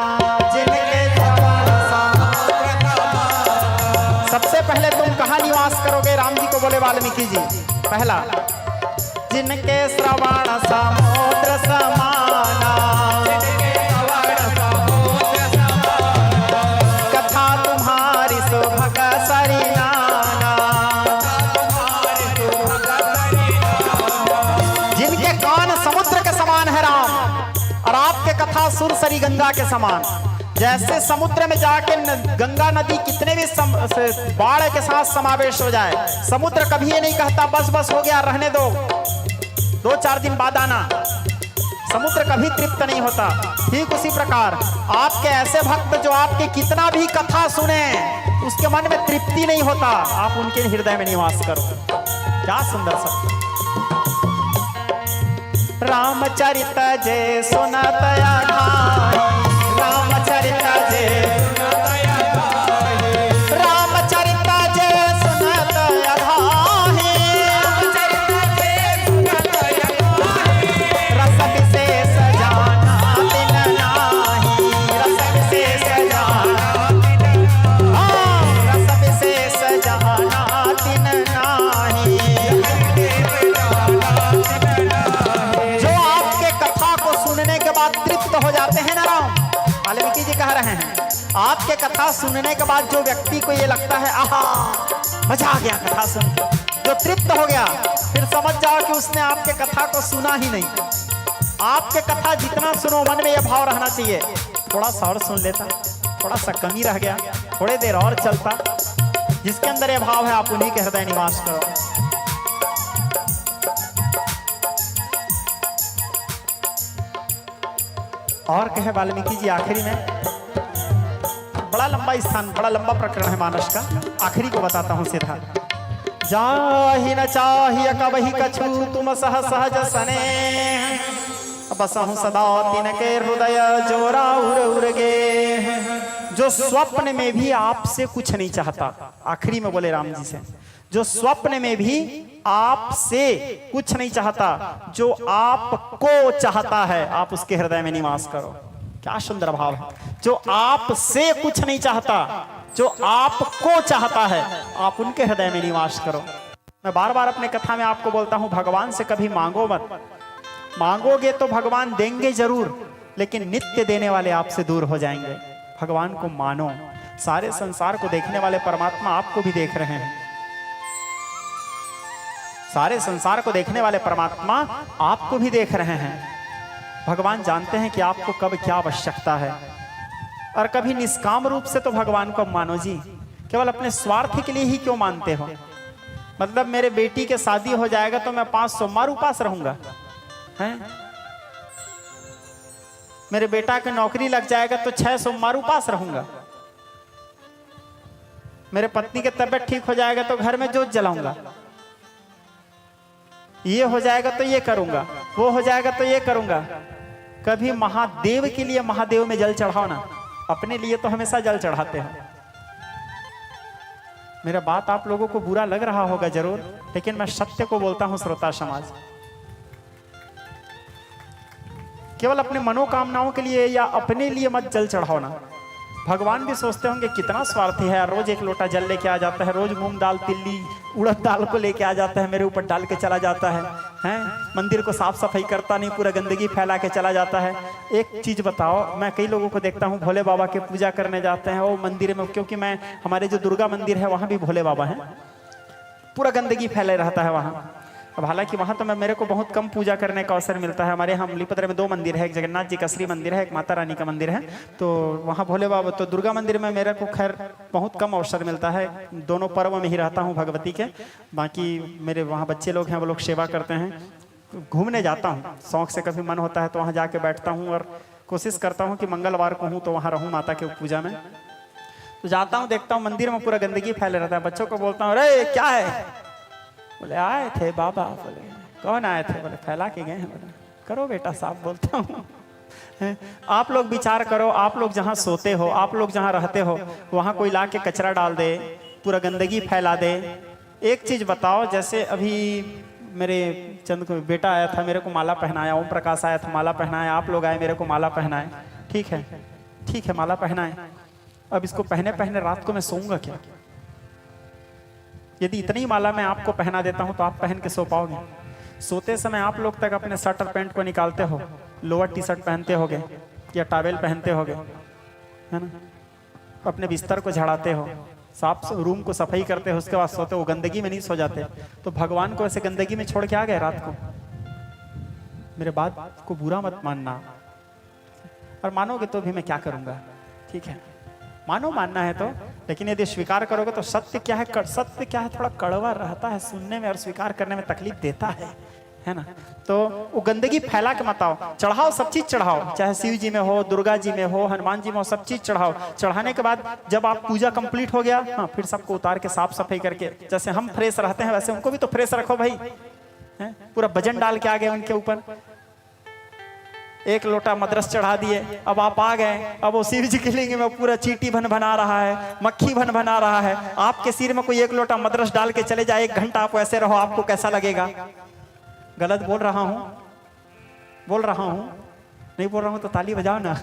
जिनके श्रवण समुद्र समाना। सबसे पहले तुम कहाँ निवास करोगे राम जी को बोले वाल्मीकि जी। पहला जिनके श्रवण समुद्र समाना, कथा तुम्हारी सुभग सरिनाना। जिनके कान समुद्र के समान है राम, और आपके कथा सुरसरी गंगा के समान। जैसे समुद्र में जाके गंगा नदी कितने भी बाढ़ के साथ समावेश हो जाए, समुद्र कभी ये नहीं कहता बस बस हो गया रहने दो, 2-4 दिन बाद आना। समुद्र कभी तृप्त नहीं होता। ठीक उसी प्रकार आपके ऐसे भक्त जो आपके कितना भी कथा सुने उसके मन में तृप्ति नहीं होता, आप उनके हृदय में निवास करो। क्या सुंदर सब। रामचरित जय सुनत अघाई, रामचरित जय रामचरित जय सुनत अघाई, रस विशेष जाना तिन नाही, रस विशेष जाना रस विशेष जाना तिन नाही। जो आपके कथा को सुनने के बाद तृप्त हो जाते हैं ना राम, वाल्मीकि जी कह रहे हैं आपके कथा सुनने के बाद जो व्यक्ति को ये लगता है आहा मजा आ गया कथा सुन, जो तृप्त हो गया, फिर समझ जाओ कि उसने आपके कथा को सुना ही नहीं। आपके कथा जितना सुनो मन में यह भाव रहना चाहिए थोड़ा सा और सुन लेता, थोड़ा सा कमी रह गया, थोड़ी देर और चलता। जिसके अंदर यह भाव है आप उन्हीं के हृदय निवास करो। और कहे वाल्मीकि जी आखिरी में, बड़ा लंबा स्थान, बड़ा लंबा प्रकरण है मानस का, आखिरी को बताता हूं सीधा। जाहि न चाहिए कबहि कछु तुम सह सहज सने, बसहु सदा तिनके हृदय जोरा उर उरगे। जो स्वप्न में भी आपसे कुछ नहीं चाहता, आखिरी में बोले राम जी से, जो स्वप्न में भी आपसे कुछ नहीं चाहता, जो आपको चाहता है आप उसके हृदय में निवास करो। क्या सुंदर भाव है। जो आपसे कुछ नहीं चाहता, जो आपको चाहता है आप उनके हृदय में निवास करो। मैं बार बार अपने कथा में आपको बोलता हूं भगवान से कभी मांगो मत। मांगोगे तो भगवान देंगे जरूर, लेकिन नित्य देने वाले आपसे दूर हो जाएंगे। भगवान को मानो। सारे संसार को देखने वाले परमात्मा आपको भी देख रहे हैं। सारे संसार को देखने वाले परमात्मा आपको भी देख रहे हैं। भगवान जानते हैं कि आपको कब क्या आवश्यकता है। और कभी निष्काम रूप से तो भगवान को मानो जी, केवल अपने स्वार्थ के लिए ही क्यों मानते हो। मतलब मेरे बेटी के शादी हो जाएगा तो मैं 5 सोमवार उपास रहूंगा, हैं? मेरे बेटा की नौकरी लग जाएगा तो 6 सोमवार उपास रहूंगा। मेरे पत्नी की तबीयत ठीक हो जाएगा तो घर में जोत जलाऊंगा। ये हो जाएगा तो ये करूंगा, वो हो जाएगा तो ये करूंगा। कभी महादेव के लिए महादेव में जल चढ़ाओ ना, अपने लिए तो हमेशा जल चढ़ाते हैं। मेरा बात आप लोगों को बुरा लग रहा होगा जरूर, लेकिन मैं सत्य को बोलता हूं श्रोता समाज। केवल अपने मनोकामनाओं के लिए या अपने लिए मत जल चढ़ाओ ना। भगवान भी सोचते होंगे कितना स्वार्थी है, रोज एक लोटा जल लेके आ जाता है, रोज मूंग दाल तिल्ली उड़द दाल को लेके आ जाता है, मेरे ऊपर डाल के चला जाता है, हैं? मंदिर को साफ सफाई करता नहीं, पूरा गंदगी फैला के चला जाता है। एक चीज बताओ, मैं कई लोगों को देखता हूँ भोले बाबा के पूजा करने जाते हैं वो मंदिर में, क्योंकि मैं हमारे जो दुर्गा मंदिर है वहाँ भी भोले बाबा हैं, पूरा गंदगी फैले रहता है वहाँ। अब हालांकि वहाँ तो मेरे को बहुत कम पूजा करने का अवसर मिलता है। हमारे यहाँ अमलीपदर में 2 मंदिर है, एक जगन्नाथ जी का श्री मंदिर है, एक माता रानी का मंदिर है। तो वहाँ भोले बाबा, तो दुर्गा मंदिर में मेरे को खैर बहुत कम अवसर मिलता है, दोनों पर्व में ही रहता हूँ भगवती के। बाकी मेरे वहाँ बच्चे लोग हैं, वो लोग सेवा करते हैं। घूमने जाता हूँ शौक से, कभी मन होता है तो वहाँ जाके बैठता हूँ और कोशिश करता हूँ कि मंगलवार को हूँ तो वहाँ रहूँ माता के पूजा में। तो जाता हूँ, देखता हूँ मंदिर में पूरा गंदगी फैले रहता है। बच्चों को बोलता हूँ, अरे क्या है? बोले आए थे बाबा। बोले कौन आए थे? बोले फैला के गए हैं। बोले करो बेटा साफ, बोलता हूँ। आप लोग विचार करो, आप लोग जहाँ सोते हो, आप लोग जहाँ रहते हो, वहाँ कोई ला के कचरा डाल दे, पूरा गंदगी फैला दे। एक चीज़ बताओ, जैसे अभी मेरे चंद को बेटा आया था, मेरे को माला पहनाया, ओम प्रकाश आया था, माला पहनाया, आप लोग आए मेरे को माला पहनाए। ठीक है माला पहनाए। अब इसको पहने पहने रात को मैं सोऊंगा क्या? यदि इतनी माला मैं आपको पहना देता हूं तो आप पहन के सो पाओगे? सोते समय आप लोग तक अपने शर्ट और पैंट को निकालते हो, लोअर टी शर्ट पहनते होगे या टॉवेल पहनते होगे, है ना? अपने बिस्तर को झाड़ाते हो, साफ रूम को सफाई करते हो, उसके बाद सोते हो। गंदगी में नहीं सो जाते। तो भगवान को ऐसे गंदगी में छोड़ के आ गए रात को? मेरे बात को बुरा मत मानना, और मानोगे तो भी मैं क्या करूंगा? ठीक है, मानो मानना है तो, लेकिन यदि स्वीकार करोगे तो सत्य क्या है, सत्य क्या है, थोड़ा कड़वा रहता है सुनने में और स्वीकार करने में तकलीफ देता है ना? तो वो गंदगी फैला के मत आओ। चढ़ाओ, सब चीज चढ़ाओ, चाहे शिव जी में हो, दुर्गा जी में हो, हनुमान जी में हो, सब चीज चढ़ाओ। चढ़ाने के बाद जब आप पूजा कंप्लीट हो गया, हाँ, फिर सबको उतार के साफ सफाई करके, जैसे हम फ्रेश रहते हैं वैसे उनको भी तो फ्रेश रखो भाई। पूरा वजन डाल के आ गए उनके ऊपर, 1 लोटा मदरस चढ़ा दिए, अब आप आ गए, अब वो शिव जी के लिंग में पूरा चींटी भन बना रहा है, मक्खी भन बना रहा है। आपके सिर में कोई 1 लोटा मदरस डाल के चले जाए, 1 घंटा आप ऐसे रहो, आपको कैसा लगेगा? गलत बोल रहा हूं? बोल रहा हूं? नहीं बोल रहा हूं तो ताली बजाओ ना।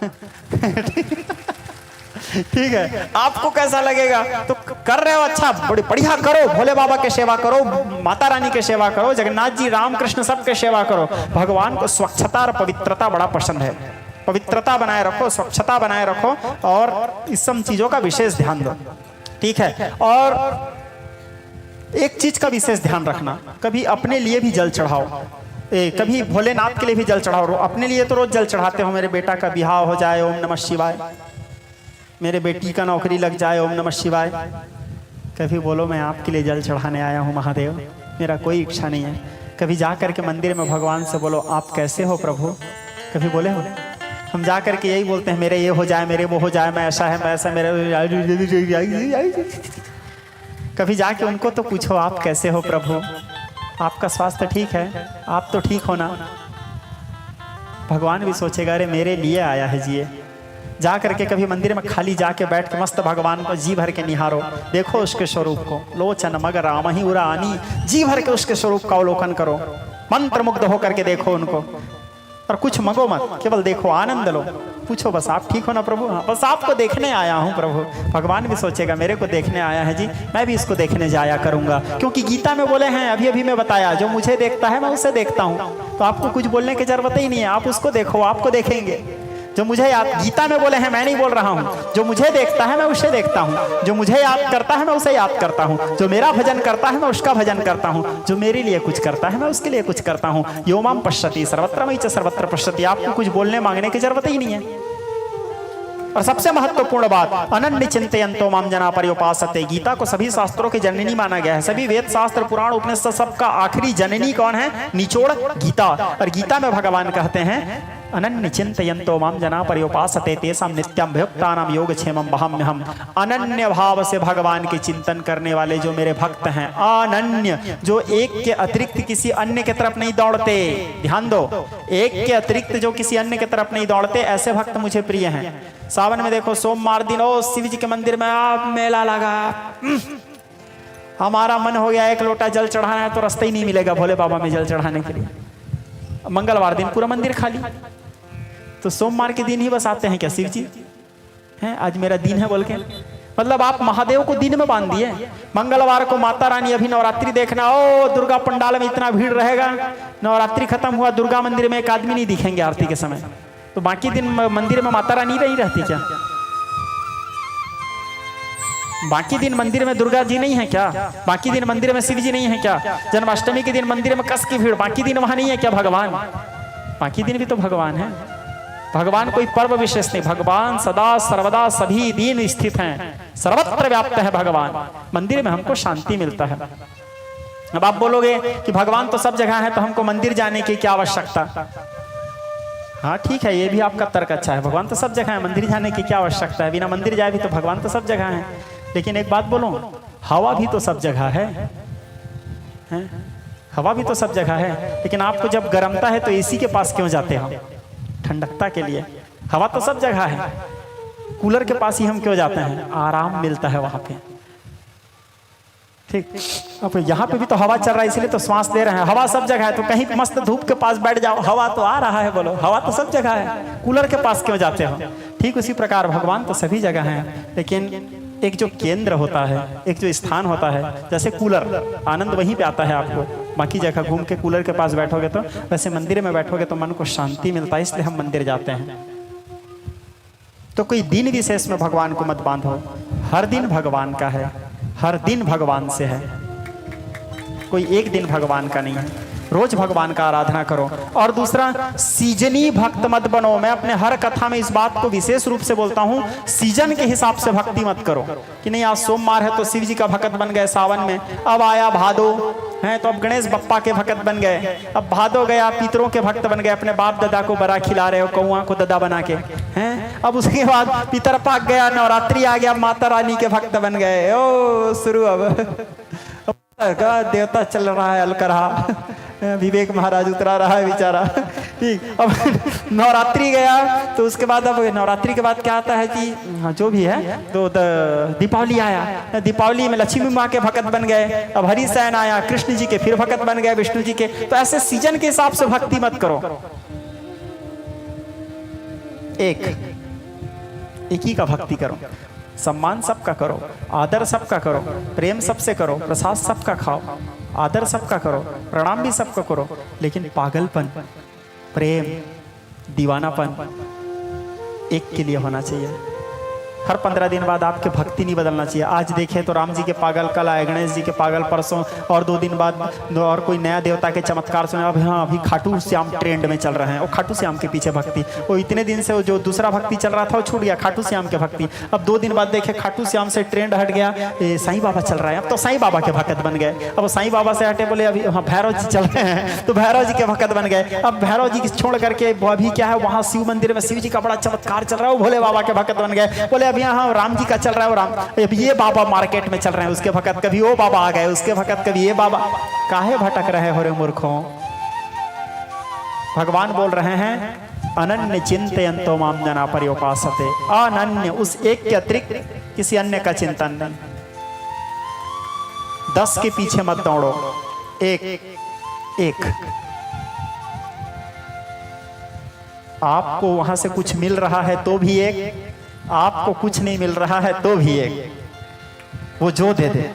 ठीक है, आपको कैसा लगेगा? तो कर रहे हो, अच्छा, बड़ी बढ़िया करो, भोले बाबा के सेवा करो, माता रानी के सेवा करो, जगन्नाथ जी, रामकृष्ण सबके सेवा करो। भगवान को स्वच्छता और पवित्रता बड़ा पसंद है। पवित्रता बनाए रखो, स्वच्छता बनाए रखो, और इस सब चीजों का विशेष ध्यान दो। ठीक है, और एक चीज का विशेष ध्यान रखना, कभी अपने लिए भी जल चढ़ाओ, कभी भोलेनाथ के लिए भी जल चढ़ाओ। अपने लिए तो रोज जल चढ़ाते हो, मेरे बेटा का बिहाव हो जाए, ओम नमः शिवाय, मेरे बेटी का नौकरी लग जाए, ओम नमः शिवाय। कभी बोलो मैं आपके लिए जल चढ़ाने आया हूँ महादेव, मेरा कोई इच्छा नहीं है। कभी जा करके मंदिर में भगवान से बोलो आप कैसे हो प्रभु? कभी बोले हो? हम जा करके यही बोलते हैं, मेरे ये हो जाए, मेरे वो हो जाए, मैं ऐसा है, मैं ऐसा, मेरे। कभी जाके उनको तो पूछो आप कैसे हो प्रभु, आपका स्वास्थ्य ठीक है, आप तो ठीक हो ना? भगवान भी सोचेगा अरे मेरे लिए आया है जी। जा करके कभी मंदिर में खाली जाके बैठ के मस्त भगवान को जी भर के निहारो, देखो उसके स्वरूप को, लोचन मगर रामहि उरानी, जी भर के उसके स्वरूप का अवलोकन करो, मंत्र मुग्ध होकर के देखो उनको, और कुछ मंगो मत, केवल देखो, आनंद लो, पूछो बस आप ठीक हो ना प्रभु? हाँ, बस आपको देखने आया हूँ प्रभु। भगवान भी सोचेगा मेरे को देखने आया है जी, मैं भी इसको देखने जाया करूंगा, क्योंकि गीता में बोले हैं, अभी अभी मैं बताया, जो मुझे देखता है मैं उसे देखता हूँ। तो आपको कुछ बोलने की जरूरत ही नहीं है, आप उसको देखो, आपको देखेंगे। जो मुझे याद, गीता में बोले हैं, मैं नहीं बोल रहा हूँ, जो मुझे देखता है मैं उसे देखता हूँ, जो मुझे याद करता है मैं उसे याद करता हूँ, जो मेरा भजन करता है मैं उसका भजन करता हूँ, जो मेरे लिए कुछ करता है मैं उसके लिए कुछ करता हूँ। यो माम पश्यति सर्वत्र मयि च सर्वत्र पश्यति। आपको कुछ बोलने मांगने की जरूरत ही नहीं है। और सबसे महत्वपूर्ण बात, अनन्य चिंतयन्तो माम जना पर्युपासते। गीता को सभी शास्त्रों की जननी माना गया है। सभी वेद शास्त्र पुराण उपनिषद सबका आखिरी जननी कौन है? निचोड़ गीता। और गीता में भगवान कहते हैं अनन्य चिंतयन्तो माम जना पर्युपासते तेषां नित्यं भयुक्तानां योगक्षेमं वहाम्यहम्। अनन्य भाव से भगवान के चिंतन करने वाले जो मेरे भक्त हैं, अनन्य, जो एक के अतिरिक्त किसी अन्य के तरफ नहीं दौड़ते, ध्यान दो, एक के अतिरिक्त जो किसी अन्य के तरफ नहीं दौड़ते, ऐसे भक्त मुझे प्रिय हैं। सावन में देखो सोमवार दिन, ओ शिव जी के मंदिर में आप मेला लगा, हमारा मन हो गया 1 लोटा जल चढ़ाना है, तो रास्ता ही नहीं मिलेगा भोले बाबा में जल चढ़ाने के लिए। मंगलवार दिन पूरा मंदिर खाली, तो सोमवार के दिन ही बस आते हैं क्या शिव जी? हैं आज मेरा दिन है बोल के, मतलब आप महादेव को दिन में बांध दिए। मंगलवार को माता रानी, अभी नवरात्रि देखना, ओ दुर्गा पंडाल में इतना भीड़ रहेगा, नवरात्रि खत्म हुआ, दुर्गा मंदिर में 1 आदमी नहीं दिखेंगे आरती के समय, तो बाकी दिन मंदिर में माता रानी नहीं रहती क्या? बाकी दिन मंदिर में दुर्गा जी नहीं है क्या? बाकी दिन मंदिर में शिव जी नहीं है क्या? जन्माष्टमी के दिन मंदिर में कस की भीड़, बाकी दिन वहां नहीं है क्या भगवान? बाकी दिन भी तो भगवान है। भगवान कोई पर्व विशेष नहीं, भगवान सदा सर्वदा सभी दिन स्थित हैं, सर्वत्र व्याप्त है भगवान। मंदिर में हमको शांति मिलता है। अब आप बोलोगे कि भगवान तो सब जगह है, तो हमको मंदिर जाने की क्या आवश्यकता? हाँ ठीक है, ये भी आपका तर्क अच्छा है, भगवान तो सब जगह है, मंदिर जाने की क्या आवश्यकता है? बिना मंदिर जाए भी तो भगवान तो सब जगह है। लेकिन एक बात बोलूं, हवा भी तो सब जगह है? हवा भी तो सब जगह है, लेकिन आपको जब गर्मता है तो एसी के पास क्यों जाते हो? ठंडकता के लिए। हवा तो सब जगह है, कूलर के पास ही हम क्यों जाते हैं? आराम मिलता है वहां पे। ठीक, अब यहाँ पे भी तो हवा चल रहा है, इसलिए तो श्वास ले रहे हैं। हवा सब जगह है, तो कहीं मस्त धूप के पास बैठ जाओ, हवा तो आ रहा है। बोलो, हवा तो सब जगह है, कूलर के पास क्यों जाते हो? ठीक उसी प्रकार भगवान तो सभी जगह हैं, लेकिन एक जो केंद्र होता है, एक जो स्थान होता है, जैसे कूलर, आनंद वहीं पे आता है आपको। बाकी जगह घूम के कूलर के पास बैठोगे तो, वैसे मंदिर में बैठोगे तो मन को शांति मिलता है, इसलिए हम मंदिर जाते हैं। तो कोई दिन विशेष में भगवान को मत बांधो, हर दिन भगवान का है, हर दिन भगवान से है, कोई एक दिन भगवान का नहीं है। रोज भगवान का आराधना करो। और दूसरा, सीजनी भक्त मत बनो। मैं अपने हर कथा में इस बात को विशेष रूप से बोलता हूँ, सीजन के हिसाब से भक्ति मत करो कि नहीं आज सोमवार है तो शिव जी का भक्त बन गए सावन में, अब आया भादो है तो अब गणेश बप्पा के भक्त बन गए, अब भादो गया पितरों के भक्त बन गए, अपने बाप दादा को बड़ा खिला रहे हो कौआ को दादा बना के हैं। अब उसके बाद पितर पाक गया, नवरात्रि आ गया, माता रानी के भक्त बन गए। ओ शुरू अब देवता चल रहा है अलकरहा, विवेक महाराज उतरा रहा है बेचारा। ठीक, अब नवरात्रि गया तो उसके बाद, अब नवरात्रि के बाद क्या आता है कि जो भी है तो दीपावली आया, दीपावली में लक्ष्मी माँ के भक्त बन गए, अब हरिशयन आया, कृष्ण जी के फिर भक्त बन गए, विष्णु जी के। तो ऐसे सीजन के हिसाब से भक्ति मत करो, एक ही का भक्ति करो। सम्मान सबका करो, आदर सबका करो, प्रेम सबसे करो, प्रसाद सबका खाओ, आदर सबका करो, प्रणाम भी सबका करो, लेकिन पागलपन, प्रेम, दीवानापन एक के लिए होना चाहिए। हर 15 दिन बाद आपके भक्ति नहीं बदलना चाहिए। आज देखें तो राम जी के पागल कल आए, गणेश जी के पागल परसों, और 2 दिन बाद और कोई नया देवता के चमत्कार सुने। अब हाँ, अभी खाटू श्याम ट्रेंड में चल रहे हैं, और खाटू श्याम के पीछे भक्ति। वो इतने दिन से वो जो दूसरा भक्ति चल रहा था वो छूट गया, खाटू श्याम के भक्ति। अब 2 दिन बाद देखे खाटू श्याम से ट्रेंड हट गया, साईं बाबा चल रहा है, अब तो साईं बाबा के भक्त बन गए। अब साईं बाबा से हटे, बोले अभी हाँ भैरव जी चल रहे हैं, तो भैरव जी के भक्त बन गए। अब भैरव जी छोड़ करके अभी क्या है, वहाँ शिव मंदिर में शिव जी का बड़ा चमत्कार चल रहा है, वो भोले बाबा के भक्त बन गए। बोले अभी यहाँ राम जी चल रहा है, राम अब ये बाबा मार्केट में चल रहे हैं, उसके भक्त, कभी वो बाबा आ गए उसके भक्त, कभी ये बाबा। काहे भटक रहे हो रे मूर्खों? भगवान बोल रहे हैं, अनन्य चिंतयन्तो माम जना पर्युपासते। अनन्य, उस एक के अतिरिक्त किसी अन्य का चिंतन नहीं। 10 के पीछे मत दौड़ो, एक। आपको वहां से कुछ मिल रहा है तो भी एक, आपको कुछ नहीं मिल रहा है तो भी एक, वो जो दे दे।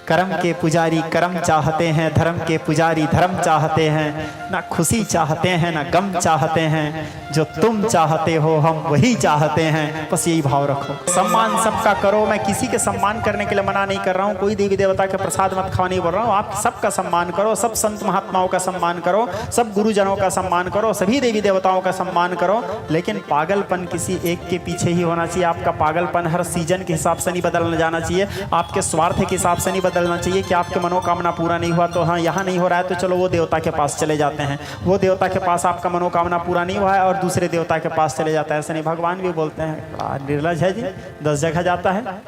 कर्म के पुजारी कर्म चाहते हैं, धर्म के पुजारी धर्म चाहते हैं, ना खुशी चाहते हैं ना गम चाहते हैं, जो तुम चाहते हो हम वही चाहते हैं। बस यही भाव रखो। सम्मान सबका करो। मैं किसी के सम्मान करने के लिए मना नहीं कर रहा हूँ, कोई देवी देवता के प्रसाद मत खाओ नहीं बोल रहा हूँ। आप सबका सम्मान करो, सब संत महात्माओं का सम्मान करो, सब गुरुजनों का सम्मान करो, सभी देवी देवताओं का सम्मान करो, लेकिन पागलपन किसी एक के पीछे ही होना चाहिए। आपका पागलपन हर सीजन के हिसाब से नहीं बदलना जाना चाहिए, आपके स्वार्थ के हिसाब से नहीं बदलना चाहिए कि आपके मनोकामना पूरा नहीं हुआ तो हाँ यहाँ नहीं हो रहा है तो चलो वो देवता के पास चले जाते हैं, वो देवता के पास आपका मनोकामना पूरा नहीं हुआ है और दूसरे देवता के पास चले जाता है। ऐसे नहीं, भगवान भी बोलते हैं, निर्लज है जी, 10 जगह जाता है।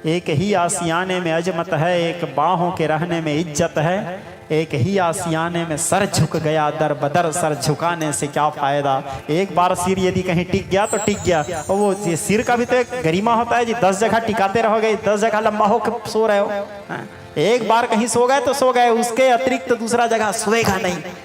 एक ही आसियाने में अजमत है, एक बाहों के रहने में इज्जत है, एक ही आसियाने में सर झुक गया, दर बदर सर झुकाने से क्या फायदा। एक बार सिर यदि कहीं टिक गया तो टिक गया, और वो ये सिर का भी तो एक गरिमा होता है जी। 10 जगह टिकाते रहोगे, 10 जगह लंबा होकर सो रहे हो, एक बार कहीं सो गए तो सो गए, उसके अतिरिक्त दूसरा जगह सोएगा नहीं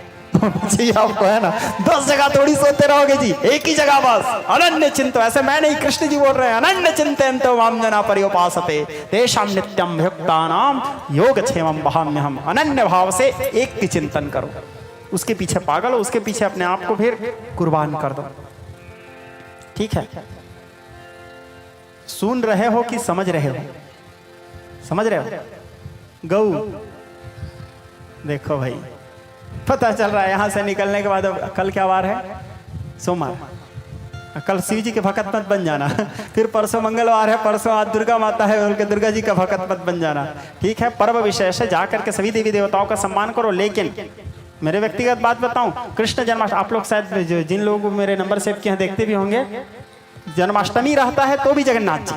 जी। आपको है ना, 10 जगह थोड़ी सोते रहोगे जी, एक ही जगह बस। अनन्य चिंतो, ऐसे मैं नहीं, कृष्ण जी बोल रहे हैं, अनन्य चिंतयन्तो माम जना पर्युपासते तेषां नित्यं भक्तानां योगक्षेमं वहाम्यहम्। अनन्य भाव से एक की चिंतन करो, उसके पीछे पागल हो, उसके पीछे अपने आप को फिर कुर्बान कर दो। ठीक है, सुन रहे हो कि समझ रहे हो? समझ रहे हो? गऊ, देखो भाई, पता चल रहा है यहाँ से निकलने के बाद। अब कल क्या वार है? सोमवार। कल शिव जी के भक्त मत बन जाना। फिर परसों मंगलवार है, परसों आज दुर्गा माता है, उनके दुर्गा जी का भक्त मत बन जाना। ठीक है, पर्व विशेष है, जाकर के सभी देवी देवताओं का सम्मान करो। लेकिन मेरे व्यक्तिगत बात बताऊं, कृष्ण जन्माष्टमी, आप लोग शायद जिन लोग मेरे नंबर सेव किए हैं देखते भी होंगे, जन्माष्टमी रहता है तो भी जगन्नाथ जी,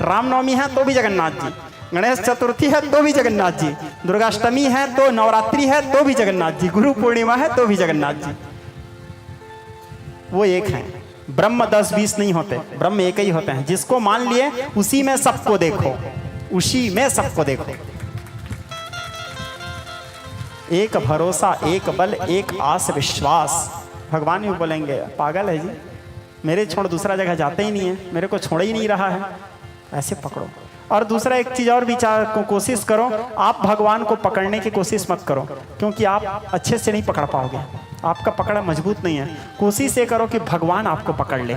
रामनवमी है तो भी जगन्नाथ जी, गणेश चतुर्थी है तो भी जगन्नाथ जी, दुर्गाष्टमी है तो, नवरात्रि है तो भी जगन्नाथ जी, गुरु पूर्णिमा है तो भी जगन्नाथ जी। वो एक है, ब्रह्म 10-20 नहीं होते, ब्रह्म एक ही होते हैं। जिसको मान लिए उसी में सबको देखो, उसी में सबको देखो। एक भरोसा, एक बल, एक आस विश्वास। भगवान भी बोलेंगे पागल है जी, मेरे छोड़ दूसरा जगह जाते ही नहीं है, मेरे को छोड़ ही नहीं रहा है, ऐसे पकड़ो। और दूसरा एक चीज और विचार को कोशिश करो, आप भगवान को पकड़ने की कोशिश मत करो, क्योंकि आप अच्छे से नहीं पकड़ पाओगे, आपका पकड़ मजबूत नहीं है। कोशिश ये करो कि भगवान आपको पकड़ ले,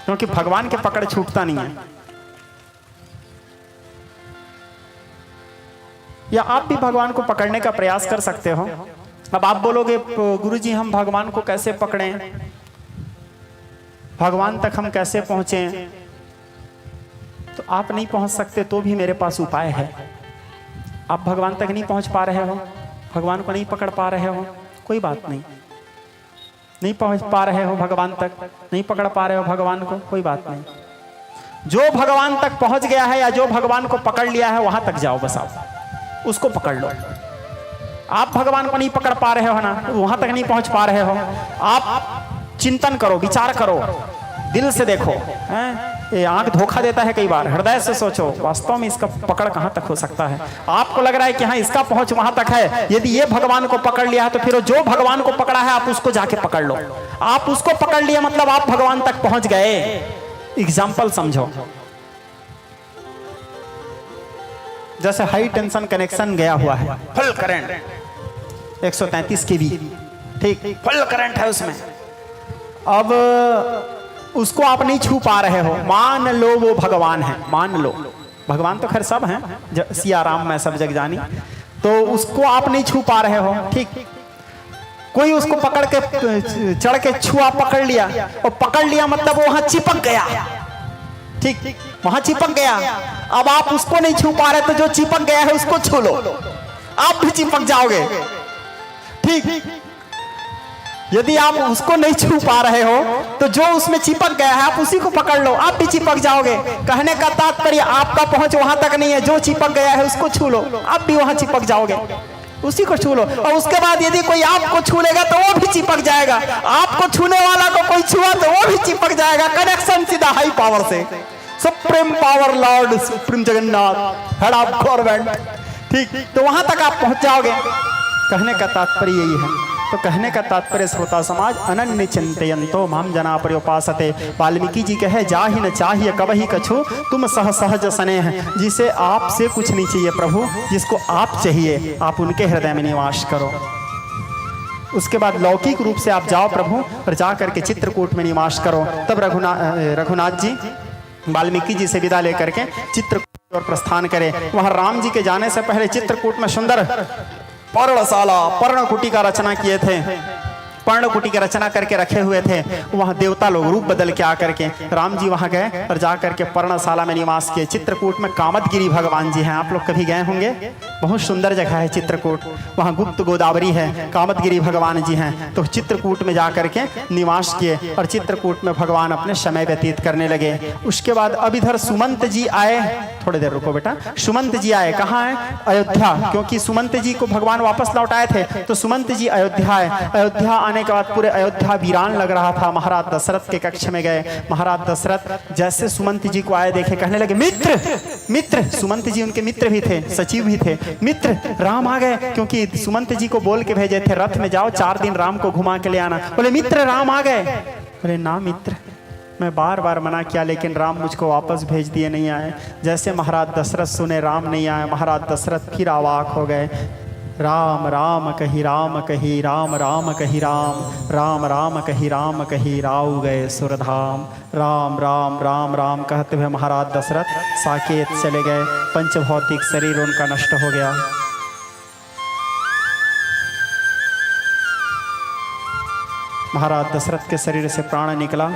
क्योंकि भगवान के पकड़ छूटता नहीं है। या आप भी भगवान को पकड़ने का प्रयास कर सकते हो। अब आप बोलोगे गुरुजी हम भगवान को कैसे पकड़ें, भगवान तक हम कैसे पहुंचे? तो आप नहीं पहुंच सकते तो भी मेरे पास उपाय है। आप भगवान तक नहीं पहुंच पा रहे हो, भगवान को नहीं पकड़ पा रहे हो, कोई बात नहीं, नहीं पहुंच पा रहे हो भगवान तक, नहीं पकड़ पा रहे हो भगवान को, कोई बात नहीं। जो भगवान तक पहुंच गया है या जो भगवान को पकड़ लिया है वहां तक जाओ, बस आप उसको पकड़ लो। आप भगवान को नहीं पकड़ पा रहे हो ना, वहां तक नहीं पहुंच पा रहे हो, आप चिंतन करो, विचार करो, दिल से देखो। हैं, ये आंख धोखा देता है कई बार, हृदय से सोचो वास्तव में इसका पकड़ कहां तक हो सकता है। आपको लग रहा है कि हाँ इसका पहुंच वहां तक है, यदि ये भगवान को पकड़ लिया है तो फिर जो भगवान को पकड़ा है आप उसको जाके पकड़ लो। आप उसको पकड़ लिया मतलब आप भगवान तक पहुंच गए। एग्जाम्पल समझो, जैसे हाई टेंशन कनेक्शन गया हुआ है, फुल करंट 133 kV, ठीक, फुल करंट है उसमें। अब उसको आप नहीं छू पा रहे हो, मान लो वो भगवान है, मान लो भगवान तो खैर सब हैं, सिया राम मैं सब जग जानी, तो उसको आप नहीं छू पा रहे हो, ठीक। कोई उसको पकड़ के चढ़ के छुआ, पकड़ लिया, और पकड़ लिया मतलब वो वहां चिपक गया, ठीक, वहां चिपक गया। अब आप उसको नहीं छू पा रहे तो जो चिपक गया है उसको छू लो, आप भी चिपक जाओगे, ठीक। यदि आप उसको नहीं छू पा रहे हो तो जो उसमें चिपक गया है आप उसी को पकड़ लो, आप भी चिपक जाओगे। कहने का तात्पर्य आपका पहुंच वहां तक नहीं है, जो चिपक गया है उसको छू लो, आप भी वहां चिपक जाओगे, उसी को छू लो। और उसके बाद यदि कोई आपको छू लेगा तो वो भी चिपक जाएगा, आपको छूने वाला को कोई छुआ तो वो भी चिपक जाएगा। कनेक्शन सीधा हाई पावर से, supreme power Lord, supreme Jagannath, head of government, ठीक, तो वहां तक आप पहुंच जाओगे। कहने का तात्पर्य यही है। तो कहने का तात्पर्य श्रोता समाज, अनन्य चिंतयन्तो माम जना पर्युपासते। वाल्मीकि जी कहे जाहि न चाहिए कबहि कछु, तुम सह सहज स्नेह। जिसे आपसे कुछ नहीं चाहिए प्रभु, जिसको आप चाहिए आप उनके हृदय में निवास करो। उसके बाद लौकिक रूप से आप जाओ प्रभु और जा करके चित्रकूट में निवास करो। तब रघुनाथ जी वाल्मीकि जी से विदा लेकर के चित्रकूट और प्रस्थान करे। वहां राम जी के जाने से पहले चित्रकूट में सुंदर पर्णशाला, पर्णकुटी का रचना किए थे, पर्णकुटी की रचना करके रखे हुए थे। वहां देवता लोग रूप बदल के आकर के राम जी वहां गए और जाकर के पर्णशाला में निवास किए। चित्रकूट में कामतगिरी भगवान जी हैं, आप लोग कभी गए होंगे, बहुत सुंदर जगह है चित्रकूट। वहां गुप्त गोदावरी है, कामतगिरी भगवान जी हैं। तो चित्रकूट में जाकर के निवास किए और चित्रकूट में भगवान अपने समय व्यतीत करने लगे। उसके बाद अब इधर सुमंत जी आए, थोड़ी देर रुको बेटा, सुमंत जी आए, कहाँ है? अयोध्या, क्योंकि सुमंत जी को भगवान वापस लौटाए थे, तो सुमंत जी अयोध्या आए। अयोध्या आने के बाद पूरे अयोध्या वीरान लग रहा था। महाराज दशरथ के कक्ष में गए। महाराज दशरथ जैसे सुमंत जी को आए देखे, कहने लगे मित्र मित्र। सुमंत जी उनके मित्र भी थे, सचिव भी थे। मित्र, राम आ गए, क्योंकि सुमंत जी को बोल के भेजे थे रथ में जाओ 4 दिन राम को घुमा के ले आना। बोले मित्र राम आ गए। बोले ना मित्र, मैं बार बार मना किया लेकिन राम मुझको वापस भेज दिए, नहीं आए। जैसे महाराज दशरथ सुने राम नहीं आए, महाराज दशरथ फिर अवाक हो गए। राम राम कही राम कही राम राम कही राम राम राम कही राम कही राव गए सुरधाम। राम राम राम राम कहते हुए महाराज दशरथ साकेत चले गए। पंचभौतिक शरीर उनका नष्ट हो गया। महाराज दशरथ के शरीर से प्राण निकला,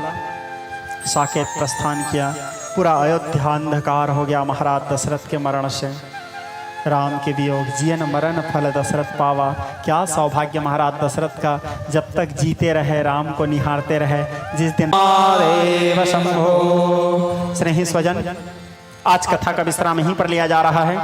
साकेत प्रस्थान किया। पूरा अयोध्या अंधकार हो गया महाराज दशरथ के मरण से। राम के वियोग जियन मरण फल दशरथ पावा। क्या सौभाग्य महाराज दशरथ का, जब तक जीते रहे राम को निहारते रहे। जिस दिन देव शंभो स्नेही स्वजन, आज कथा का विश्राम यहीं पर लिया जा रहा है।